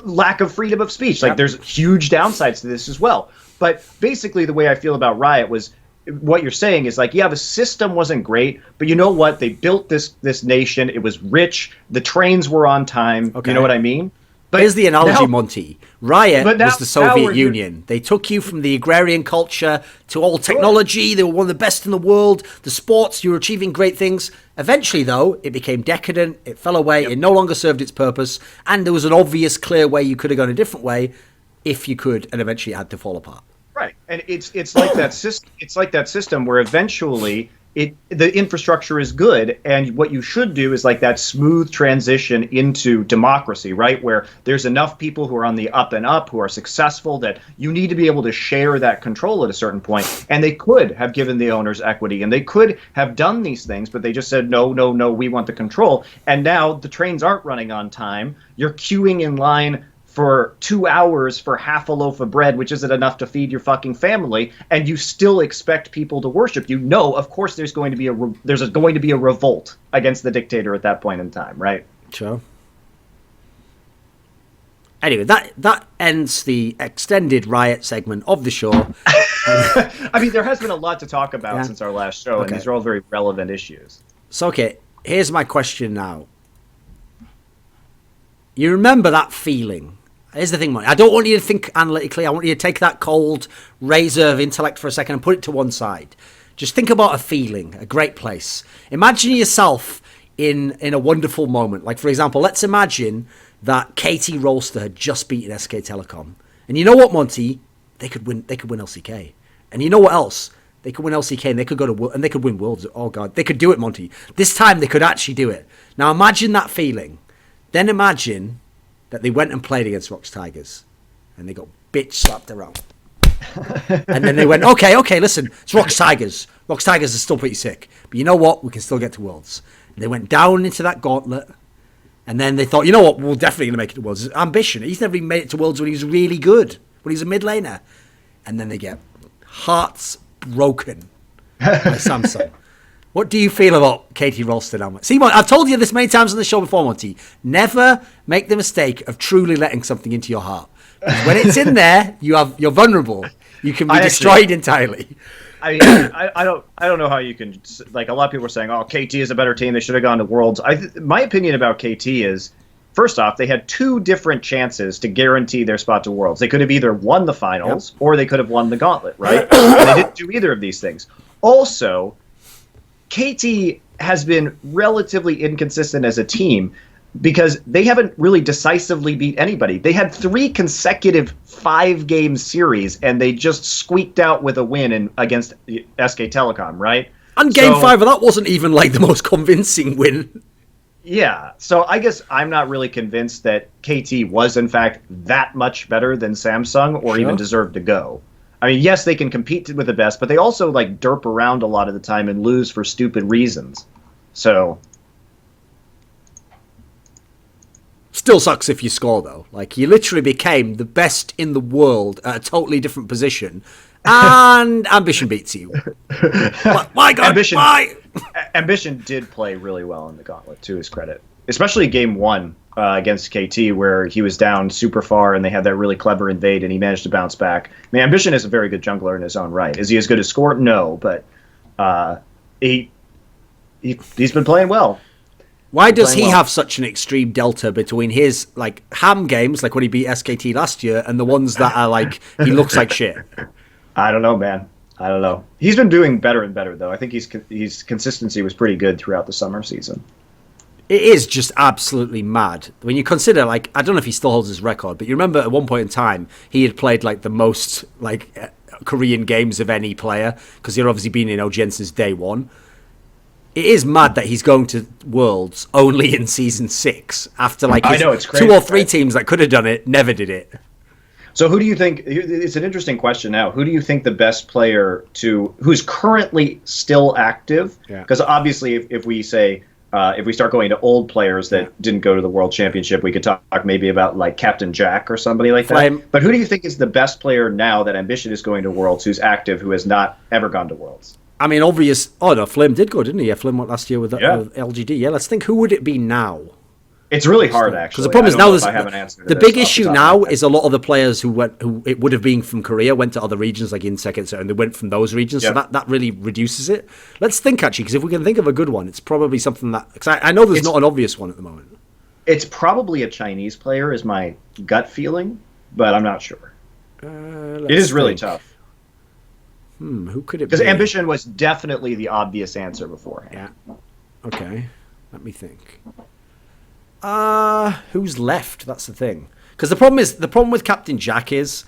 lack of freedom of speech. Like, there's huge downsides to this as well. But basically, the way I feel about Riot was, what you're saying is like, yeah, the system wasn't great, but you know what? They built this nation. It was rich. The trains were on time. Okay. You know what I mean? But here's the analogy, Monty. Riot was the Soviet Union. They took you from the agrarian culture to all technology. They were one of the best in the world. The sports, you were achieving great things. Eventually, though, it became decadent. It fell away. It no longer served its purpose. And there was an obvious, clear way you could have gone a different way if you could, and eventually it had to fall apart. Right. And it's like that system. It's like that system where eventually the infrastructure is good, and what you should do is like that smooth transition into democracy, right? Where there's enough people who are on the up and up, who are successful, that you need to be able to share that control at a certain point. And they could have given the owners equity, and they could have done these things, but they just said, no, we want the control. And now the trains aren't running on time. You're queuing in line for 2 hours for half a loaf of bread, which isn't enough to feed your fucking family, and you still expect people to worship you. No, of course there's going to be a revolt against the dictator at that point in time, right? Sure. Anyway, that ends the extended Riot segment of the show. I mean, there has been a lot to talk about since our last show, and these are all very relevant issues. So, okay, here's my question now. You remember that feeling? Here's the thing, Monte. I don't want you to think analytically. I want you to take that cold razor of intellect for a second and put it to one side. Just think about a feeling, a great place. Imagine yourself in a wonderful moment. Like, for example, let's imagine that KT Rolster had just beaten SK Telecom. And you know what, Monty? They could win LCK. And you know what else? They could win LCK and they could go to and they could win Worlds. Oh god, they could do it, Monty. This time they could actually do it. Now imagine that feeling. Then imagine that they went and played against Rocks Tigers and they got bitch slapped around. And then they went, okay, listen, it's Rocks Tigers. Rocks Tigers are still pretty sick. But you know what? We can still get to Worlds. And they went down into that gauntlet. And then they thought, you know what? We're definitely going to make it to Worlds. It's ambition. He's never even made it to Worlds when he was really good. When he's a mid laner. And then they get hearts broken by Samsung. What do you feel about KT Rolster now? See, I've told you this many times on the show before, Monty. Never make the mistake of truly letting something into your heart. When it's in there, you're vulnerable. You can be destroyed entirely. I mean, I don't know how you can, like, a lot of people are saying, oh, KT is a better team, they should have gone to Worlds. My opinion about KT is, first off, they had two different chances to guarantee their spot to Worlds. They could have either won the finals or they could have won the gauntlet, right? And they didn't do either of these things. Also, KT has been relatively inconsistent as a team because they haven't really decisively beat anybody. They had 3 consecutive 5-game series, and they just squeaked out with a win against SK Telecom, right? And Game 5 of that wasn't even like the most convincing win. Yeah, so I guess I'm not really convinced that KT was, in fact, that much better than Samsung or even deserved to go. I mean, yes, they can compete with the best, but they also, like, derp around a lot of the time and lose for stupid reasons. So... Still sucks if you score, though. Like, you literally became the best in the world at a totally different position, and Ambition beats you. My God, Ambition did play really well in the gauntlet, to his credit. Especially Game 1 against KT, where he was down super far, and they had that really clever invade, and he managed to bounce back. I mean, Ambition is a very good jungler in his own right. Is he as good as Skort? No, but he's been playing well. Why does he have such an extreme delta between his, like, ham games, like when he beat SKT last year, and the ones that are, like, he looks like shit? I don't know, man. I don't know. He's been doing better and better, though. I think his consistency was pretty good throughout the summer season. It is just absolutely mad. When you consider, like, I don't know if he still holds his record, but you remember at one point in time, he had played, like, the most, like, Korean games of any player, because he'd obviously been in OGN since day one. It is mad that he's going to Worlds only in Season 6 after, like, I know, it's crazy, 2 or 3 teams that could have done it never did it. So who do you think, it's an interesting question now, who do you think the best player who's currently still active? Because obviously if we say, if we start going to old players that didn't go to the World Championship, we could talk maybe about, like, Captain Jack or somebody like that. But who do you think is the best player now that Ambition is going to Worlds, who's active, who has not ever gone to Worlds? I mean, obvious. Oh no, Flame did go, didn't he? Yeah, Flame went last year with LGD. Yeah, let's think. Who would it be now? It's really hard, actually. Because the problem is now the big issue now is a lot of the players who it would have been from Korea went to other regions like InSec and they went from those regions. So that really reduces it. Let's think actually, because if we can think of a good one, it's probably something that. Because I know there's not an obvious one at the moment. It's probably a Chinese player, is my gut feeling, but I'm not sure. It is really tough. Who could it be? Because Ambition was definitely the obvious answer beforehand. Yeah. Okay. Let me think. Who's left? That's the thing. Because the problem with Captain Jack is,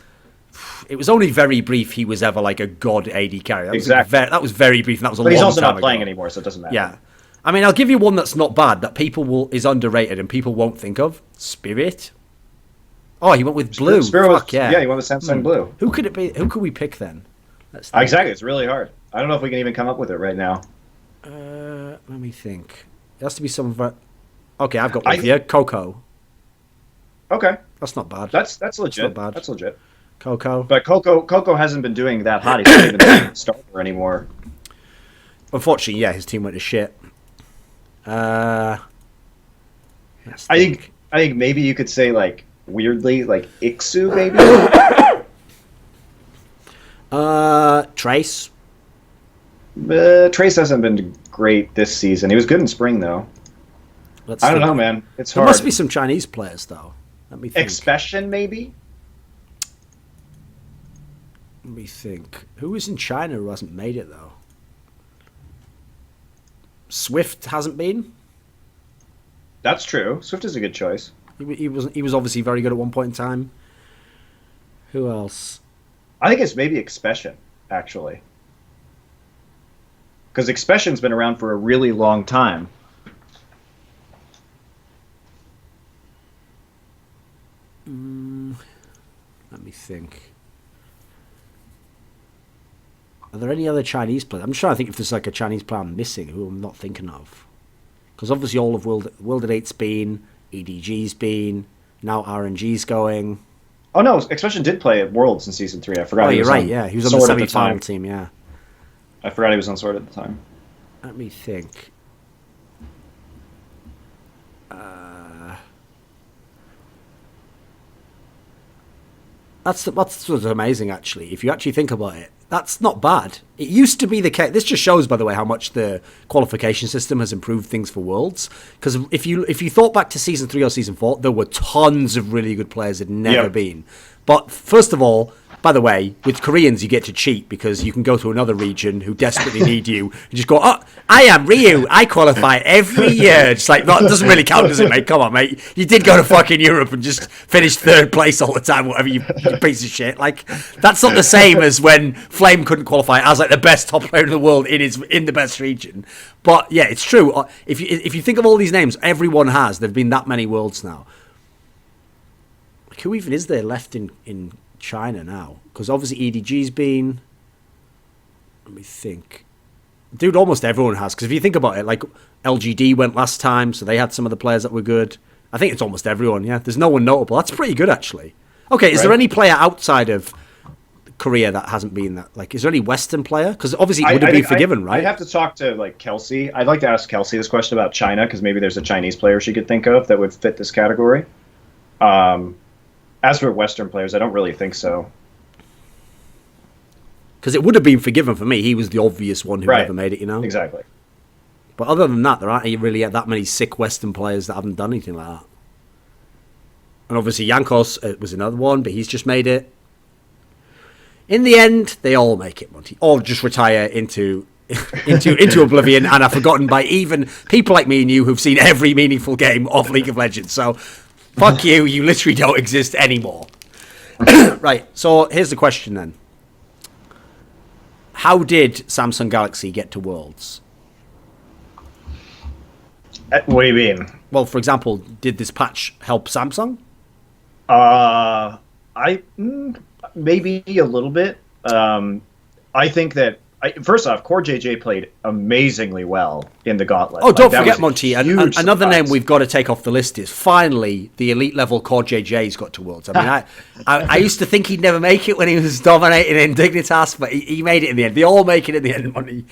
it was only very brief he was ever like a god AD carry. That was very brief, and that was a long time ago. But he's also not playing anymore, so it doesn't matter. Yeah. I mean, I'll give you one that's not bad, that is underrated and people won't think of. Spirit. Oh, he went with Blue. Spirit he went with Samsung Blue. Who could it be? Who could we pick then? Exactly, it's really hard. I don't know if we can even come up with it right now. Let me think. It has to be some of our... Okay, I've got one here. Coco. Okay. That's not bad. That's legit. Not bad. That's legit. Coco. But Coco hasn't been doing that hot. He's not even a starter anymore. Unfortunately, yeah, his team went to shit. I think maybe you could say, like, weirdly, like Ixu maybe. Trace. Trace hasn't been great this season. He was good in spring though. I don't know, man. It's hard. There must be some Chinese players though. Let me think. Expression maybe. Let me think. Who is in China who hasn't made it though? Swift hasn't been. That's true. Swift is a good choice. He was obviously very good at one point in time. Who else? I think it's maybe Expression, actually. Because Expression's been around for a really long time. Let me think. Are there any other Chinese players? I'm just trying to think if there's like a Chinese player I'm missing who I'm not thinking of. Because obviously all of World at 8's been, EDG's been, now RNG's going. Oh no, Expression did play at Worlds in Season 3. I forgot. Oh, you're right, yeah. He was on the semi-final team, yeah. I forgot he was on Sword at the time. Let me think. That's what's amazing, actually. If you actually think about it, that's not bad. It used to be the case. This just shows, by the way, how much the qualification system has improved things for Worlds. Because if you thought back to Season 3 or Season 4, there were tons of really good players that had never been. But first of all, by the way, with Koreans, you get to cheat because you can go to another region who desperately need you and just go, oh, I am Ryu. I qualify every year. Just like, that doesn't really count, does it, mate? Come on, mate. You did go to fucking Europe and just finish third place all the time, whatever, you piece of shit. Like, that's not the same as when Flame couldn't qualify as like the best top player in the world in the best region. But yeah, it's true. If you think of all these names, everyone has. There've been that many worlds now. Like, who even is there left in China now? Because obviously EDG's been. Let me think. Dude, almost everyone has. Because if you think about it, like LGD went last time, so they had some of the players that were good. I think it's almost everyone, yeah. There's no one notable. That's pretty good, actually. Okay, is there any player outside of Korea that hasn't been that? Like, is there any Western player? Because obviously it would have been forgiven, right? I'd have to talk to, like, Kelsey. I'd like to ask Kelsey this question about China, because maybe there's a Chinese player she could think of that would fit this category. As for Western players, I don't really think so. Because it would have been forgiven for me. He was the obvious one who never made it, you know? Exactly. But other than that, there aren't really that many sick Western players that haven't done anything like that. And obviously Yankos was another one, but he's just made it. In the end, they all make it, Monty. Or just retire into oblivion and are forgotten by even people like me and you who've seen every meaningful game of League of Legends. So, fuck you, you literally don't exist anymore. Right, so here's the question then. How did Samsung Galaxy get to Worlds? What do you mean? Well, for example, did this patch help Samsung? Maybe a little bit. I think that first off, Core JJ played amazingly well in the Gauntlet. Oh, don't forget, Monty. Another name we've got to take off the list is finally the elite level Core JJ's got to Worlds. I mean, I used to think he'd never make it when he was dominating in Dignitas, but he made it in the end. They all make it in the end, Monty.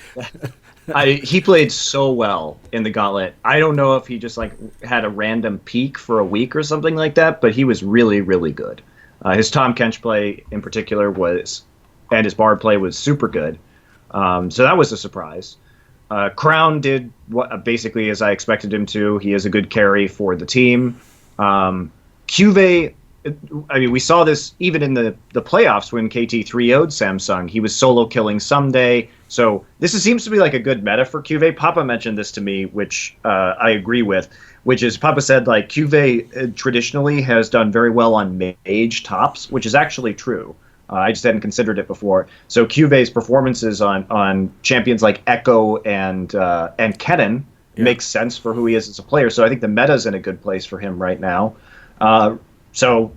He played so well in the Gauntlet. I don't know if he just like had a random peak for a week or something like that, but he was really, really good. His Tahm Kench play in particular and his Bard play was super good. So that was a surprise. Crown did what basically as I expected him to. He is a good carry for the team. Cuvée, I mean, we saw this even in the playoffs when KT 3-0'd Samsung. He was solo killing someday. So this seems to be like a good meta for Cuvée. Papa mentioned this to me, which I agree with, which is Papa said like Cuvée traditionally has done very well on mage tops, which is actually true. I just hadn't considered it before. So Cuvé's performances on champions like Echo and Kennen makes sense for who he is as a player. So I think the meta's in a good place for him right now. So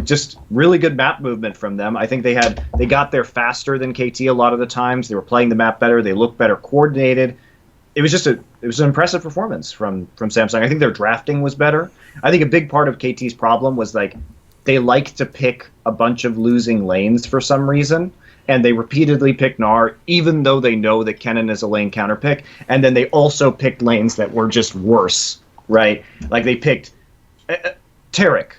just really good map movement from them. I think they got there faster than KT a lot of the times. They were playing the map better. They looked better coordinated. It was an impressive performance from Samsung. I think their drafting was better. I think a big part of KT's problem was like they like to pick a bunch of losing lanes for some reason, and they repeatedly pick Gnar, even though they know that Kennen is a lane counter pick, and then they also picked lanes that were just worse, right? Like they picked Taric.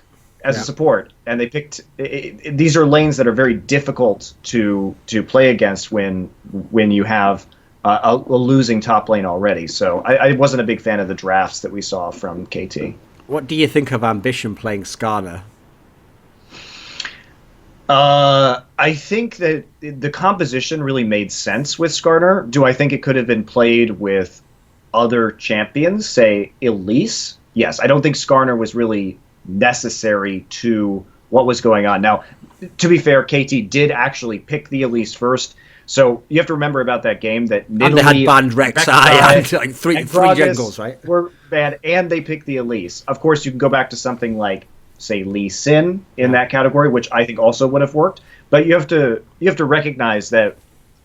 as a support, and they picked. These are lanes that are very difficult to play against when you have a losing top lane already. So I wasn't a big fan of the drafts that we saw from KT. What do you think of Ambition playing Skarner? I think that the composition really made sense with Skarner. Do I think it could have been played with other champions, say Elise? Yes, I don't think Skarner was really necessary to what was going on. Now, to be fair, KT did actually pick the Elise first. So you have to remember about that game that Nidalee, and they had banned Rek'Sai and like three jungles, right? Were bad, and they picked the Elise. Of course, you can go back to something like, say, Lee Sin in that category, which I think also would have worked. But you have to recognize that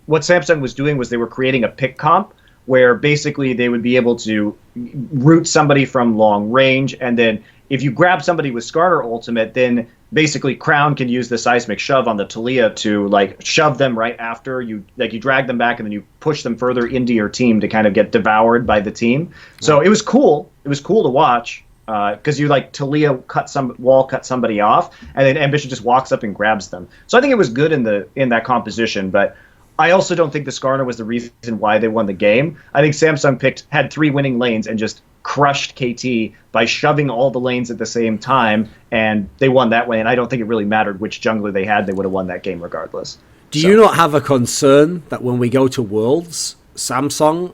what Samsung was doing was they were creating a pick comp where basically they would be able to root somebody from long range, and then if you grab somebody with Skarner ultimate, then basically Crown can use the seismic shove on the Taliyah to like shove them right after you, like you drag them back and then you push them further into your team to kind of get devoured by the team. So it was cool. It was cool to watch because you like Taliyah cut somebody off, and then Ambition just walks up and grabs them. So I think it was good in that composition, but I also don't think the Skarner was the reason why they won the game. I think Samsung had 3 winning lanes and just crushed KT by shoving all the lanes at the same time, and they won that way. And I don't think it really mattered which jungler they had; they would have won that game regardless. Do you not have a concern that when we go to Worlds, Samsung?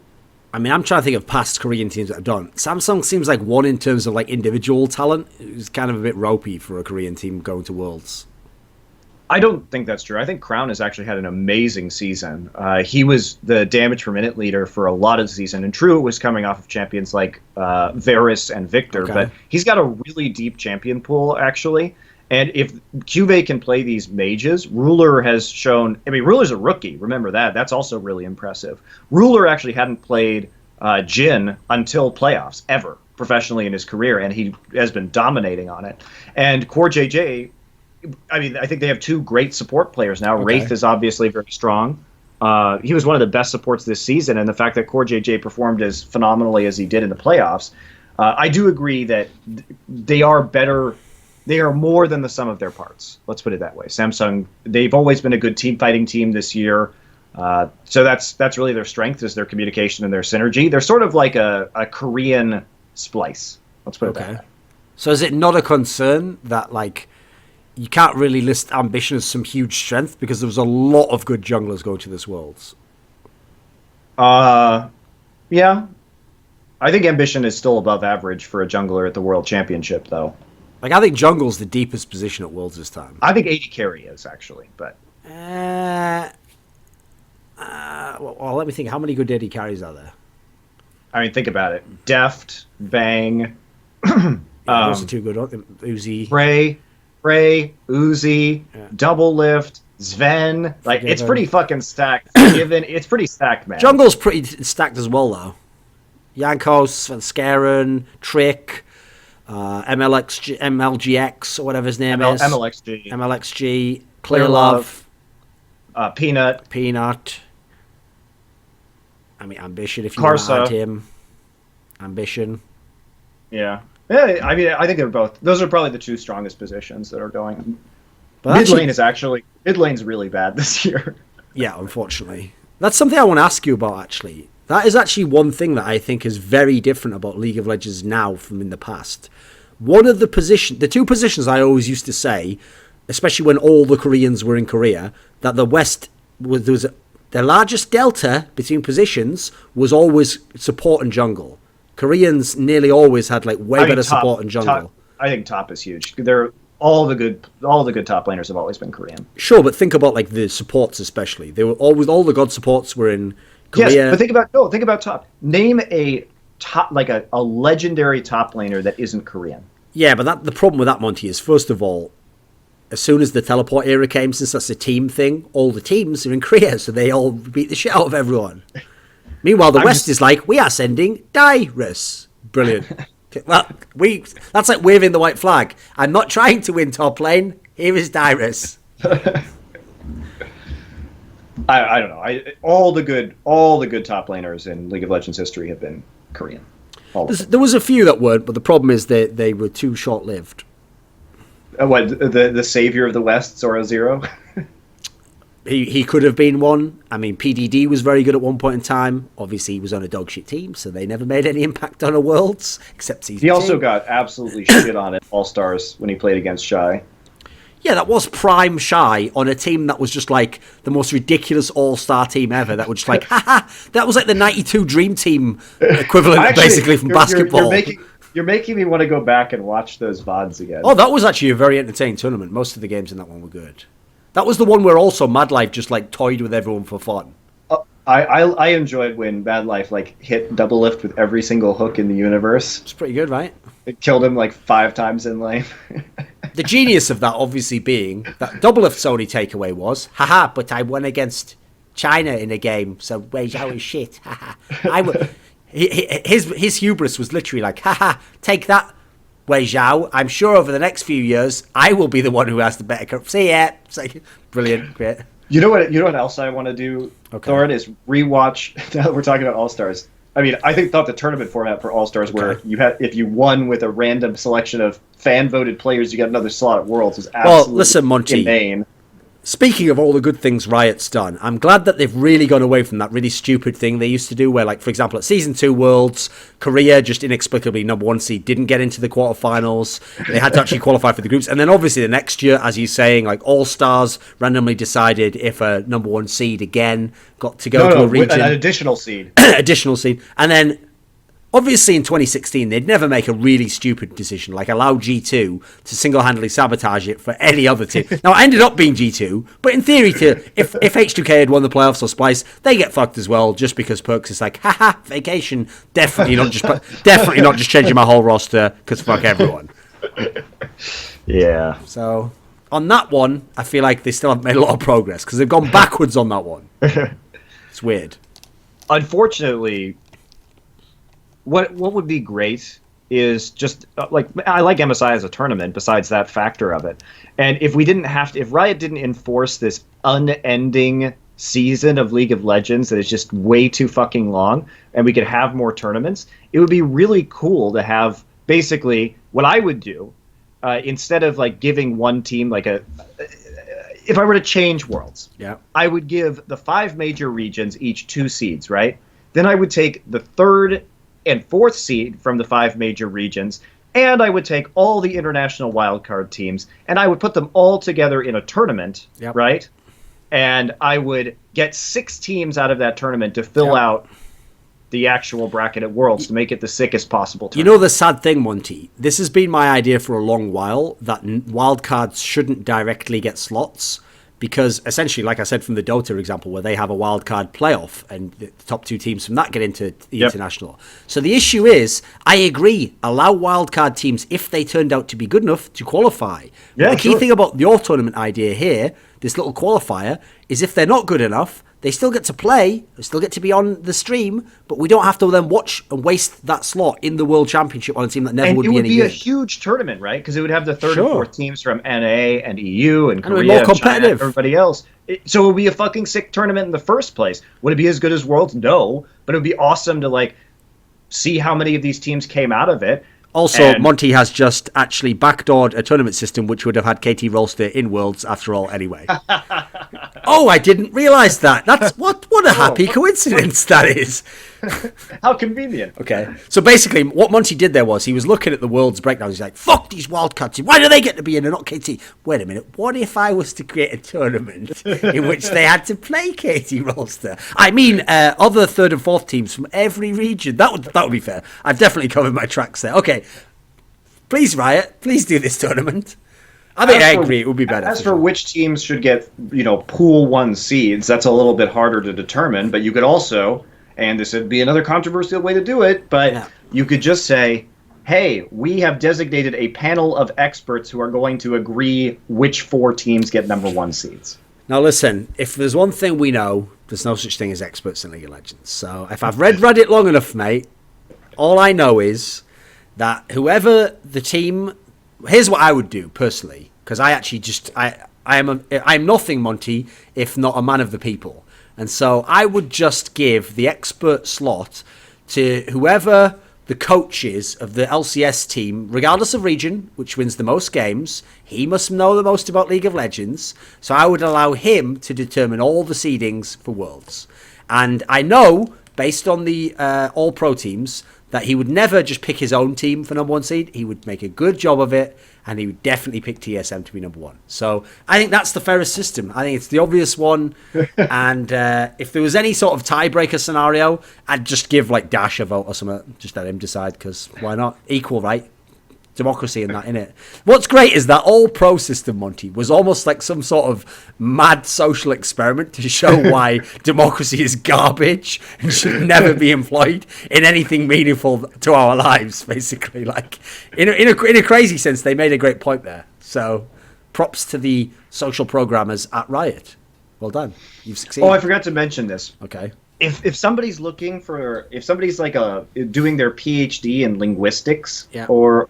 I mean, I'm trying to think of past Korean teams that have done. Samsung seems like one in terms of like individual talent. It's kind of a bit ropey for a Korean team going to Worlds. I don't think that's true. I think Crown has actually had an amazing season. He was the damage per minute leader for a lot of the season, and true, it was coming off of champions like Varus and Victor, but he's got a really deep champion pool, actually. And if Cuvée can play these mages, Ruler has shown... I mean, Ruler's a rookie, remember that. That's also really impressive. Ruler actually hadn't played Jhin until playoffs, ever, professionally in his career, and he has been dominating on it. And Core JJ... I mean, I think they have 2 great support players now. Wraith is obviously very strong. He was one of the best supports this season, and the fact that Core JJ performed as phenomenally as he did in the playoffs, I do agree that they are better. They are more than the sum of their parts. Let's put it that way. Samsung, they've always been a good team fighting team this year. So that's really their strength, is their communication and their synergy. They're sort of like a Korean Splice. Let's put it that way. So is it not a concern that like you can't really list Ambition as some huge strength because there was a lot of good junglers going to this Worlds? Yeah. I think Ambition is still above average for a jungler at the World Championship, though. Like, I think jungle's the deepest position at Worlds this time. I think AD carry is, actually, but... well, let me think. How many good AD carries are there? I mean, think about it. Deft, Bang... those are 2 good. Uzi. Ray, Uzi, Double Lift, Sven. Like, Forgiven. it's pretty fucking stacked. It's pretty stacked, man. Jungle's pretty stacked as well, though. Jankos, Van Skaren, Trick, MLGX, or whatever his name is. MLXG, Clear Love, Peanut. I mean, Ambition, if you want to add him. Ambition. Yeah. Yeah, I mean, I think they're both. Those are probably the 2 strongest positions that are going. But Mid lane's really bad this year. Yeah, unfortunately. That's something I want to ask you about, actually. That is actually one thing that I think is very different about League of Legends now from in the past. One of the 2 positions I always used to say, especially when all the Koreans were in Korea, that the West the largest delta between positions was always support and jungle. Koreans nearly always had like better support and jungle. I think top is huge. They're all the good top laners have always been Korean. Sure, but think about like the supports especially. They were always, all the god supports were in Korea. Yes, but think about top. Name a top, like a legendary top laner that isn't Korean. Yeah, but the problem with that, Monte, is first of all, as soon as the teleport era came, since that's a team thing, all the teams are in Korea, so they all beat the shit out of everyone. Meanwhile, the West is like, we are sending Dyrus. Brilliant. Well, that's like waving the white flag. I'm not trying to win top lane. Here is Dyrus. I don't know. All the good top laners in League of Legends history have been Korean. There was a few that weren't, but the problem is they were too short-lived. What, the savior of the West, Zoro Zero? He could have been one. I mean, PDD was very good at one point in time. Obviously, he was on a dog shit team, so they never made any impact on a Worlds, except season 2. He also got absolutely shit on at All-Stars when he played against Shy. Yeah, that was prime Shy on a team that was just like the most ridiculous all-star team ever. That was just like, haha, that was like the 92 Dream Team equivalent, actually, basically, from basketball. You're making me want to go back and watch those VODs again. Oh, that was actually a very entertaining tournament. Most of the games in that one were good. That was the one where also Mad Life just like toyed with everyone for fun. I enjoyed when Mad Life like hit double lift with every single hook in the universe. It's pretty good, right? It killed him like 5 times in lane. The genius of that obviously being that double lift's only takeaway was, haha, but I won against China in a game, so Wei Zhao is shit. Haha. His hubris was literally like, haha, take that, Wei Zhao. I'm sure over the next few years, I will be the one who has the better curve. See ya. It's like, brilliant, great. You know what else I want to do, okay, Thorin, is rewatch. Now that we're talking about All-Stars. I mean, thought the tournament format for All-Stars, where you had, if you won with a random selection of fan-voted players, you got another slot at Worlds, was absolutely listen, Monte, inane. Speaking of all the good things Riot's done, I'm glad that they've really gone away from that really stupid thing they used to do where, like, for example, at Season 2 Worlds, Korea, just inexplicably number 1 seed, didn't get into the quarterfinals. They had to actually qualify for the groups. And then obviously the next year, as you're saying, like, All-Stars randomly decided if a number 1 seed again got to go to a region. An additional seed. Additional seed. And then obviously in 2016, they'd never make a really stupid decision, like allow G2 to single-handedly sabotage it for any other team. Now, it ended up being G2, but in theory, if H2K had won the playoffs or Splice, they get fucked as well, just because Perks is like, haha, vacation, definitely not just changing my whole roster, because fuck everyone. Yeah. So, on that one, I feel like they still haven't made a lot of progress, because they've gone backwards on that one. It's weird. Unfortunately, what would be great is just like, I like MSI as a tournament besides that factor of it. And if Riot didn't enforce this unending season of League of Legends that is just way too fucking long, and we could have more tournaments, it would be really cool to have basically what I would do instead of like giving one team like if I were to change Worlds, yeah, I would give the 5 major regions each 2 seeds, right? Then I would take the 3rd and 4th seed from the 5 major regions, and I would take all the international wildcard teams, and I would put them all together in a tournament, yep, right? And I would get 6 teams out of that tournament to fill out the actual bracket at Worlds to make it the sickest possible tournament. You know the sad thing, Monty? This has been my idea for a long while, that wildcards shouldn't directly get slots. Because essentially, like I said from the Dota example, where they have a wildcard playoff and the top 2 teams from that get into the international. So the issue is, I agree, allow wildcard teams, if they turned out to be good enough, to qualify. Yeah, the key thing about your tournament idea here, this little qualifier, is if they're not good enough, they still get to play, they still get to be on the stream, but we don't have to then watch and waste that slot in the World Championship on a team that never would be any good. And it would be a huge tournament, right? Because it would have the 3rd and 4th teams from NA and EU and Korea, more competitive. China, and everybody else. So it would be a fucking sick tournament in the first place. Would it be as good as Worlds? No. But it would be awesome to like see how many of these teams came out of it. Also, Monty has just actually backdoored a tournament system which would have had KT Rolster in Worlds after all anyway. Oh, I didn't realise that. That's what a happy coincidence that is. How convenient. Okay. So basically, what Monty did there was he was looking at the Worlds breakdown. He's like, fuck these wildcards. Why do they get to be in and not KT? Wait a minute. What if I was to create a tournament in which they had to play KT Rolster? I mean, other 3rd and 4th teams from every region. That would be fair. I've definitely covered my tracks there. Okay. Please, Riot. Please do this tournament. I agree. It would be better. As for which teams should get, pool 1 seeds, that's a little bit harder to determine. But you could also, and this would be another controversial way to do it, but you could just say, hey, we have designated a panel of experts who are going to agree which 4 teams get number 1 seeds. Now listen, if there's one thing we know, there's no such thing as experts in League of Legends. So if I've read Reddit long enough, mate, all I know is that whoever the team... Here's what I would do personally, because I actually I'm nothing, Monty, if not a man of the people. And so I would just give the expert slot to whoever the coaches of the LCS team, regardless of region, which wins the most games. He must know the most about League of Legends. So I would allow him to determine all the seedings for Worlds. And I know, based on the all-pro teams, that he would never just pick his own team for number one seed. He would make a good job of it, and he would definitely pick TSM to be number one. So I think that's the fairest system. I think it's the obvious one. And if there was any sort of tiebreaker scenario, I'd just give like Dash a vote or something. Just let him decide, because why not? Equal, right? Democracy in that, innit? What's great is that all pro system, Monty, was almost like some sort of mad social experiment to show why democracy is garbage and should never be employed in anything meaningful to our lives, basically. Like, in a crazy sense, they made a great point there. So props to the social programmers at Riot. Well done. You've succeeded. Oh, I forgot to mention this. Okay. If somebody's looking for, if somebody's like doing their PhD in linguistics, yeah, or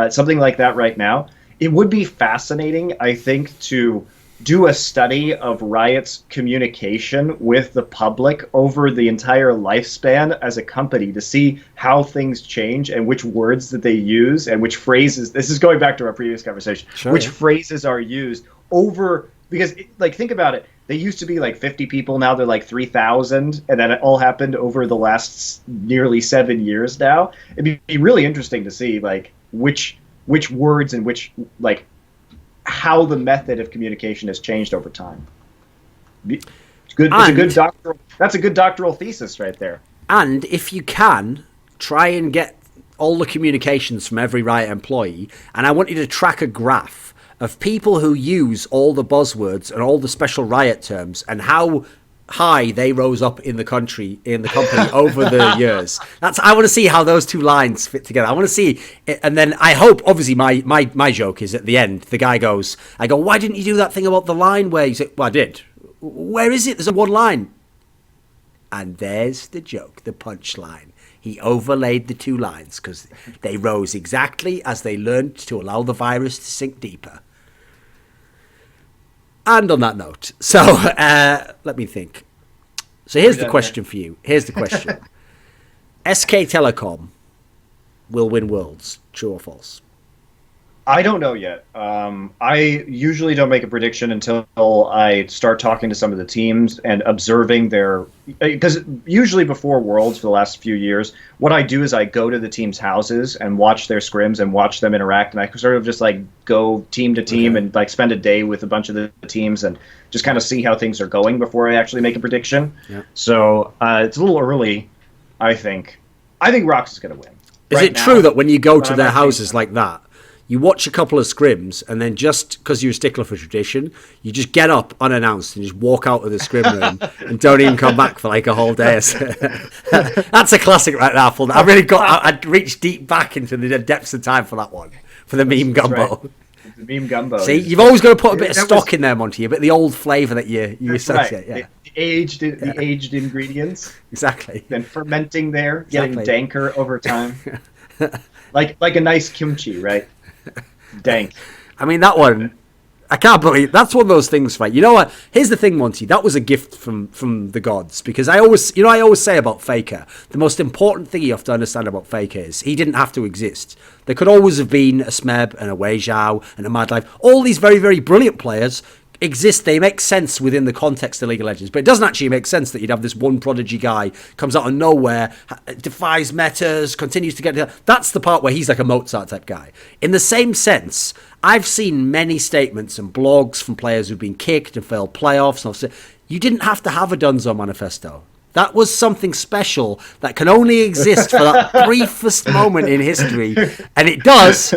something like that right now, it would be fascinating, I think, to do a study of Riot's communication with the public over the entire lifespan as a company, to see how things change and which words that they use and which phrases. This is going back to our previous conversation. Sure, which yeah. phrases are used over, because like, think about it. They used to be like 50 people, now they're like 3,000, and then it all happened over the last nearly 7 years now. It'd be really interesting to see like which words and which, like, how the method of communication has changed over time. It's good. It's a good doctoral. That's a good doctoral thesis right there. And if you can, try and get all the communications from every Riot employee, and I want you to track a graph of people who use all the buzzwords and all the special Riot terms and how high they rose up in the company over the years. I want to see how those two lines fit together. I want to see, and then I hope, obviously my joke is at the end, the guy goes, I go, why didn't you do that thing about the line where you say, well, I did. Where is it? There's a one line. And there's the joke, the punchline. He overlaid the two lines because they rose exactly as they learned to allow the virus to sink deeper. And on that note, so let me think. So here's the question for you. Here's the question. SK Telecom will win Worlds, true or false? I don't know yet. I usually don't make a prediction until I start talking to some of the teams and observing their... Because usually before Worlds for the last few years, what I do is I go to the teams' houses and watch their scrims and watch them interact. And I sort of just like go team to team and like spend a day with a bunch of the teams and just kind of see how things are going before I actually make a prediction. Yeah. So it's a little early, I think. I think Rox is going to win. Is it true that when you go to their houses like that, you watch a couple of scrims, and then just because you're a stickler for tradition, you just get up unannounced and just walk out of the scrim room and don't even come back for like a whole day? That's a classic right there. I reached deep back into the depths of time for that one, for the meme gumbo. Right. The meme gumbo. See, you've always got to put a bit of stock in there, Monty, a bit of the old flavour that you associate. Right. Yeah. The aged ingredients. Exactly. Then fermenting there, getting danker over time. like a nice kimchi, right? Dank. I mean, that one, I can't believe that's one of those things, right? You know what? Here's the thing, Monty. That was a gift from the gods, because I always say about Faker, the most important thing you have to understand about Faker is he didn't have to exist. There could always have been a Smeb and a Wei Zhao and a Mad Life. All these very, very brilliant players exist. They make sense within the context of League of Legends, but it doesn't actually make sense that you'd have this one prodigy guy comes out of nowhere, defies metas, continues to get... That's the part where he's like a Mozart type guy. In the same sense, I've seen many statements and blogs from players who've been kicked and failed playoffs. And you didn't have to have a Dunzo manifesto. That was something special that can only exist for that briefest moment in history, and it does.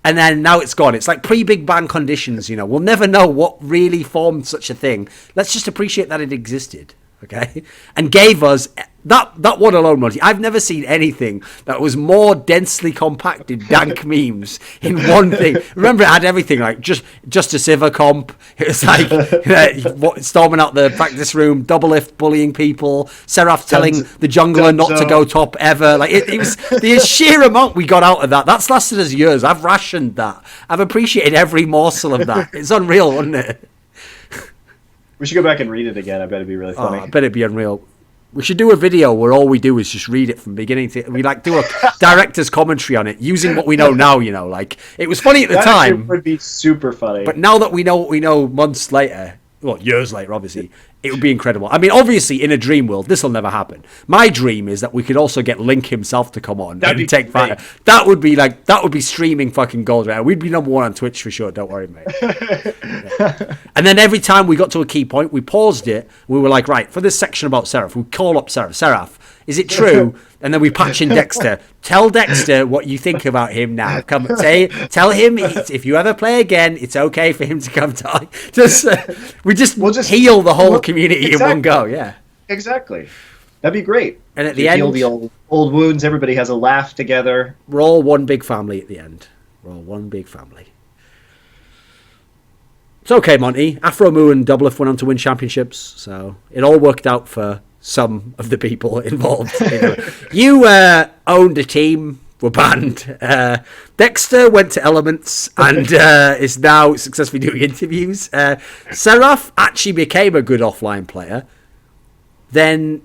And then now it's gone. It's like pre-Big Bang conditions, you know. We'll never know what really formed such a thing. Let's just appreciate that it existed, okay? And gave us that one alone, Monty. I've never seen anything that was more densely compacted dank memes in one thing. Remember, it had everything, like just a Civer comp. It was like storming out the practice room, double lift bullying people, Seraph telling the jungler not to go top ever. Like it was the sheer amount we got out of that. That's lasted us years. I've rationed that. I've appreciated every morsel of that. It's unreal, wasn't it? We should go back and read it again. I bet it'd be really funny. I bet it'd be unreal. We should do a video where all we do is just read it from beginning to... We like do a director's commentary on it using what we know now, you know. Like, it was funny at the time. It would be super funny. But now that we know what we know months later, well, years later, obviously, it would be incredible. I mean, obviously, in a dream world, this will never happen. My dream is that we could also get Link himself to come on and take part. That would be streaming fucking gold, right? We'd be number one on Twitch for sure. Don't worry, mate. Yeah. And then every time we got to a key point, we paused it. We were like, right, for this section about Seraph, we call up Seraph. Seraph, is it true? And then we patch in Dexter. Tell Dexter what you think about him now. Come tell him if you ever play again, it's okay for him to come talk. We'll just heal the whole community in one go. Yeah, exactly. That'd be great. And at the end, heal the old wounds. Everybody has a laugh together. We're all one big family at the end. We're all one big family. It's okay, Monty. Afro Moo and Doublelift went on to win championships, so it all worked out for some of the people involved. You owned a team, were banned. Dexter went to Elements and is now successfully doing interviews. Seraph actually became a good offline player. Then,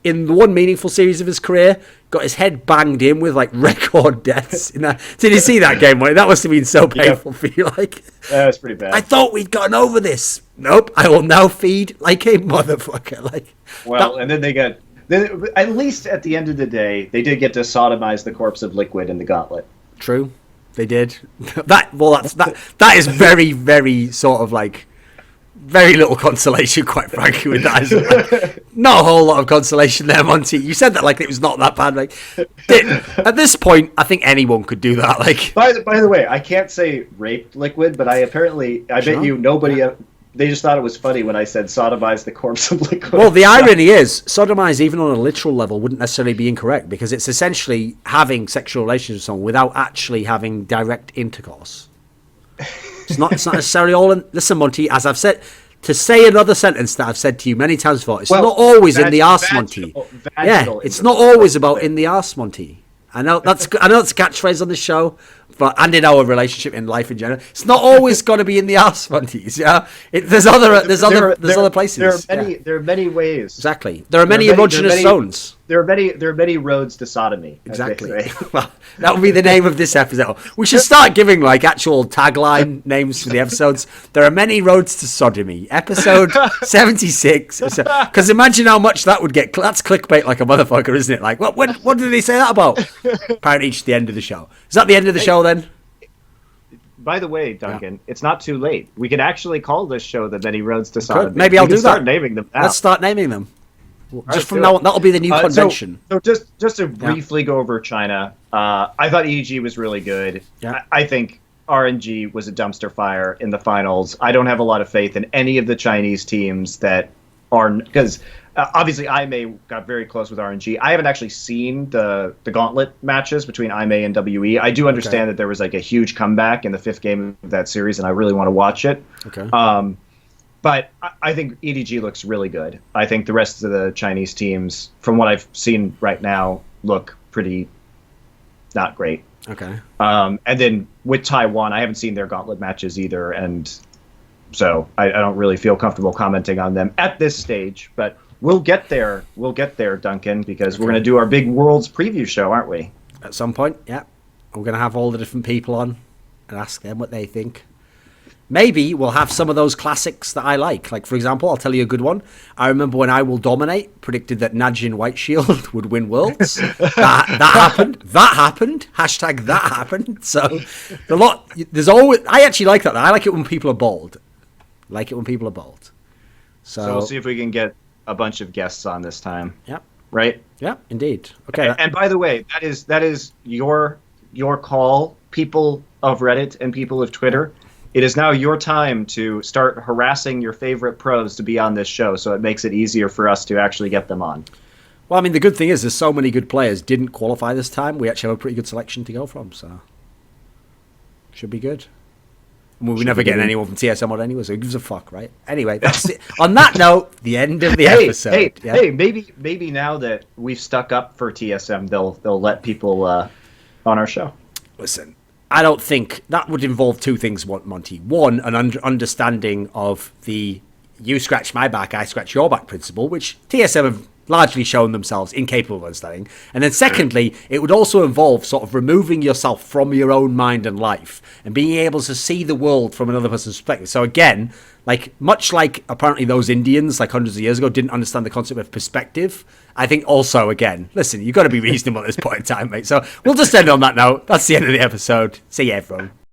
in the one meaningful series of his career, got his head banged in with like record deaths. Did you see that game, Monty? That must have been so painful for you. Like, that was pretty bad. I thought we'd gotten over this. Nope, I will now feed like a motherfucker. Like, and then they got. Then, at least at the end of the day, they did get to sodomize the corpse of Liquid in the Gauntlet. True, they did. That is very, very sort of like very little consolation, quite frankly, with that. Like, not a whole lot of consolation there, Monty. You said that like it was not that bad. Like, at this point, I think anyone could do that. Like, by the way, I can't say raped Liquid, but I bet you nobody. Yeah. They just thought it was funny when I said sodomize the corpse of Liquid. Well, the irony is, sodomize even on a literal level wouldn't necessarily be incorrect because it's essentially having sexual relations with someone without actually having direct intercourse. It's not necessarily all in... Listen, Monty, as I've said, to say another sentence that I've said to you many times before, it's not always in the arse, Monty. Yeah, it's not always about in the arse, Monty. I know that's a catchphrase on the show, and in our relationship in life in general, it's not always got to be in the arse, Monties. Yeah, there's other places. There are many ways. Exactly. There are many erogenous zones. There are many roads to sodomy. Exactly. Well, that would be the name of this episode. We should start giving like actual tagline names for the episodes. There are many roads to sodomy. Episode 76. Because imagine how much that would get. That's clickbait like a motherfucker, isn't it? Like, what did they say that about? Apparently, it's the end of the show. Is that the end of the show then? By the way, Duncan, It's not too late. We can actually call this show The Many Roads to Sodomy. Maybe I'll do that. Start naming them now. Let's start naming them. Just from now on, that'll be the new convention. So just to briefly go over China, I thought EG was really good. Yeah. I think RNG was a dumpster fire in the finals. I don't have a lot of faith in any of the Chinese teams that are, because obviously IMA got very close with RNG. I haven't actually seen the gauntlet matches between IMA and WE. I do understand that there was like a huge comeback in the 5th game of that series, and I really want to watch it. Okay. But I think EDG looks really good. I think the rest of the Chinese teams, from what I've seen right now, look pretty not great. Okay. And then with Taiwan, I haven't seen their gauntlet matches either, and so I don't really feel comfortable commenting on them at this stage. But we'll get there. We'll get there, Duncan, because we're going to do our big Worlds preview show, aren't we? At some point, yeah. We're going to have all the different people on and ask them what they think. Maybe we'll have some of those classics that I like. Like, for example, I'll tell you a good one. I remember when I Will Dominate predicted that Najin Whiteshield would win Worlds. that happened. That happened. Hashtag that happened. So, there's always... I actually like that. I like it when people are bold. So we'll see if we can get a bunch of guests on this time. Yep. Right? Yeah, indeed. Okay. And by the way, that is your call, people of Reddit and people of Twitter. It is now your time to start harassing your favorite pros to be on this show, so it makes it easier for us to actually get them on. Well, I mean, the good thing is there's so many good players didn't qualify this time. We actually have a pretty good selection to go from, so should be good. Well, we're never getting anyone from TSM on anyway, so who gives a fuck, right? Anyway, that's it. On that note, the end of the episode. Hey, maybe now that we've stuck up for TSM, they'll let people on our show. Listen, I don't think that would involve two things, Monty. One, an understanding of the you scratch my back, I scratch your back principle, which TSM have largely shown themselves incapable of understanding. And then secondly, it would also involve sort of removing yourself from your own mind and life and being able to see the world from another person's perspective. So again, like much like apparently those Indians like hundreds of years ago didn't understand the concept of perspective, I think also, again, listen, you've got to be reasonable at this point in time, mate. So we'll just end on that note. That's the end of the episode. See you, everyone.